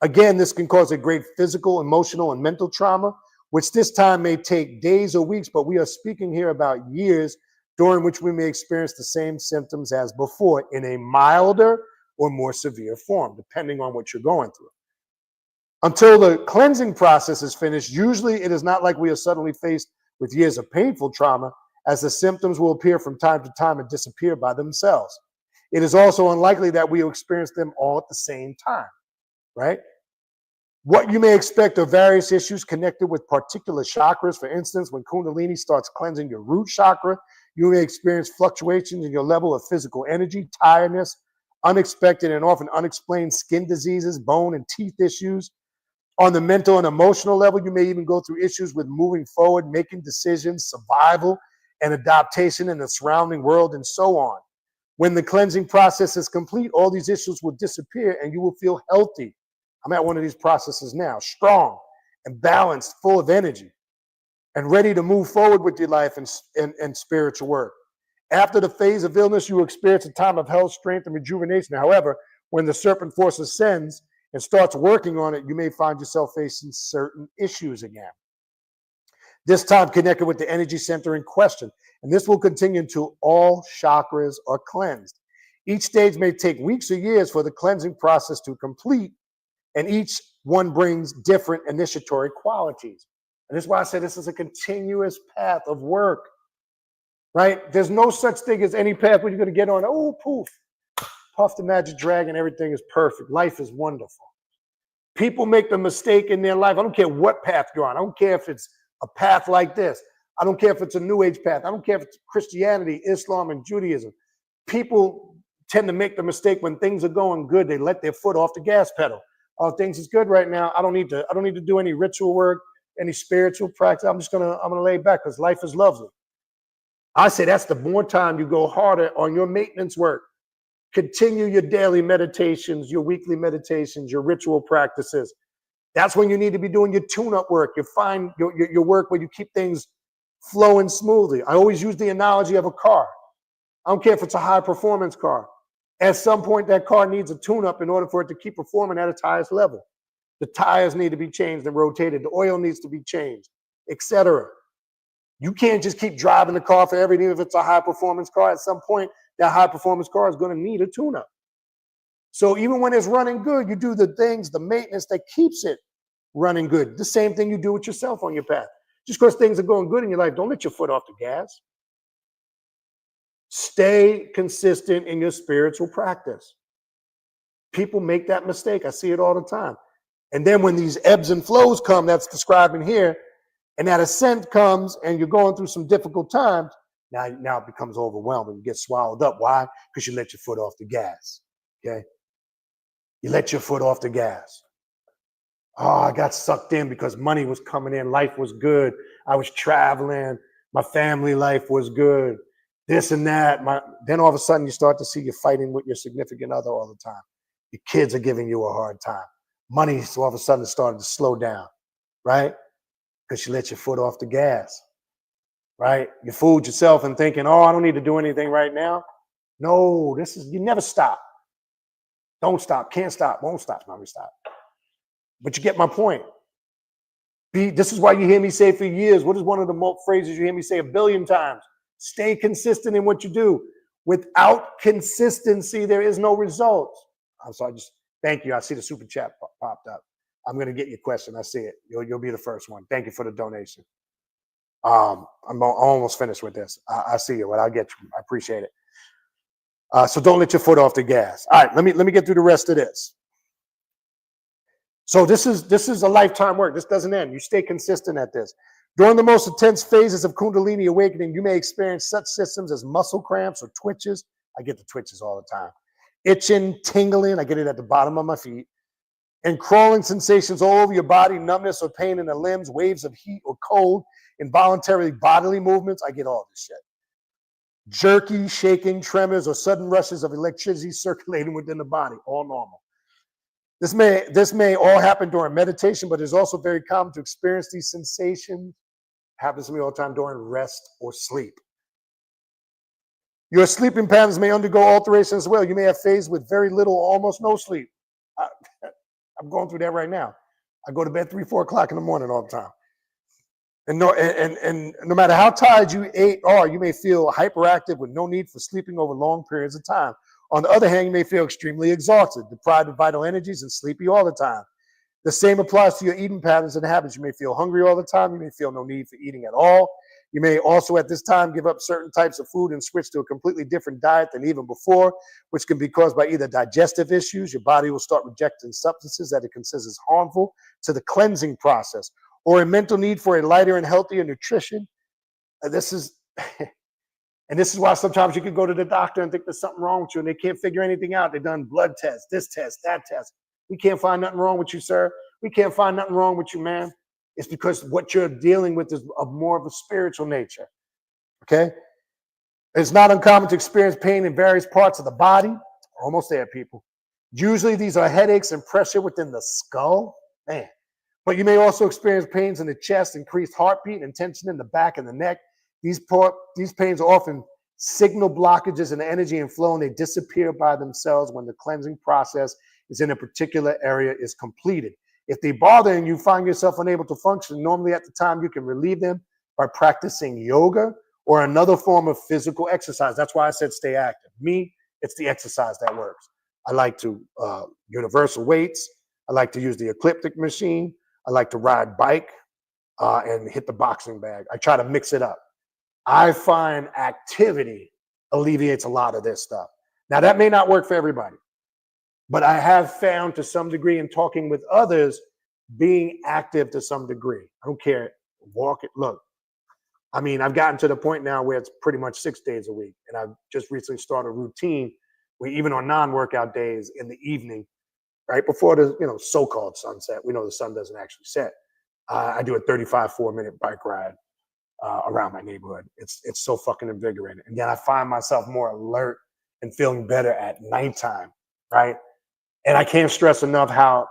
Again, this can cause a great physical, emotional, and mental trauma, which this time may take days or weeks, but we are speaking here about years during which we may experience the same symptoms as before in a milder or more severe form, depending on what you're going through. Until the cleansing process is finished, usually it is not like we are suddenly faced with years of painful trauma, as the symptoms will appear from time to time and disappear by themselves. It is also unlikely that we will experience them all at the same time, right? What you may expect are various issues connected with particular chakras. For instance, when Kundalini starts cleansing your root chakra, you may experience fluctuations in your level of physical energy, tiredness, unexpected and often unexplained skin diseases, bone and teeth issues. On the mental and emotional level, you may even go through issues with moving forward, making decisions, survival, and adaptation in the surrounding world, and so on. When the cleansing process is complete, all these issues will disappear and you will feel healthy. I'm at one of these processes now, strong and balanced, full of energy, and ready to move forward with your life and spiritual work. After the phase of illness, you will experience a time of health, strength, and rejuvenation. However, when the serpent force ascends and starts working on it, you may find yourself facing certain issues again. This time connected with the energy center in question. And this will continue until all chakras are cleansed. Each stage may take weeks or years for the cleansing process to complete, and each one brings different initiatory qualities. And this is why I say this is a continuous path of work, right? There's no such thing as any path where you're going to get on, oh, poof, puff the magic dragon, everything is perfect. Life is wonderful. People make the mistake in their life. I don't care what path you're on. I don't care if it's a path like this. I don't care if it's a New Age path. I don't care if it's Christianity, Islam, and Judaism. People tend to make the mistake when things are going good. They let their foot off the gas pedal. Oh, things is good right now. I don't need to do any ritual work, any spiritual practice. I'm gonna lay back because life is lovely. I say that's the more time you go harder on your maintenance work. Continue your daily meditations, your weekly meditations, your ritual practices. That's when you need to be doing your tune-up work, your work where you keep things flowing smoothly. I always use the analogy of a car. I don't care if it's a high-performance car. At some point, that car needs a tune-up in order for it to keep performing at its highest level. The tires need to be changed and rotated. The oil needs to be changed, etc. You can't just keep driving the car for everything. If it's a high-performance car, at some point, that high-performance car is going to need a tune-up. So even when it's running good, you do the things, the maintenance that keeps it running good. The same thing you do with yourself on your path. Just because things are going good in your life, don't let your foot off the gas. Stay consistent in your spiritual practice. People make that mistake. I see it all the time. And then when these ebbs and flows come, that's described in here, and that ascent comes and you're going through some difficult times, now it becomes overwhelming. You get swallowed up. Why? Because you let your foot off the gas. Okay? You let your foot off the gas. Oh, I got sucked in because money was coming in. Life was good. I was traveling. My family life was good. This and that. Then all of a sudden you start to see you're fighting with your significant other all the time. Your kids are giving you a hard time. Money all of a sudden started to slow down, right? Because you let your foot off the gas, right? You fooled yourself and thinking, oh, I don't need to do anything right now. No, you never stop. Don't stop, can't stop, won't stop, never stop. But you get my point. This is why you hear me say for years, what is one of the phrases you hear me say 1 billion times? Stay consistent in what you do. Without consistency, there is no results. I'm sorry, thank you. I see the super chat popped up. I'm going to get your question. I see it. You'll be the first one. Thank you for the donation. I'm almost finished with this. I see you, but I'll get you. I appreciate it. So don't let your foot off the gas. All right, let me get through the rest of this. So this is a lifetime work. This doesn't end. You stay consistent at this. During the most intense phases of Kundalini awakening, you may experience such symptoms as muscle cramps or twitches. I get the twitches all the time. Itching, tingling, I get it at the bottom of my feet. And crawling sensations all over your body, numbness or pain in the limbs, waves of heat or cold, involuntary bodily movements. I get all this shit. Jerky, shaking, tremors, or sudden rushes of electricity circulating within the body, all normal. This may all happen during meditation, but it's also very common to experience these sensations. Happens to me all the time during rest or sleep. Your sleeping patterns may undergo alterations as well. You may have phases with very little or almost no sleep. I'm going through that right now. I go to bed 3, 4 o'clock in the morning all the time. And no matter how tired you are, you may feel hyperactive with no need for sleeping over long periods of time. On the other hand, you may feel extremely exhausted, deprived of vital energies, and sleepy all the time. The same applies to your eating patterns and habits. You may feel hungry all the time. You may feel no need for eating at all. You may also at this time give up certain types of food and switch to a completely different diet than even before, which can be caused by either digestive issues. Your body will start rejecting substances that it considers harmful to the cleansing process, or a mental need for a lighter and healthier nutrition. This is why sometimes you can go to the doctor and think there's something wrong with you and they can't figure anything out. They've done blood tests, this test, that test. We can't find nothing wrong with you, sir. We can't find nothing wrong with you, man. It's because what you're dealing with is of more of a spiritual nature, okay? It's not uncommon to experience pain in various parts of the body. Almost there, people. Usually these are headaches and pressure within the skull. Man. But you may also experience pains in the chest, increased heartbeat, and tension in the back and the neck. These pains are often signal blockages in the energy and flow, and they disappear by themselves when the cleansing process is in a particular area is completed. If they bother and you find yourself unable to function, normally at the time you can relieve them by practicing yoga or another form of physical exercise. That's why I said stay active. Me, it's the exercise that works. I like to universal weights. I like to use the ecliptic machine. I like to ride bike and hit the boxing bag. I try to mix it up. I find activity alleviates a lot of this stuff. Now, that may not work for everybody, but I have found to some degree in talking with others, being active to some degree. I don't care. Walk it. Look, I mean, I've gotten to the point now where it's pretty much 6 days a week. And I've just recently started a routine where even on non-workout days in the evening, right before the so-called sunset, we know the sun doesn't actually set. I do a 35, 4-minute bike ride around my neighborhood. It's so fucking invigorating. And then I find myself more alert and feeling better at nighttime, right? And I can't stress enough how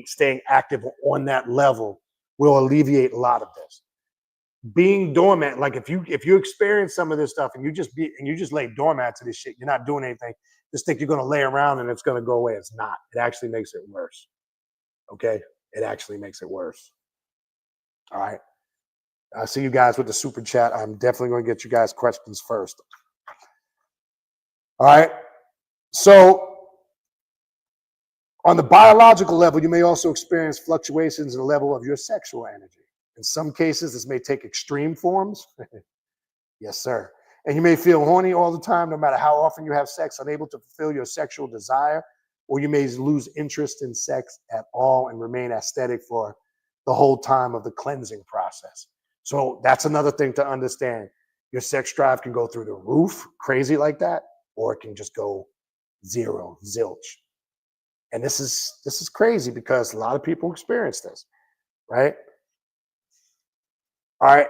staying active on that level will alleviate a lot of this. Being dormant, like if you experience some of this stuff and you just lay dormant to this shit, you're not doing anything, just think you're going to lay around and it's going to go away. It's not. It actually makes it worse. Okay? It actually makes it worse. All right? I see you guys with the super chat. I'm definitely going to get you guys questions first. All right? So, on the biological level, you may also experience fluctuations in the level of your sexual energy. In some cases, this may take extreme forms. Yes, sir. And you may feel horny all the time, no matter how often you have sex, unable to fulfill your sexual desire, or you may lose interest in sex at all and remain aesthetic for the whole time of the cleansing process. So that's another thing to understand. Your sex drive can go through the roof, crazy like that, or it can just go zero, zilch. And this is crazy because a lot of people experience this, right? All right.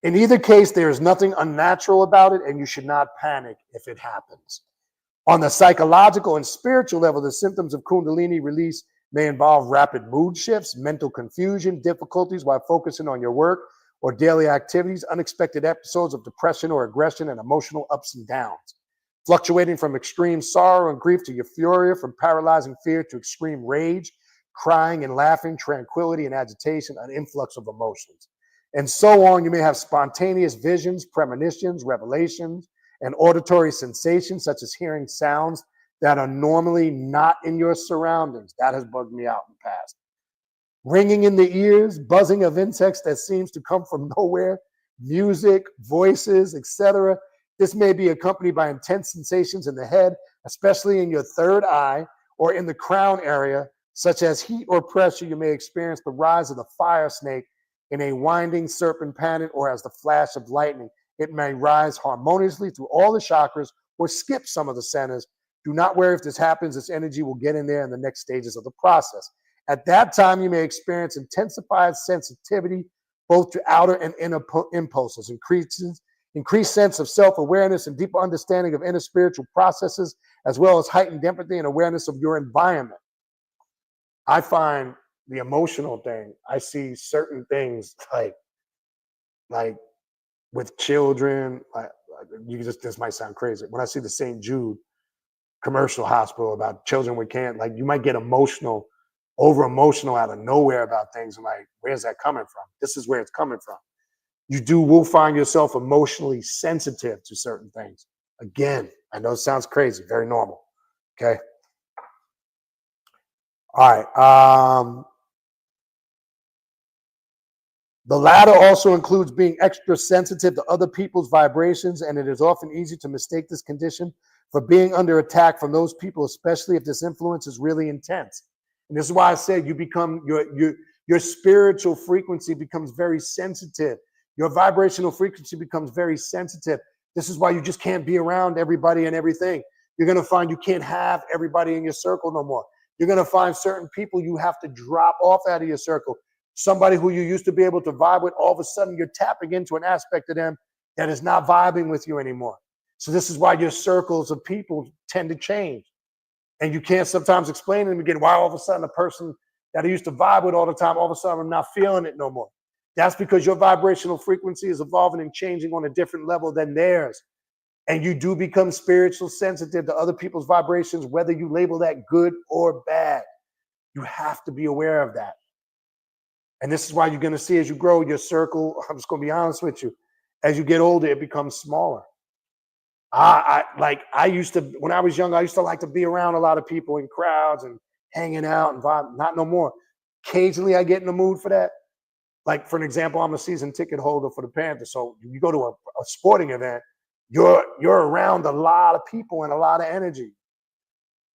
In either case, there is nothing unnatural about it, and you should not panic if it happens. On the psychological and spiritual level, the symptoms of Kundalini release may involve rapid mood shifts, mental confusion, difficulties while focusing on your work or daily activities, unexpected episodes of depression or aggression, and emotional ups and downs. Fluctuating from extreme sorrow and grief to euphoria, from paralyzing fear to extreme rage, crying and laughing, tranquility and agitation, an influx of emotions, and so on. You may have spontaneous visions, premonitions, revelations, and auditory sensations, such as hearing sounds that are normally not in your surroundings. That has bugged me out in the past. Ringing in the ears, buzzing of insects that seems to come from nowhere, music, voices, etc. This may be accompanied by intense sensations in the head, especially in your third eye or in the crown area, such as heat or pressure. You may experience the rise of the fire snake in a winding serpent pattern, or as the flash of lightning. It may rise harmoniously through all the chakras or skip some of the centers. Do not worry if this happens. This energy will get in there in the next stages of the process. At that time, you may experience intensified sensitivity, both to outer and inner impulses, increased sense of self-awareness and deeper understanding of inner spiritual processes, as well as heightened empathy and awareness of your environment. I find the emotional thing, I see certain things like with children, this might sound crazy. When I see the St. Jude commercial hospital about children with cancer, like you might get emotional, over emotional out of nowhere about things. I'm like, where's that coming from? This is where it's coming from. You will find yourself emotionally sensitive to certain things. Again, I know it sounds crazy, very normal. Okay. All right. The latter also includes being extra sensitive to other people's vibrations, and it is often easy to mistake this condition for being under attack from those people, especially if this influence is really intense. And this is why I said you become your spiritual frequency becomes very sensitive. Your vibrational frequency becomes very sensitive. This is why you just can't be around everybody and everything. You're going to find you can't have everybody in your circle no more. You're going to find certain people you have to drop off out of your circle. Somebody who you used to be able to vibe with, all of a sudden you're tapping into an aspect of them that is not vibing with you anymore. So this is why your circles of people tend to change. And you can't sometimes explain to them again why all of a sudden a person that I used to vibe with all the time, all of a sudden I'm not feeling it no more. That's because your vibrational frequency is evolving and changing on a different level than theirs. And you do become spiritually sensitive to other people's vibrations, whether you label that good or bad. You have to be aware of that. And this is why you're going to see as you grow your circle, I'm just going to be honest with you, as you get older, it becomes smaller. I used to, when I was young, I used to like to be around a lot of people in crowds and hanging out and vibe. Not no more. Occasionally I get in the mood for that. Like, for an example, I'm a season ticket holder for the Panthers. So you go to a sporting event, you're around a lot of people and a lot of energy,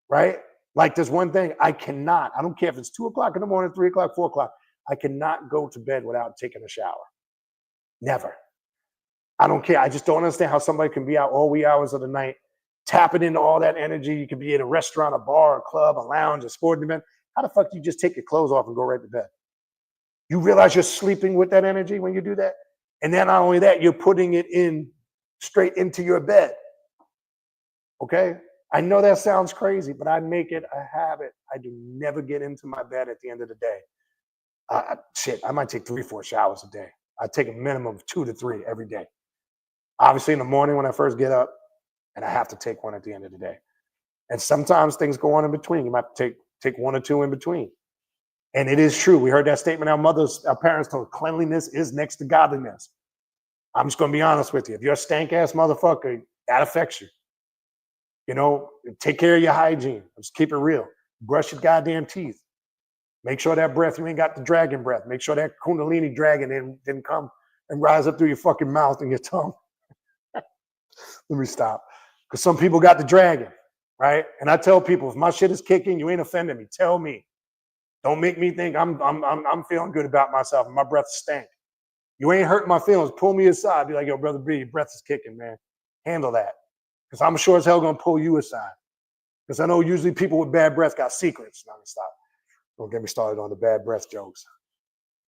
right? Like there's one thing I don't care if it's 2 o'clock in the morning, 3 o'clock, 4 o'clock. I cannot go to bed without taking a shower. Never. I don't care. I just don't understand how somebody can be out all wee hours of the night, tapping into all that energy. You could be in a restaurant, a bar, a club, a lounge, a sporting event. How the fuck do you just take your clothes off and go right to bed? You realize you're sleeping with that energy when you do that? And then not only that, you're putting it in straight into your bed. Okay? I know that sounds crazy, but I make it a habit. I do never get into my bed at the end of the day. I might take 3 or 4 showers a day. I take a minimum of 2 to 3 every day. Obviously in the morning when I first get up, and I have to take one at the end of the day. And sometimes things go on in between. You might take 1 or 2 in between. And it is true. We heard that statement our parents told, cleanliness is next to godliness. I'm just going to be honest with you. If you're a stank ass motherfucker, that affects you. You know, take care of your hygiene. Let's keep it real. Brush your goddamn teeth. Make sure that breath, you ain't got the dragon breath. Make sure that Kundalini dragon didn't come and rise up through your fucking mouth and your tongue. Let me stop. Because some people got the dragon, right? And I tell people, if my shit is kicking, you ain't offending me. Tell me. Don't make me think I'm feeling good about myself and my breath stank. You ain't hurting my feelings. Pull me aside. Be like, yo, brother B, your breath is kicking, man. Handle that. Because I'm sure as hell gonna pull you aside. Because I know usually people with bad breath got secrets. Now stop. Don't get me started on the bad breath jokes.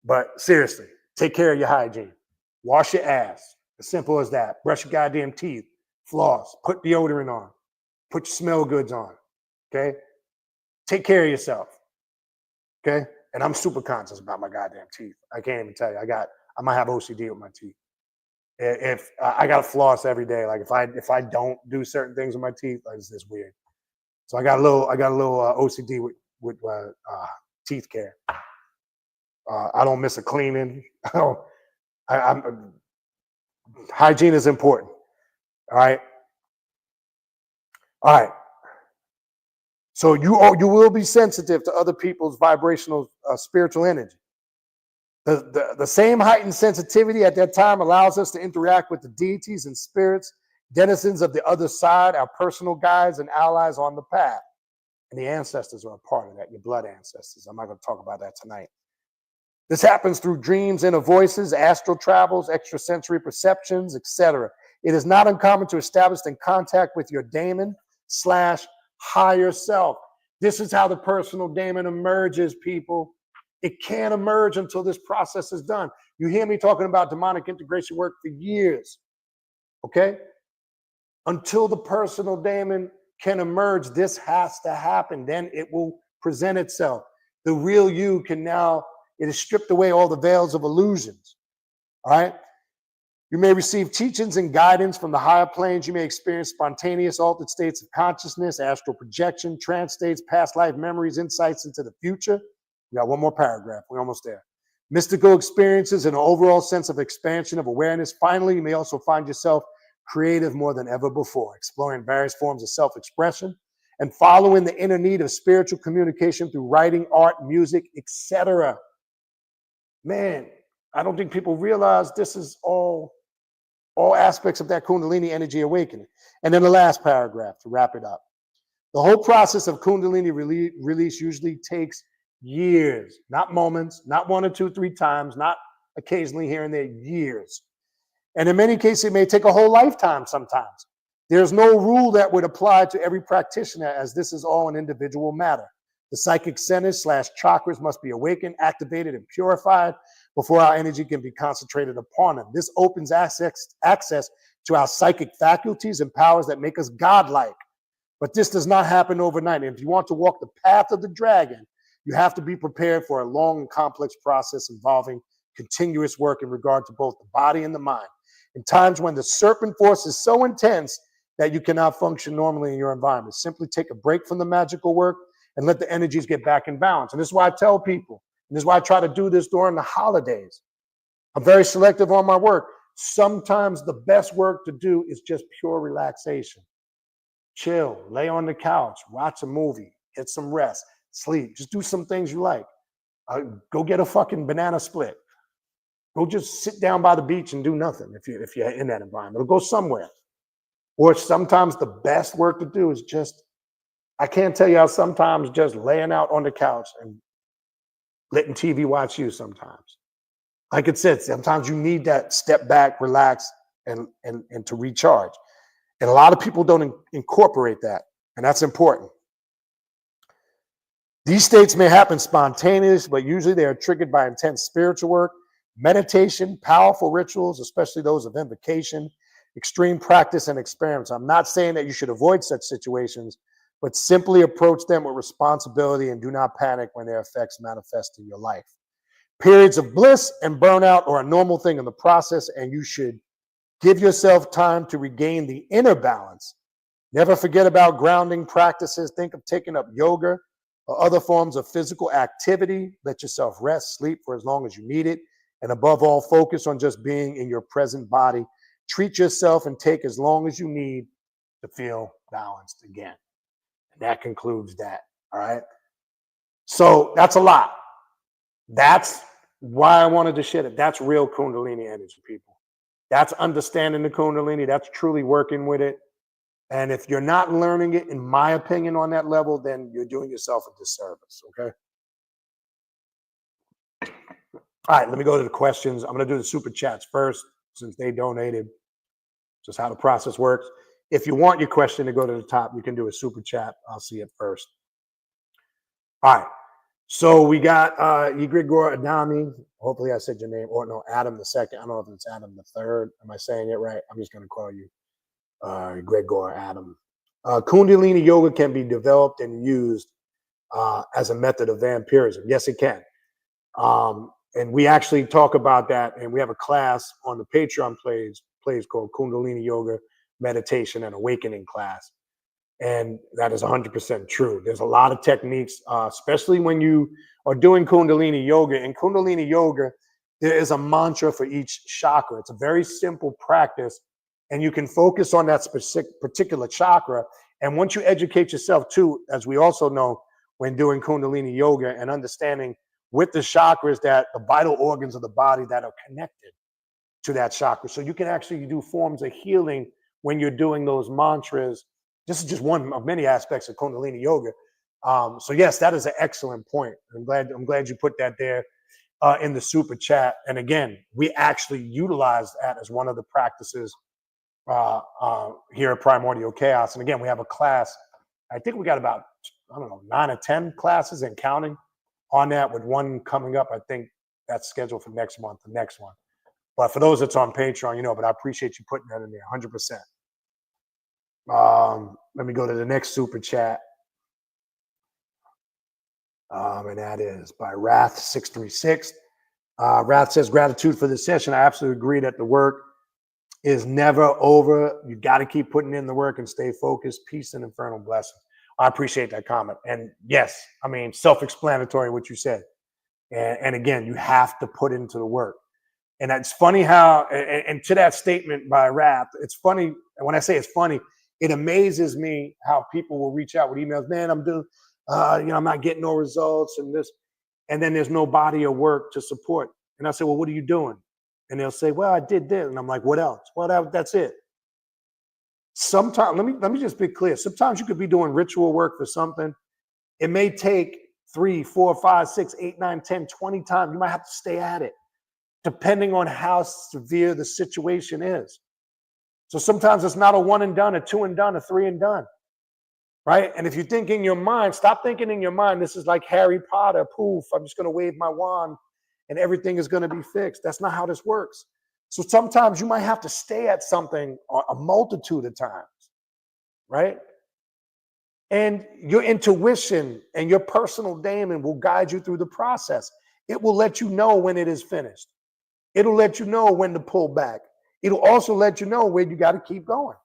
But seriously, take care of your hygiene. Wash your ass. As simple as that. Brush your goddamn teeth. Floss. Put deodorant on. Put your smell goods on. Okay? Take care of yourself. Okay? And I'm super conscious about my goddamn teeth. I can't even tell you. I might have OCD with my teeth. If I got to floss every day. Like if I don't do certain things with my teeth, like it's weird. So I got a little OCD with teeth care. I don't miss a cleaning. Hygiene is important. All right. All right. So you will be sensitive to other people's vibrational spiritual energy. The same heightened sensitivity at that time allows us to interact with the deities and spirits, denizens of the other side, our personal guides and allies on the path. And the ancestors are a part of that, your blood ancestors. I'm not going to talk about that tonight. This happens through dreams, inner voices, astral travels, extrasensory perceptions, etc. It is not uncommon to establish in contact with your daemon/higher self. This is how the personal daemon emerges, people. It can't emerge until this process is done. You hear me talking about demonic integration work for years, okay? Until the personal daemon can emerge, this has to happen. Then it will present itself. The real you can now, it has stripped away all the veils of illusions, all right? You may receive teachings and guidance from the higher planes. You may experience spontaneous altered states of consciousness, astral projection, trance states, past life memories, insights into the future. We got one more paragraph. We're almost there. Mystical experiences and an overall sense of expansion of awareness. Finally, you may also find yourself creative more than ever before, exploring various forms of self-expression and following the inner need of spiritual communication through writing, art, music, etc. Man, I don't think people realize this is all aspects of that Kundalini energy awakening. And then the last paragraph to wrap it up. The whole process of Kundalini release usually takes years, not moments, not 1 or 2, 3 times, not occasionally here and there, years. And in many cases, it may take a whole lifetime sometimes. There's no rule that would apply to every practitioner, as this is all an individual matter. The psychic centers/chakras must be awakened, activated, and purified before our energy can be concentrated upon them. This opens access to our psychic faculties and powers that make us godlike. But this does not happen overnight. And if you want to walk the path of the dragon, you have to be prepared for a long and complex process involving continuous work in regard to both the body and the mind. In times when the serpent force is so intense that you cannot function normally in your environment, simply take a break from the magical work and let the energies get back in balance. And this is why I tell people, and this is why I try to do this during the holidays. I'm very selective on my work. Sometimes the best work to do is just pure relaxation. Chill, lay on the couch, watch a movie, get some rest, sleep. Just do some things you like. Go get a fucking banana split. Go just sit down by the beach and do nothing if you're in that environment. Or go somewhere. Or sometimes the best work to do is just, I can't tell you how sometimes just laying out on the couch and letting TV watch you sometimes. Like it said, sometimes you need that step back, relax, and to recharge. And a lot of people don't incorporate that, and that's important. These states may happen spontaneous, but usually they are triggered by intense spiritual work, meditation, powerful rituals, especially those of invocation, extreme practice and experiments. I'm not saying that you should avoid such situations, but simply approach them with responsibility and do not panic when their effects manifest in your life. Periods of bliss and burnout are a normal thing in the process, and you should give yourself time to regain the inner balance. Never forget about grounding practices. Think of taking up yoga or other forms of physical activity. Let yourself rest, sleep for as long as you need it. And above all, focus on just being in your present body. Treat yourself and take as long as you need to feel balanced again. And that concludes that. All right. So that's a lot. That's why I wanted to share it. That's real Kundalini energy, people. That's understanding the Kundalini. That's truly working with it. And if you're not learning it, in my opinion, on that level, then you're doing yourself a disservice, okay? All right, let me go to the questions. I'm going to do the super chats first, since they donated. Just how the process works. If you want your question to go to the top, you can do a super chat. I'll see it first. All right. So we got Igor Adami. Hopefully I said your name. Or no, Adam the second. I don't know if it's Adam the third. Am I saying it right? I'm just going to call you Gregor Adam. Kundalini yoga can be developed and used as a method of vampirism. Yes, it can. And we actually talk about that. And we have a class on the Patreon plays called Kundalini Yoga Meditation and Awakening class. And that is 100% true. There's a lot of techniques, especially when you or doing Kundalini yoga. In Kundalini yoga, there is a mantra for each chakra. It's a very simple practice, and you can focus on that specific particular chakra. And once you educate yourself too, as we also know when doing Kundalini yoga and understanding with the chakras that the vital organs of the body that are connected to that chakra. So you can actually do forms of healing when you're doing those mantras. This is just one of many aspects of Kundalini yoga. So yes, that is an excellent point. I'm glad you put that there in the super chat. And again, we actually utilize that as one of the practices here at Primordial Chaos. And again, we have a class. I think we got about, I don't know, 9 or 10 classes and counting on that, with one coming up. I think that's scheduled for next month, the next one. But for those that's on Patreon, you know, but I appreciate you putting that in there 100%. Let me go to the next super chat. And that is by Wrath636. Wrath says, gratitude for the session. I absolutely agree that the work is never over. You got to keep putting in the work and stay focused. Peace and infernal blessings. I appreciate that comment. And yes, I mean, self-explanatory what you said. And again, you have to put into the work. And it's funny how, and to that statement by Wrath, it's funny. And when I say it's funny, it amazes me how people will reach out with emails. Man, I'm doing, I'm not getting no results and this, and then there's no body of work to support. And I say, well, what are you doing? And they'll say, well, I did this. And I'm like, what else? Well, that's it. Sometimes, let me just be clear. Sometimes you could be doing ritual work for something. It may take 3, 4, 5, 6, 8, 9, 10, 20 times. You might have to stay at it, depending on how severe the situation is. So sometimes it's not a 1 and done, a 2 and done, a 3 and done, right? And if you think in your mind, stop thinking in your mind, this is like Harry Potter, poof, I'm just going to wave my wand and everything is going to be fixed. That's not how this works. So sometimes you might have to stay at something a multitude of times, right? And your intuition and your personal daemon will guide you through the process. It will let you know when it is finished. It'll let you know when to pull back. It'll also let you know where you got to keep going,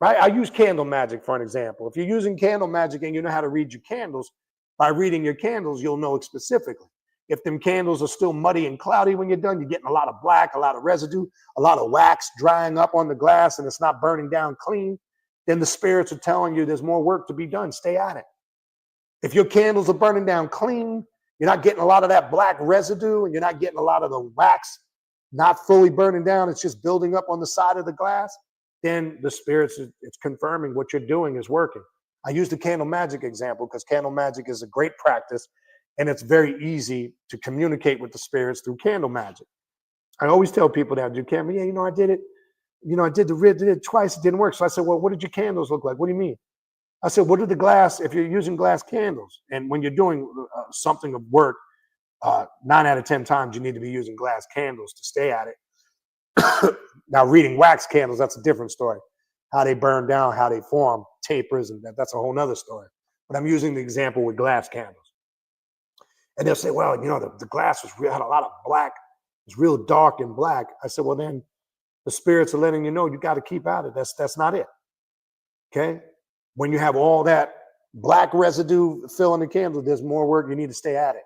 right? I use candle magic for an example. If you're using candle magic and you know how to read your candles, by reading your candles, you'll know it specifically. If them candles are still muddy and cloudy when you're done, you're getting a lot of black, a lot of residue, a lot of wax drying up on the glass, and it's not burning down clean, then the spirits are telling you there's more work to be done. Stay at it. If your candles are burning down clean, you're not getting a lot of that black residue, and you're not getting a lot of the wax not fully burning down, it's just building up on the side of the glass, then the spirits, it's confirming what you're doing is working. I use the candle magic example because candle magic is a great practice, and it's very easy to communicate with the spirits through candle magic. I always tell people that do candle, yeah, I did it. I did it twice, it didn't work. So I said, well, what did your candles look like? What do you mean? I said, what did the glass, if you're using glass candles, and when you're doing something of work, 9 out of 10 times you need to be using glass candles to stay at it. Now, reading wax candles, that's a different story. How they burn down, how they form tapers, and that's a whole nother story. But I'm using the example with glass candles. And they'll say, well, the glass had a lot of black. It's real dark and black. I said, well, then the spirits are letting you know you got to keep at it. That's not it. Okay? When you have all that black residue filling the candle, there's more work. You need to stay at it.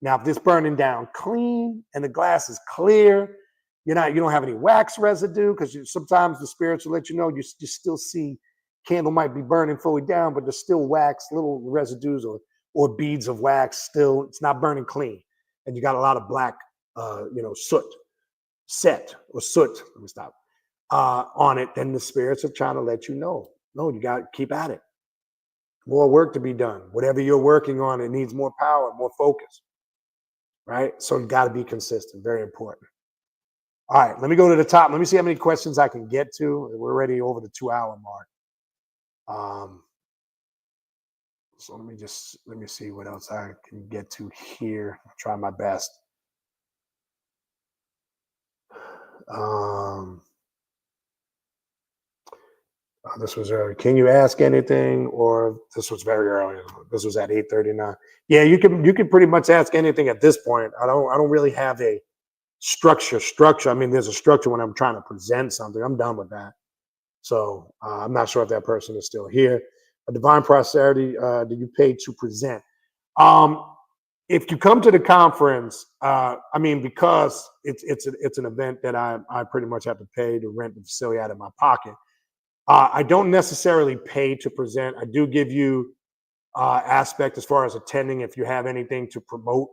Now, if it's burning down clean and the glass is clear, you don't have any wax residue, because sometimes the spirits will let you know you still see candle might be burning fully down, but there's still wax, little residues or beads of wax still. It's not burning clean. And you got a lot of black, soot on it. Then the spirits are trying to let you know, no, you got to keep at it. More work to be done. Whatever you're working on, it needs more power, more focus, right? So you got to be consistent. Very important. All right, let me go to the top. Let me see how many questions I can get to. We're already over the 2-hour mark. So let me see what else I can get to here. I'll try my best. This was early. Can you ask anything? Or this was very early. This was at 8:39. Yeah, you can pretty much ask anything at this point. I don't really have a structure. I mean, there's a structure when I'm trying to present something. I'm done with that. So I'm not sure if that person is still here. A divine prosperity, do you pay to present? if you come to the conference, I mean, because it's an event that I pretty much have to pay to rent the facility out of my pocket. I don't necessarily pay to present. I do give you aspect as far as attending. If you have anything to promote,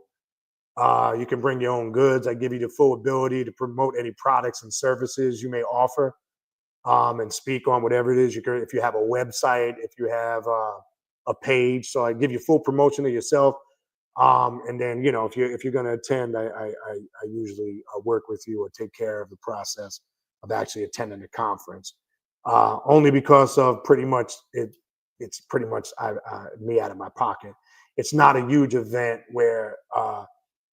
you can bring your own goods. I give you the full ability to promote any products and services you may offer, and speak on whatever it is. You can, if you have a website, if you have a page, so I give you full promotion of yourself. And then, you know, if you're going to attend, I usually work with you or take care of the process of actually attending the conference. Only because of pretty much it's pretty much me out of my pocket. It's not a huge event where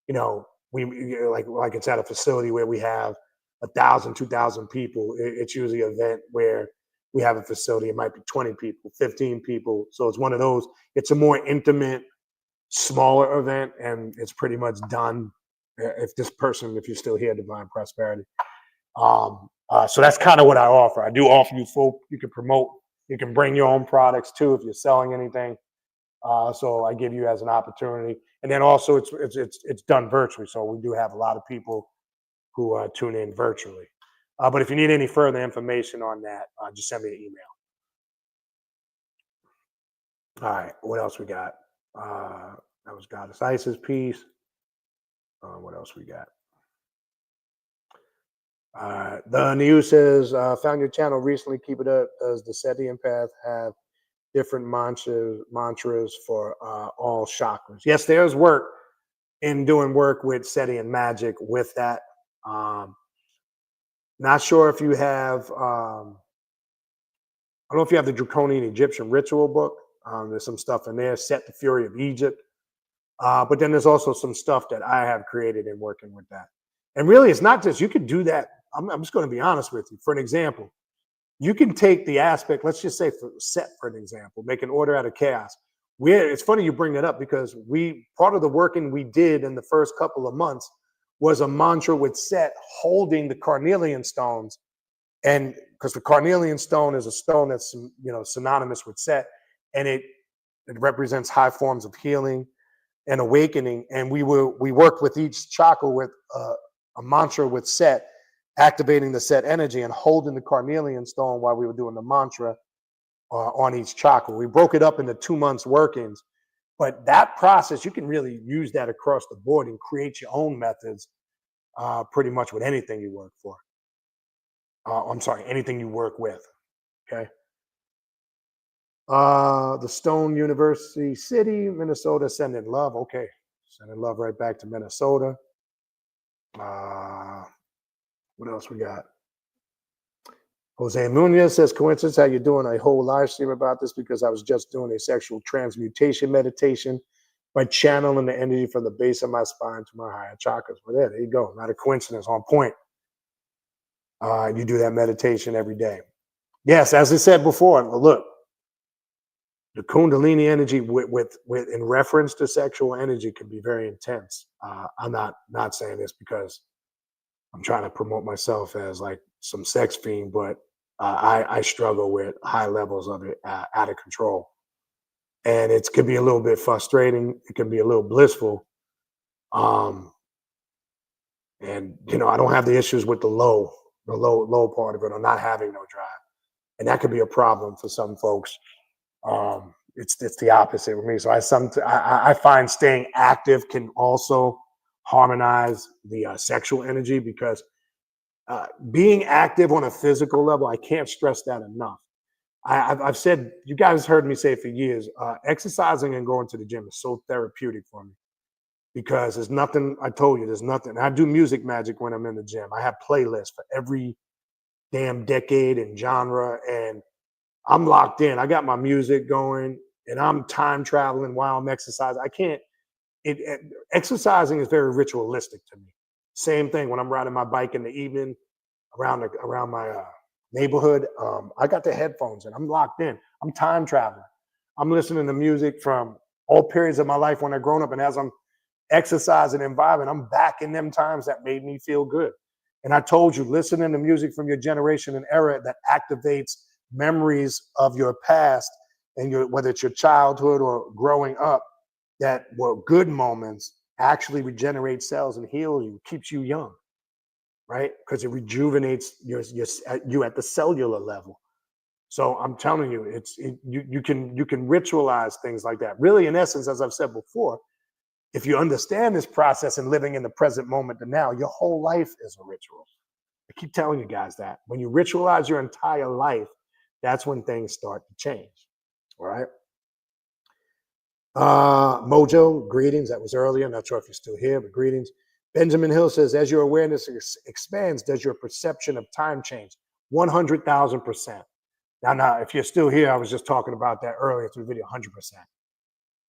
you know, we like it's at a facility where we have 1,000, 2,000 people. It's usually an event where we have a facility. It might be 20 people, 15 people. So it's one of those. It's a more intimate, smaller event, and it's pretty much done. If you're still here, Divine Prosperity. So that's kind of what I offer. I do offer you full. You can promote. You can bring your own products too if you're selling anything. So I give you as an opportunity, and then also it's done virtually. So we do have a lot of people who tune in virtually. But if you need any further information on that, just send me an email. All right, what else we got? That was Goddess Isis piece. What else we got? The news says, found your channel recently. Keep it up. Does the SETI Empath have different mantras for all chakras? Yes, there's work in doing work with SETI and magic with that. Not sure if you have, I don't know if you have the Draconian Egyptian ritual book. There's some stuff in there, Set the Fury of Egypt. But then there's also some stuff that I have created in working with that. And really, it's not just, you could do that. I'm just going to be honest with you. For an example, you can take the aspect, let's just say for Set, for an example, make an order out of chaos. It's funny you bring that up because part of the working we did in the first couple of months was a mantra with Set holding the carnelian stones. And because the carnelian stone is a stone that's, you know, synonymous with Set, and it represents high forms of healing and awakening. And we worked with each chakra with a mantra with Set, activating the Set energy and holding the carnelian stone while we were doing the mantra on each chakra. We broke it up into 2 months workings, but that process, you can really use that across the board and create your own methods pretty much with anything you work for. Anything you work with, okay? The Stone University City, Minnesota, sending love. Okay, sending love right back to Minnesota. What else we got? Jose Munoz says, coincidence, how you doing? A whole live stream about this because I was just doing a sexual transmutation meditation by channeling the energy from the base of my spine to my higher chakras. Well, there you go. Not a coincidence, on point. You do that meditation every day. Yes, as I said before, look, the Kundalini energy with in reference to sexual energy can be very intense. I'm not saying this because I'm trying to promote myself as like some sex fiend, but I struggle with high levels of it out of control. And it could be a little bit frustrating. It can be a little blissful. And, you know, I don't have the issues with the low part of it, or not having no drive. And that could be a problem for some folks. It's the opposite with me. So I find staying active can also harmonize the sexual energy, because being active on a physical level, I can't stress that enough. I've said, you guys heard me say for years, exercising and going to the gym is so therapeutic for me, because there's nothing, I told you, there's nothing. I do music magic when I'm in the gym. I have playlists for every damn decade and genre, and I'm locked in. I got my music going, and I'm time traveling while I'm exercising. Exercising is very ritualistic to me. Same thing when I'm riding my bike in the evening around my neighborhood. I got the headphones and I'm locked in. I'm time traveling. I'm listening to music from all periods of my life when I've grown up, and as I'm exercising and vibing, I'm back in them times that made me feel good. And I told you, listening to music from your generation and era that activates memories of your past and whether it's your childhood or growing up, that were good moments, actually regenerates cells and heals you, keeps you young, right? Because it rejuvenates you at the cellular level. So I'm telling you, you can ritualize things like that. Really, in essence, as I've said before, if you understand this process and living in the present moment and now, your whole life is a ritual. I keep telling you guys that when you ritualize your entire life, that's when things start to change. All right. Mojo, greetings. That was earlier. Not sure if you're still here, but greetings. Benjamin Hill says, as your awareness expands, does your perception of time change? 100,000%. Now, if you're still here, I was just talking about that earlier through the video, 100%.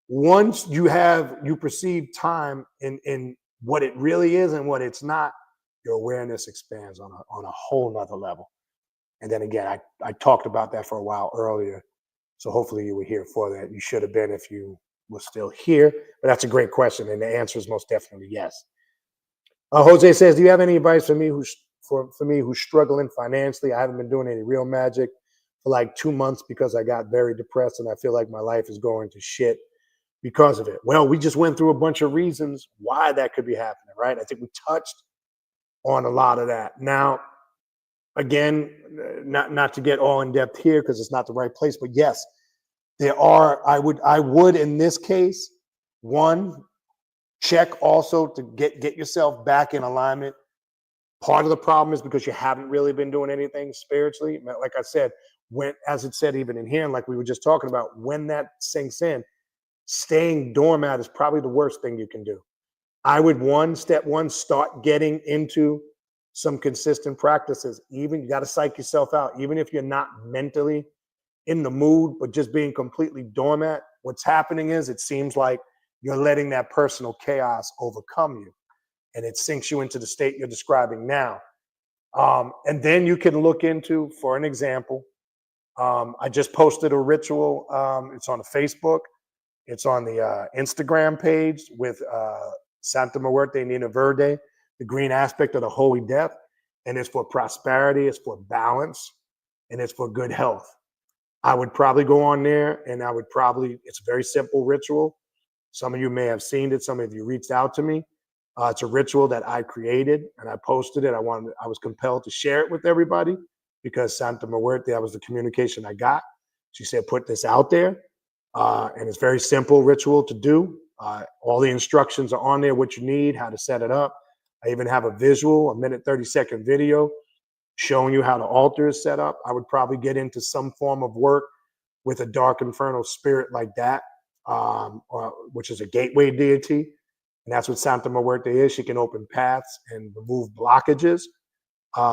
Once you perceive time in what it really is and what it's not, your awareness expands on a whole nother level. And then again, I talked about that for a while earlier. So hopefully you were here for that. You should have been if you were still here. But that's a great question. And the answer is most definitely yes. Jose says, do you have any advice for me who's struggling financially? I haven't been doing any real magic for like 2 months because I got very depressed and I feel like my life is going to shit because of it. Well, we just went through a bunch of reasons why that could be happening, right? I think we touched on a lot of that. Now, again, not to get all in depth here because it's not the right place, but yes, there are. I would in this case, one, check also to get yourself back in alignment. Part of the problem is because you haven't really been doing anything spiritually. Like I said, as it said even in here, and like we were just talking about, when that sinks in, staying doormat is probably the worst thing you can do. I would step one, start getting into some consistent practices. Even you got to psych yourself out, even if you're not mentally in the mood, but just being completely doormat. What's happening is it seems like you're letting that personal chaos overcome you, and it sinks you into the state you're describing now. And then you can look into, for an example, I just posted a ritual. It's on the Facebook. It's on the Instagram page with Santa Muerte Nina Verde, the green aspect of the Holy Death. And it's for prosperity, it's for balance, and it's for good health. I would probably go on there and it's a very simple ritual. Some of you may have seen it. Some of you reached out to me. It's a ritual that I created and I posted it. I was compelled to share it with everybody because Santa Muerte, that was the communication I got. She said, put this out there. And it's very simple ritual to do. All the instructions are on there, what you need, how to set it up. I even have a visual, 1-30-second video showing you how the altar is set up. I would probably get into some form of work with a dark infernal spirit like that, which is a gateway deity. And that's what Santa Muerte is. She can open paths and remove blockages.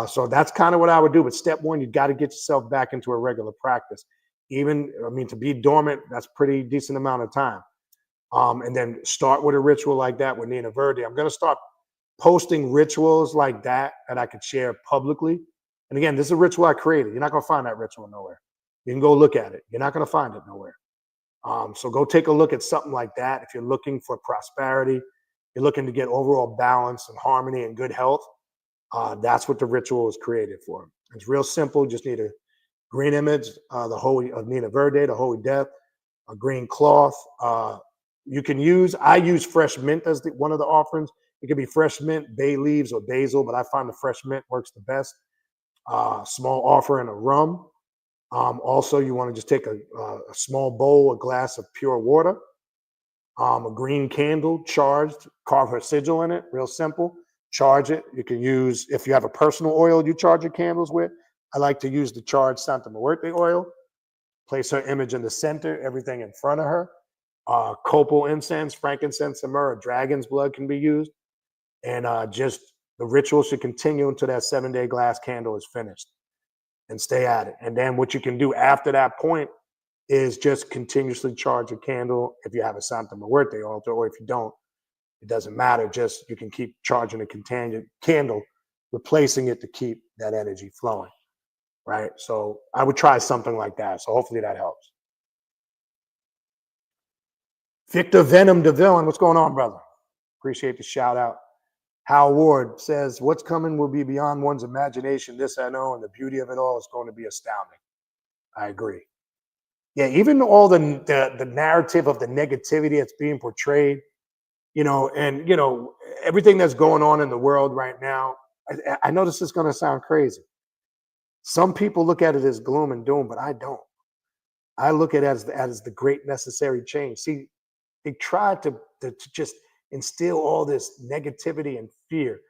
So that's kind of what I would do. But step one, you got to get yourself back into a regular practice. To be dormant, that's pretty decent amount of time. And then start with a ritual like that with Nina Verde. I'm going to start posting rituals like that I could share publicly. And again, this is a ritual I created. You're not going to find that ritual nowhere. You can go look at it. You're not going to find it nowhere. So go take a look at something like that. If you're looking for prosperity, you're looking to get overall balance and harmony and good health, that's what the ritual is created for. It's real simple. Just need a green image, the Holy of Nina Verde, the Holy Death, a green cloth. I use fresh mint as one of the offerings. It could be fresh mint, bay leaves, or basil, but I find the fresh mint works the best. Small offering of rum. Also, you want to just take a small bowl, a glass of pure water, a green candle, charged, carve her sigil in it, real simple. Charge it. You can use, if you have a personal oil you charge your candles with, I like to use the charged Santa Muerte oil. Place her image in the center, everything in front of her. Copal incense, frankincense, and myrrh, dragon's blood can be used. And just the ritual should continue until that 7-day glass candle is finished. And stay at it. And then what you can do after that point is just continuously charge a candle if you have a Santa Muerte altar, or if you don't, it doesn't matter. Just you can keep charging a candle, replacing it to keep that energy flowing. Right. So I would try something like that. So hopefully that helps. Victor Venom DeVillain, what's going on, brother? Appreciate the shout out. Hal Ward says, what's coming will be beyond one's imagination. This I know, and the beauty of it all is going to be astounding. I agree. Yeah, even all the narrative of the negativity that's being portrayed, And everything that's going on in the world right now. I know this is going to sound crazy. Some people look at it as gloom and doom, but I don't. I look at it as the great necessary change. See, they tried to just instill all this negativity and fear.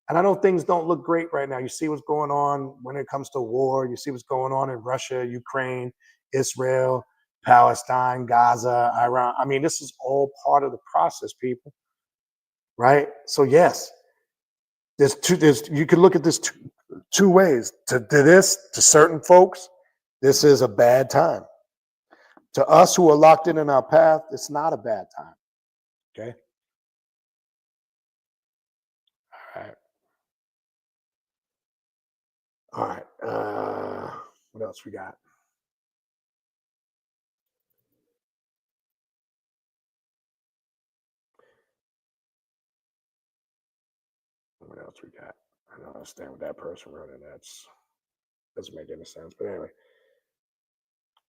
And I know things don't look great right now. You see what's going on when it comes to war. You see what's going on in Russia, Ukraine, Israel, Palestine, Gaza, Iran. I mean, this is all part of the process, people. Right? So yes, you can look at this two ways. To certain folks, this is a bad time. To us who are locked in our path, it's not a bad time. Okay? All right. What else we got? What else we got? I don't understand what that person wrote, and doesn't make any sense. But anyway.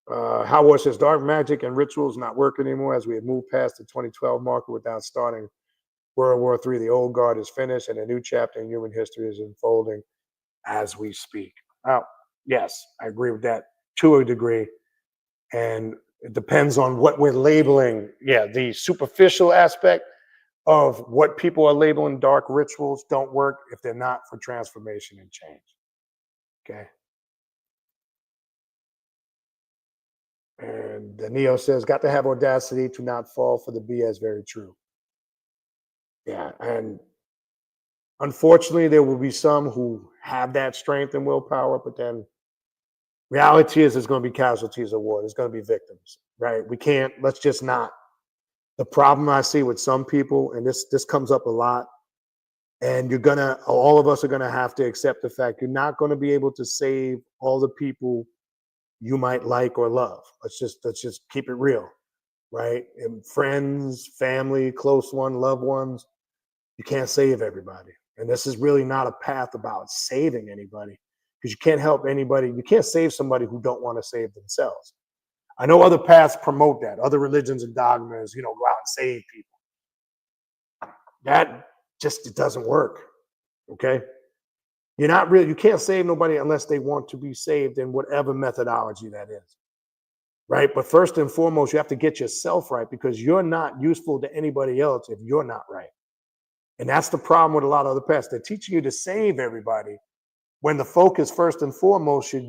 Howard says dark magic and rituals not work anymore as we have moved past the 2012 marker without starting World War III. The old guard is finished and a new chapter in human history is unfolding as we speak. Now, yes, I agree with that to a degree. And it depends on what we're labeling. Yeah, the superficial aspect of what people are labeling dark rituals don't work if they're not for transformation and change. Okay. And the Neo says, got to have audacity to not fall for the BS. Very true. Yeah. And unfortunately, there will be some who have that strength and willpower, but then reality is there's going to be casualties of war. There's going to be victims, right? Let's just not. The problem I see with some people, and this comes up a lot, and all of us are going to have to accept the fact you're not going to be able to save all the people you might like or love. Let's just keep it real, right? And friends, family, close one, loved ones, you can't save everybody. And this is really not a path about saving anybody, because you can't help anybody. You can't save somebody who don't want to save themselves. I know other paths promote that, other religions and dogmas, go out and save people. That it doesn't work. Okay. You can't save nobody unless they want to be saved in whatever methodology that is. Right. But first and foremost, you have to get yourself right, because you're not useful to anybody else if you're not right. And that's the problem with a lot of other paths. They're teaching you to save everybody when the focus first and foremost should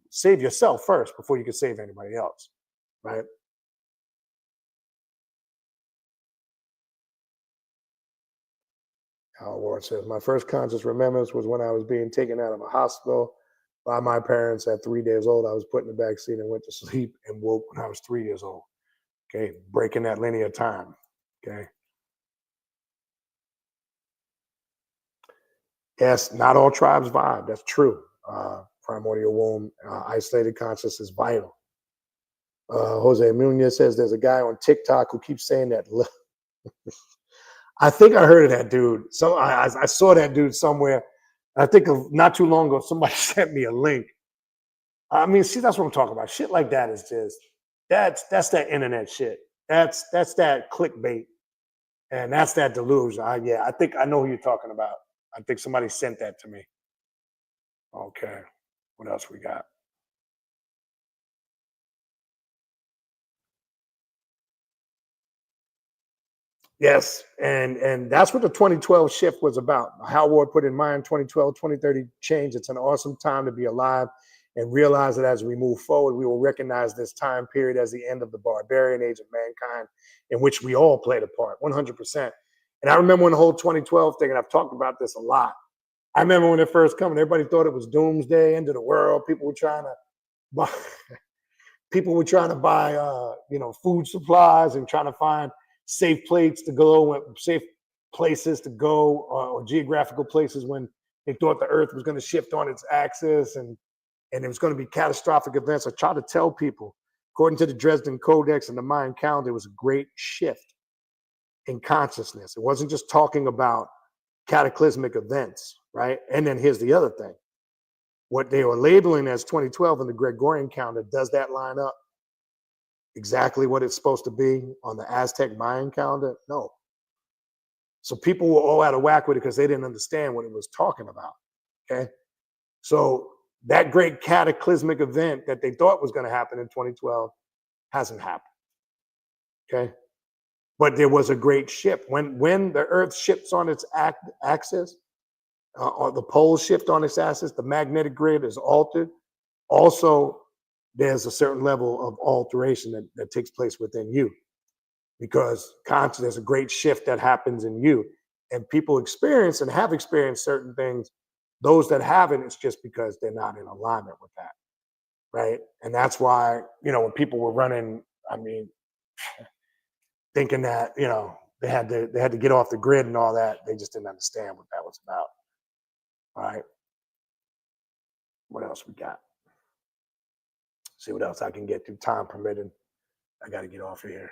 save yourself first before you can save anybody else. Right. Howard Ward says, my first conscious remembrance was when I was being taken out of a hospital by my parents at 3 days old. I was put in the back seat and went to sleep and woke when I was 3 years old. Okay. Breaking that linear time. Okay. Yes, not all tribes vibe. That's true. Primordial womb, isolated consciousness is vital. Jose Munoz says there's a guy on TikTok who keeps saying that. I think I heard of that dude. I saw that dude somewhere. I think not too long ago, somebody sent me a link. I mean, see, that's what I'm talking about. Shit like that is just that's that internet shit. That's that clickbait, and that's that delusion. I think I know who you're talking about. I think somebody sent that to me. Okay, what else we got? Yes, and that's what the 2012 shift was about. Howard put in mind 2012, 2030 change. It's an awesome time to be alive and realize that as we move forward, we will recognize this time period as the end of the barbarian age of mankind, in which we all played a part, 100%. And I remember when the whole 2012 thing, and I've talked about this a lot. I remember when it first came, everybody thought it was doomsday, end of the world. People were trying to buy, food supplies and trying to find safe places to go, or geographical places when they thought the earth was going to shift on its axis and it was going to be catastrophic events. I try to tell people, according to the Dresden Codex and the Mayan calendar, it was a great shift in consciousness. It wasn't just talking about cataclysmic events, right? And then here's the other thing. What they were labeling as 2012 in the Gregorian calendar, does that line up exactly what it's supposed to be on the Aztec Mayan calendar? No. So people were all out of whack with it because they didn't understand what it was talking about. Okay. So that great cataclysmic event that they thought was going to happen in 2012 hasn't happened. Okay. But there was a great shift. When the Earth shifts on its axis, or the poles shift on its axis, the magnetic grid is altered. Also, there's a certain level of alteration that takes place within you, because there's a great shift that happens in you. And people experience and have experienced certain things. Those that haven't, it's just because they're not in alignment with that. Right. And that's why, when people were running, thinking that, they had to get off the grid and all that, they just didn't understand what that was about. All right. What else we got? See what else I can get through, time permitting. I got to get off of here.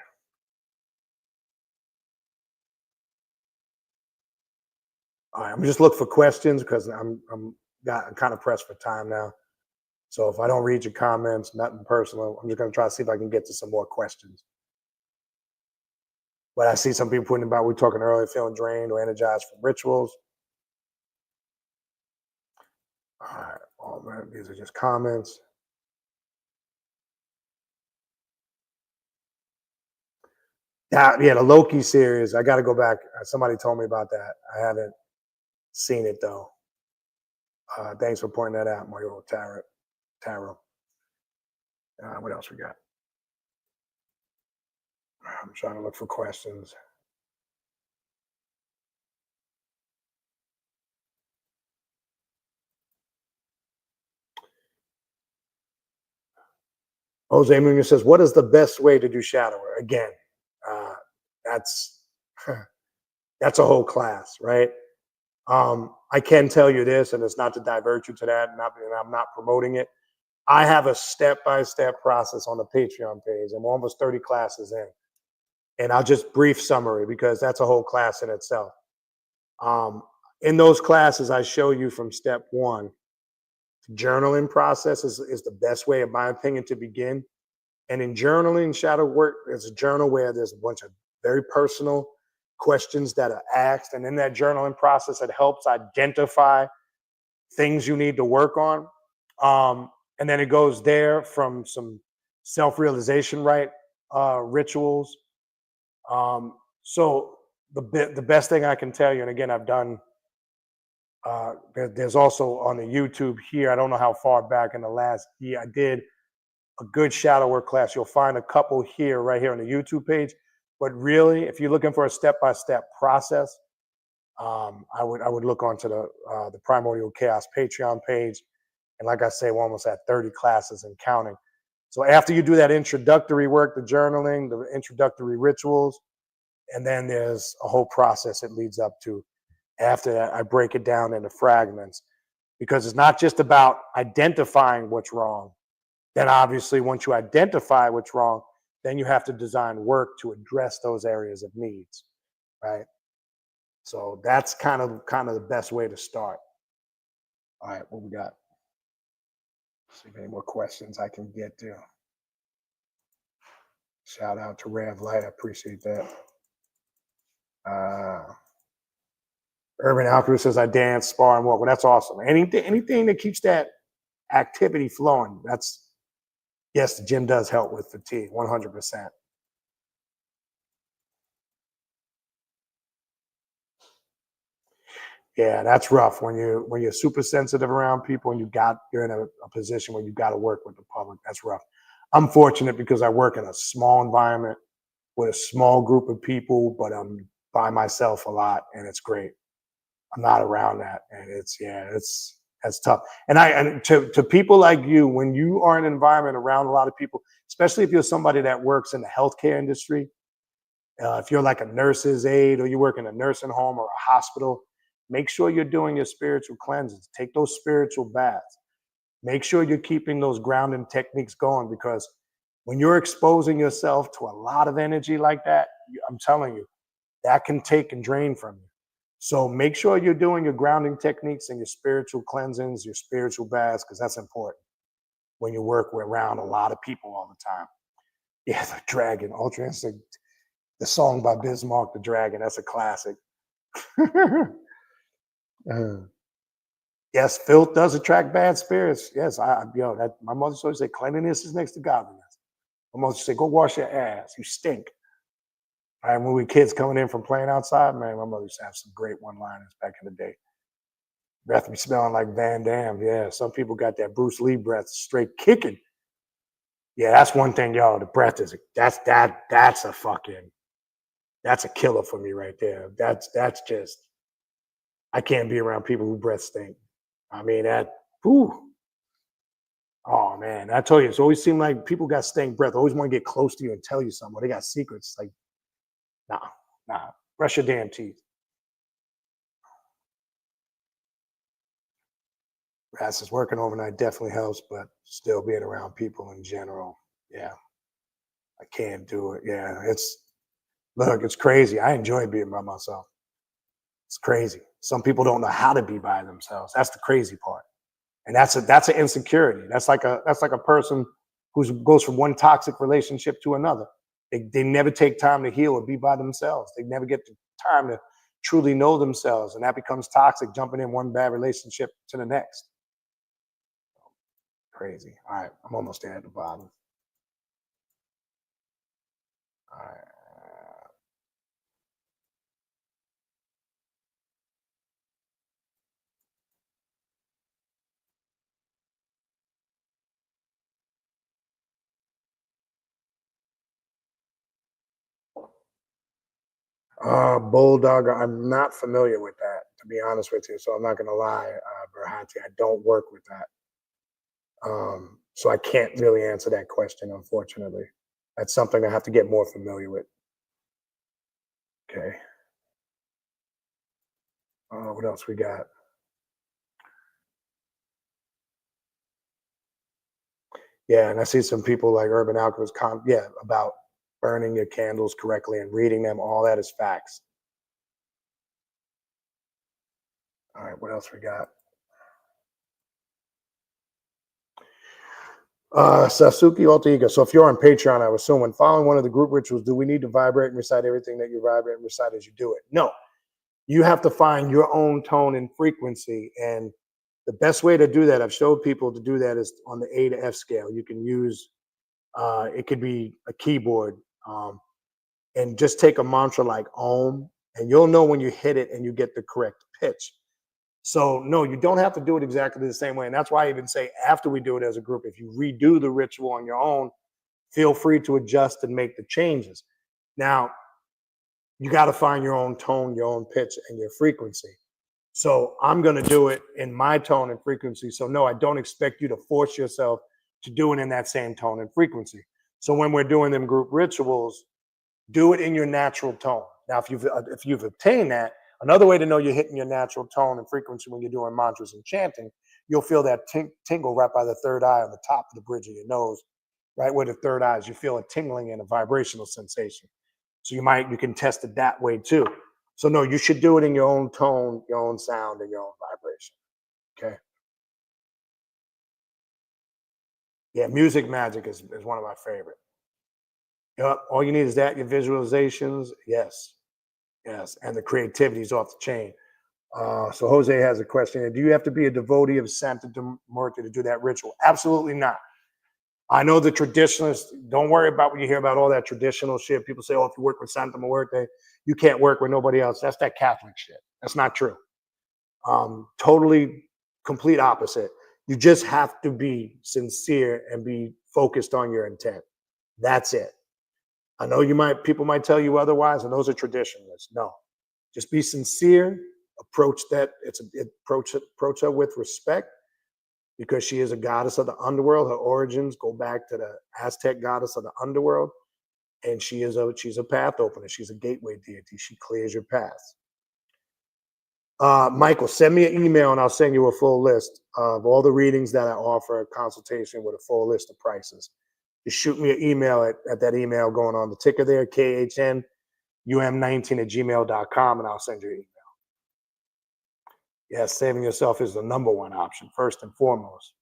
All right, I'm just looking for questions because I'm kind of pressed for time now. So if I don't read your comments, nothing personal, I'm just going to try to see if I can get to some more questions. But I see some people putting about, we were talking earlier, feeling drained or energized from rituals. All right, oh man, these are just comments. Yeah, the Loki series. I got to go back. Somebody told me about that. I haven't seen it though. Thanks for pointing that out, Mario Tarot. What else we got? I'm trying to look for questions. Jose Munoz says, "What is the best way to do shadow work?" Again, that's a whole class, right? I can tell you this, and it's not to divert you to that, and I'm not promoting it. I have a step-by-step process on the Patreon page. I'm almost 30 classes in, and I'll just brief summary because that's a whole class in itself. In those classes, I show you from step one. Journaling process is the best way, in my opinion, to begin. And in journaling, shadow work, there's a journal where there's a bunch of very personal questions that are asked. And in that journaling process, it helps identify things you need to work on. And then it goes there from some self-realization, right? Rituals. So the best thing I can tell you, and again, I've done, there's also on the YouTube here, I don't know how far back in the last year, I did a good shadow work class. You'll find a couple here, right here on the YouTube page. But really, if you're looking for a step-by-step process, I would look onto the Primordial Chaos Patreon page. And like I say, we're almost at 30 classes and counting. So after you do that introductory work, the journaling, the introductory rituals, and then there's a whole process it leads up to. After that, I break it down into fragments, because it's not just about identifying what's wrong. Then obviously, once you identify what's wrong, then you have to design work to address those areas of needs, right? So that's kind of the best way to start. All right, what we got? Let's see if any more questions I can get to. Shout out to Rev Light, I appreciate that. Urban Alchemist says, I dance, spar, and walk. Well, that's awesome. Anything that keeps that activity flowing, yes, the gym does help with fatigue, 100%. Yeah, that's rough when you're super sensitive around people and you're in a position where you've got to work with the public. That's rough. I'm fortunate because I work in a small environment with a small group of people, but I'm by myself a lot, and it's great. I'm not around that, and that's tough. And to people like you, when you are in an environment around a lot of people, especially if you're somebody that works in the healthcare industry, if you're like a nurse's aide or you work in a nursing home or a hospital, make sure you're doing your spiritual cleanses. Take those spiritual baths. Make sure you're keeping those grounding techniques going, because when you're exposing yourself to a lot of energy like that, I'm telling you, that can take and drain from you. So make sure you're doing your grounding techniques and your spiritual cleansings, your spiritual baths, because that's important when you work around a lot of people all the time. Yeah, the Dragon, Ultra Instinct, the song by Bismarck, The Dragon, that's a classic. Yes, filth does attract bad spirits. Yes, my mother used to always say cleanliness is next to godliness. My mother used to say, go wash your ass. You stink. All right, when we kids coming in from playing outside, man, my mother used to have some great one-liners back in the day. Breath be smelling like Van Damme. Yeah, some people got that Bruce Lee breath straight kicking. Yeah, that's one thing, y'all. The breath is that's a killer for me right there. That's just I can't be around people who breath stink. I mean whew. Oh man, I tell you, it's always seemed like people got stank breath. Always want to get close to you and tell you something. Or they got secrets. Like, nah. Brush your damn teeth. Rats is working overnight definitely helps, but still being around people in general, yeah, I can't do it. Yeah, it's crazy. I enjoy being by myself. It's crazy. Some people don't know how to be by themselves. That's the crazy part. And that's an insecurity. That's like a person who goes from one toxic relationship to another. They never take time to heal or be by themselves. They never get the time to truly know themselves, and that becomes toxic, jumping in one bad relationship to the next. Crazy. All right, I'm almost there at the bottom. All right. Bulldog, I'm not familiar with that, to be honest with you. So I'm not going to lie, Berhati, I don't work with that. So I can't really answer that question, unfortunately. That's something I have to get more familiar with. Okay. What else we got? Yeah, and I see some people like Urban Alchemist, about burning your candles correctly and reading them. All that is facts. All right, what else we got? Sasuke Alter Ego. So if you're on Patreon, I would assume when following one of the group rituals, do we need to vibrate and recite everything that you vibrate and recite as you do it? No. You have to find your own tone and frequency. And the best way to do that, I've showed people to do that, is on the A to F scale. You can use, it could be a keyboard, and just take a mantra like Om, and you'll know when you hit it and you get the correct pitch. So no, you don't have to do it exactly the same way. And that's why I even say after we do it as a group, if you redo the ritual on your own, feel free to adjust and make the changes. Now, you got to find your own tone, your own pitch, and your frequency. So I'm going to do it in my tone and frequency. So no, I don't expect you to force yourself to do it in that same tone and frequency. So when we're doing them group rituals, do it in your natural tone. Now, if you've obtained that, another way to know you're hitting your natural tone and frequency when you're doing mantras and chanting, you'll feel that tingle right by the third eye on the top of the bridge of your nose, right where the third eye is. You feel a tingling and a vibrational sensation. So you can test it that way too. So no, you should do it in your own tone, your own sound, and your own vibration. Okay. Yeah, music magic is one of my favorite. Yep. All you need is that, your visualizations. Yes. Yes. And the creativity is off the chain. So Jose has a question. Do you have to be a devotee of Santa Muerte to do that ritual? Absolutely not. I know the traditionalists, don't worry about when you hear about all that traditional shit. People say, oh, if you work with Santa Muerte, you can't work with nobody else. That's that Catholic shit. That's not true. Totally complete opposite. You just have to be sincere and be focused on your intent. That's it. I know people might tell you otherwise, and those are traditionalists. No, just be sincere. Approach her with respect, because she is a goddess of the underworld. Her origins go back to the Aztec goddess of the underworld, and she's a path opener. She's a gateway deity. She clears your paths. Michael, send me an email and I'll send you a full list of all the readings that I offer, a consultation with a full list of prices. Just shoot me an email at that email going on the ticker there, KHNUM19@gmail.com, and I'll send you an email. Yes, saving yourself is the number one option, first and foremost.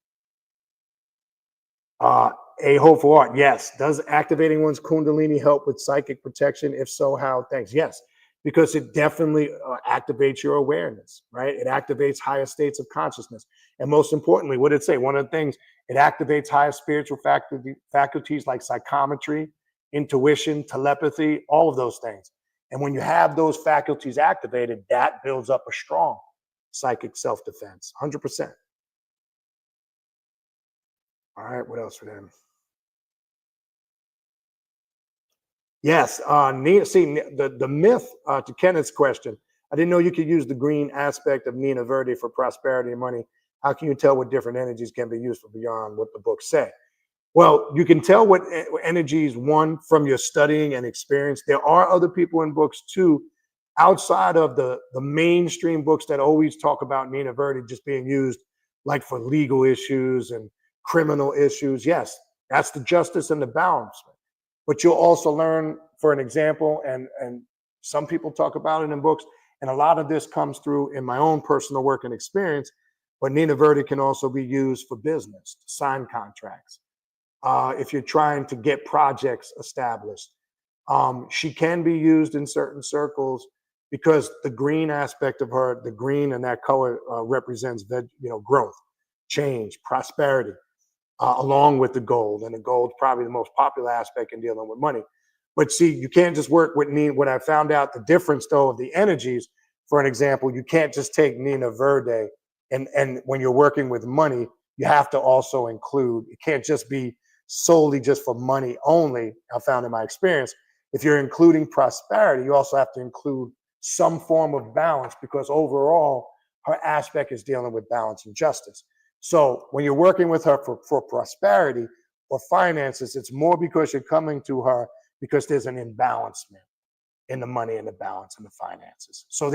A hopeful art. Yes. Does activating one's Kundalini help with psychic protection? If so, how? Thanks. Yes. because it definitely activates your awareness, right? It activates higher states of consciousness. And most importantly, what did it say? One of the things, it activates higher spiritual faculties like psychometry, intuition, telepathy, all of those things. And when you have those faculties activated, that builds up a strong psychic self-defense, 100%. All right, what else for them? Yes, see, the myth, to Kenneth's question, I didn't know you could use the green aspect of Nina Verde for prosperity and money. How can you tell what different energies can be used for beyond what the books say? Well, you can tell what energies, one, from your studying and experience. There are other people in books too, outside of the mainstream books that always talk about Nina Verde just being used like for legal issues and criminal issues. Yes, that's the justice and the balance. But you'll also learn, for an example, and some people talk about it in books, and a lot of this comes through in my own personal work and experience, but Nina Verde can also be used for business, to sign contracts. If you're trying to get projects established, she can be used in certain circles because the green aspect of her, the green and that color represents, growth, change, prosperity. Along with the gold. And the gold's probably the most popular aspect in dealing with money. But see, you can't just work with Nina. What I found out, the difference though of the energies, for an example, you can't just take Nina Verde and when you're working with money, you have to also include, it can't just be solely just for money only. I found in my experience, if you're including prosperity, you also have to include some form of balance, because overall her aspect is dealing with balance and justice. So when you're working with her for prosperity or finances, it's more because you're coming to her because there's an imbalancement in the money and the balance and the finances. So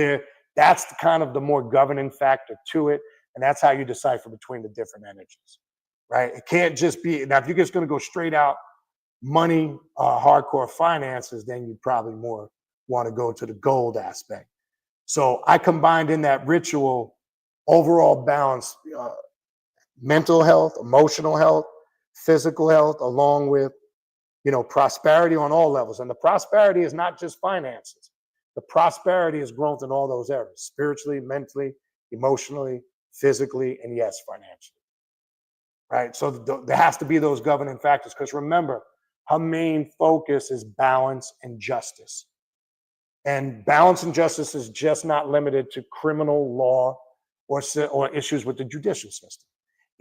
that's kind of the more governing factor to it. And that's how you decipher between the different energies, right? It can't just be, now if you're just going to go straight out money, hardcore finances, then you probably more want to go to the gold aspect. So I combined in that ritual overall balance, mental health, emotional health, physical health, along with, prosperity on all levels. And the prosperity is not just finances. The prosperity is growth in all those areas, spiritually, mentally, emotionally, physically, and yes, financially. Right? So there has to be those governing factors, because remember, her main focus is balance and justice. And balance and justice is just not limited to criminal law or issues with the judicial system.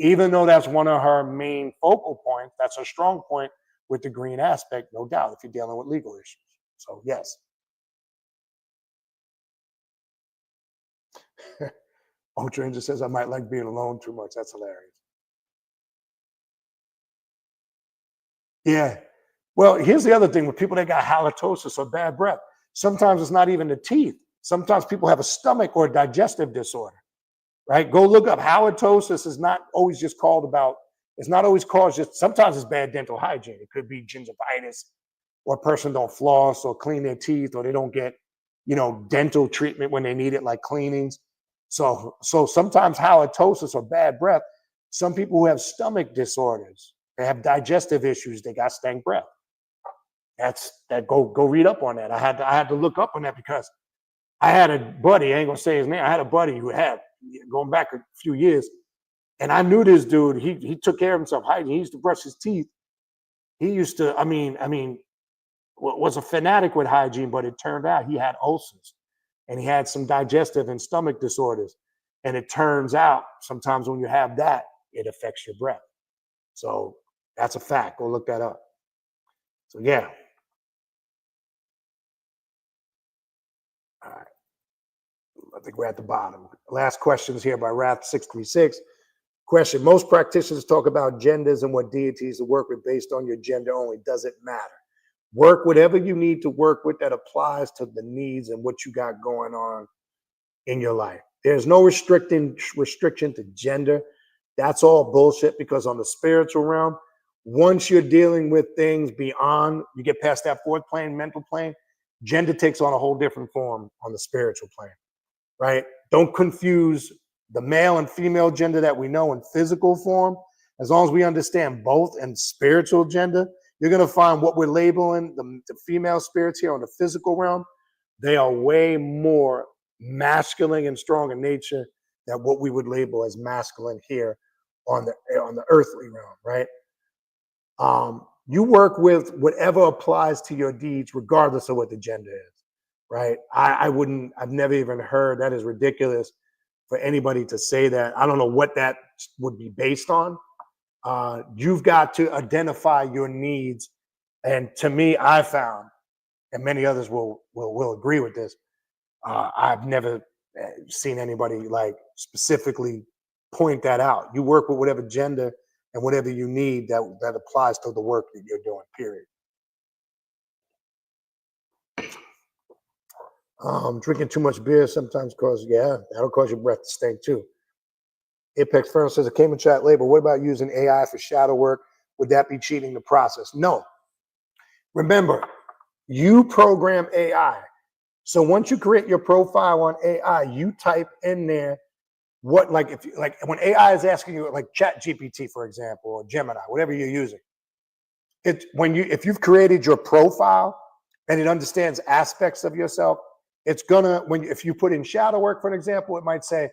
Even though that's one of her main focal points, that's her strong point with the green aspect, no doubt, if you're dealing with legal issues. So, yes. Ultra Ranger says, I might like being alone too much. That's hilarious. Yeah. Well, here's the other thing with people that got halitosis or bad breath. Sometimes it's not even the teeth. Sometimes people have a stomach or digestive disorder. Right? Go look up. Halitosis is not always just called about, it's not always caused just, sometimes it's bad dental hygiene. It could be gingivitis, or a person don't floss or clean their teeth, or they don't get, dental treatment when they need it, like cleanings. So sometimes halitosis or bad breath, some people who have stomach disorders, they have digestive issues, they got stank breath. Go read up on that. I had to look up on that because I had a buddy, I ain't gonna say his name, I had a buddy who had, going back a few years, and I knew this dude. He took care of himself. He used to brush his teeth. He used to, was a fanatic with hygiene, but it turned out he had ulcers and he had some digestive and stomach disorders. And it turns out sometimes when you have that, it affects your breath. So that's a fact. Go look that up. So yeah. All right. I think we're at the bottom. Last questions here by Wrath636. Question: most practitioners talk about genders and what deities to work with based on your gender only. Does it matter? Work whatever you need to work with that applies to the needs and what you got going on in your life. There's no restriction to gender. That's all bullshit, because on the spiritual realm, once you're dealing with things beyond, you get past that fourth plane, mental plane, gender takes on a whole different form on the spiritual plane, right? Don't confuse the male and female gender that we know in physical form. As long as we understand both and spiritual gender, you're going to find what we're labeling the female spirits here on the physical realm. They are way more masculine and strong in nature than what we would label as masculine here on the earthly realm, right? You work with whatever applies to your deeds, regardless of what the gender is, right? I've never even heard, that is ridiculous for anybody to say that. I don't know what that would be based on. You've got to identify your needs. And to me, I found, and many others will agree with this, I've never seen anybody like specifically point that out. You work with whatever gender and whatever you need that applies to the work that you're doing, period. Drinking too much beer sometimes that'll cause your breath to stink too. Apex Furnace says, it came in chat label. What about using AI for shadow work? Would that be cheating the process? No. Remember, you program AI. So once you create your profile on AI, you type in there what, like, if like when AI is asking you, like Chat GPT, for example, or Gemini, whatever you're using, it's if you've created your profile and it understands aspects of yourself, it's gonna, if you put in shadow work, for an example, it might say,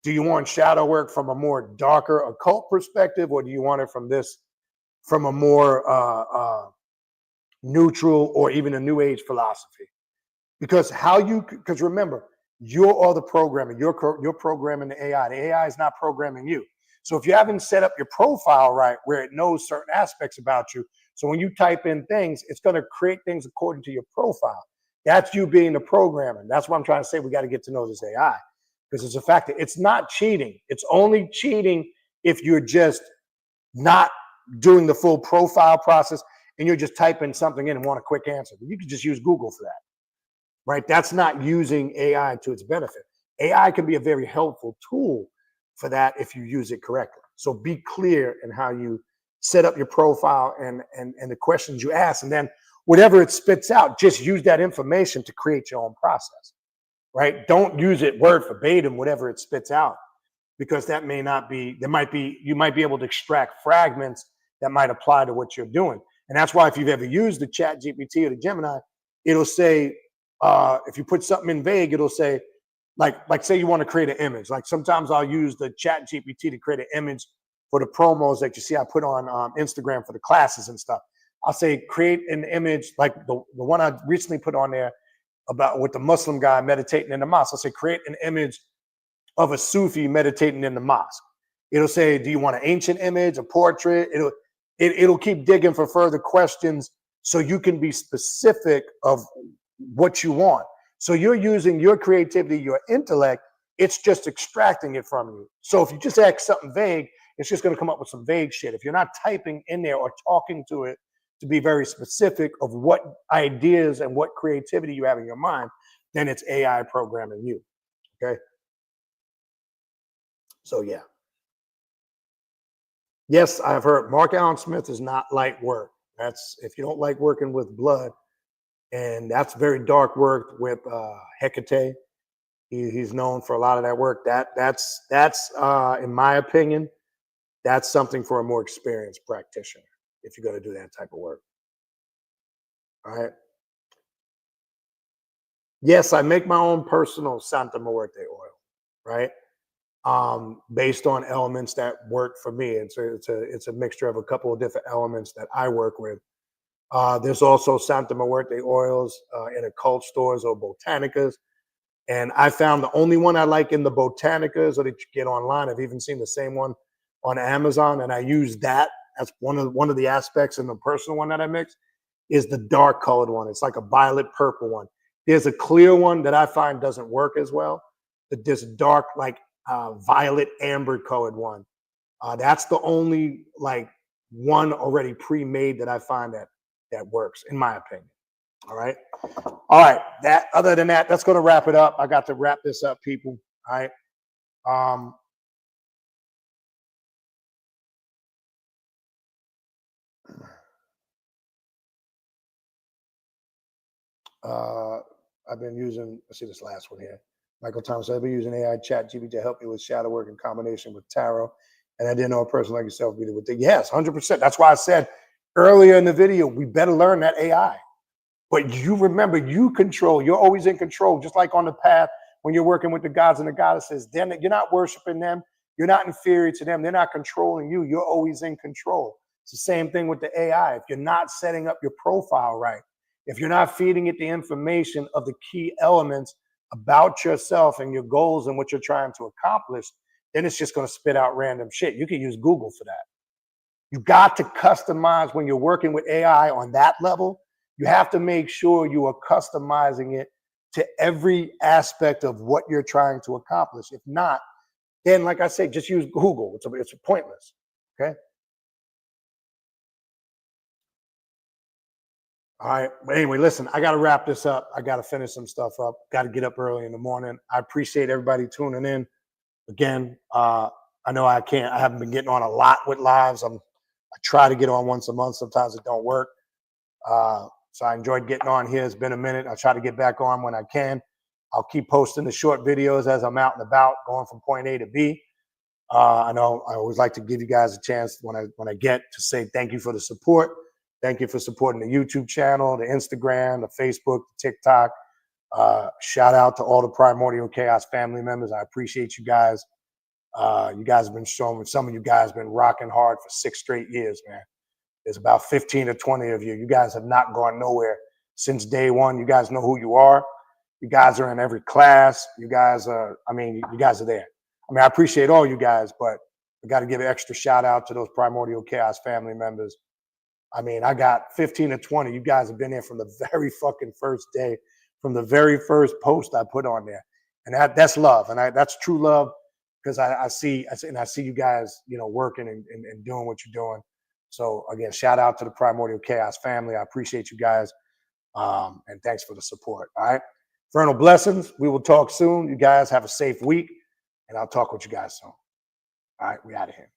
do you want shadow work from a more darker occult perspective, or do you want it from a more neutral or even a new age philosophy? Because remember, you're all the programming. You're programming the AI. The AI is not programming you. So if you haven't set up your profile right, where it knows certain aspects about you, so when you type in things, it's going to create things according to your profile. That's you being the programmer. That's what I'm trying to say. We got to get to know this AI, because it's a fact that it's not cheating. It's only cheating if you're just not doing the full profile process and you're just typing something in and want a quick answer. You can just use Google for that, right? That's not using AI to its benefit. AI can be a very helpful tool for that if you use it correctly. So be clear in how you set up your profile and the questions you ask, and then whatever it spits out, just use that information to create your own process, right? Don't use it word verbatim, whatever it spits out, because that may not be, you might be able to extract fragments that might apply to what you're doing. And that's why if you've ever used the Chat GPT or the Gemini, it'll say, if you put something in vague, it'll say, like say you want to create an image. Like sometimes I'll use the Chat GPT to create an image for the promos that you see I put on Instagram for the classes and stuff. I'll say, create an image like the one I recently put on there about with the Muslim guy meditating in the mosque. I'll say, create an image of a Sufi meditating in the mosque. It'll say, do you want an ancient image, a portrait? It'll keep digging for further questions so you can be specific of what you want. So you're using your creativity, your intellect, it's just extracting it from you. So if you just ask something vague, it's just going to come up with some vague shit. If you're not typing in there or talking to it to be very specific of what ideas and what creativity you have in your mind, then it's AI programming you. Okay. So yeah. Yes, I've heard Mark Allen Smith is not light work. That's, if you don't like working with blood, and that's very dark work with Hecate. He's known for a lot of that work. That's in my opinion, that's something for a more experienced practitioner if you're going to do that type of work. All right. Yes, I make my own personal Santa Muerte oil, right? Based on elements that work for me. It's a mixture of a couple of different elements that I work with. There's also Santa Muerte oils in occult stores or botanicas. And I found the only one I like in the botanicas, or that you get online, I've even seen the same one on Amazon, and I use that as one of the aspects in the personal one that I mix, is the dark colored one. It's like a violet purple one. There's a clear one that I find doesn't work as well, but there's a dark, like violet amber colored one. That's the only like one already pre-made that I find that works, in my opinion. All right. All right. Other than that, that's going to wrap it up. I got to wrap this up, people. All right. I've been using, let's see this last one here. Michael Thomas, I've been using AI Chat GPT to help me with shadow work in combination with tarot. And I didn't know a person like yourself would be with it. Yes, 100%. That's why I said earlier in the video, we better learn that AI. But you remember, you control. You're always in control, just like on the path when you're working with the gods and the goddesses. Then you're not worshiping them. You're not inferior to them. They're not controlling you. You're always in control. It's the same thing with the AI. If you're not setting up your profile right, if you're not feeding it the information of the key elements about yourself and your goals and what you're trying to accomplish, then it's just going to spit out random shit. You can use Google for that. You got to customize when you're working with AI on that level. You have to make sure you are customizing it to every aspect of what you're trying to accomplish. If not, then like I say, just use Google. It's pointless. Okay. All right. But anyway, listen, I got to wrap this up. I got to finish some stuff up. Got to get up early in the morning. I appreciate everybody tuning in. Again, I know I haven't been getting on a lot with lives. I try to get on once a month. Sometimes it don't work. So I enjoyed getting on here. It's been a minute. I'll try to get back on when I can. I'll keep posting the short videos as I'm out and about, going from point A to B. I know I always like to give you guys a chance when I get to say thank you for the support. Thank you for supporting the YouTube channel, the Instagram, the Facebook, the TikTok. Shout out to all the Primordial Chaos family members. I appreciate you guys. You guys have been showing, some of you guys have been rocking hard for 6 straight years, man. There's about 15 or 20 of you. You guys have not gone nowhere since day one. You guys know who you are. You guys are in every class. You guys are, you guys are there. I appreciate all you guys, but I got to give an extra shout out to those Primordial Chaos family members. I got 15 or 20. You guys have been there from the very fucking first day, from the very first post I put on there. And that's love. And that's true love, because I see you guys, working and doing what you're doing. So again, shout out to the Primordial Chaos family. I appreciate you guys. And thanks for the support. All right. Vernal blessings. We will talk soon. You guys have a safe week, and I'll talk with you guys soon. All right. We out of here.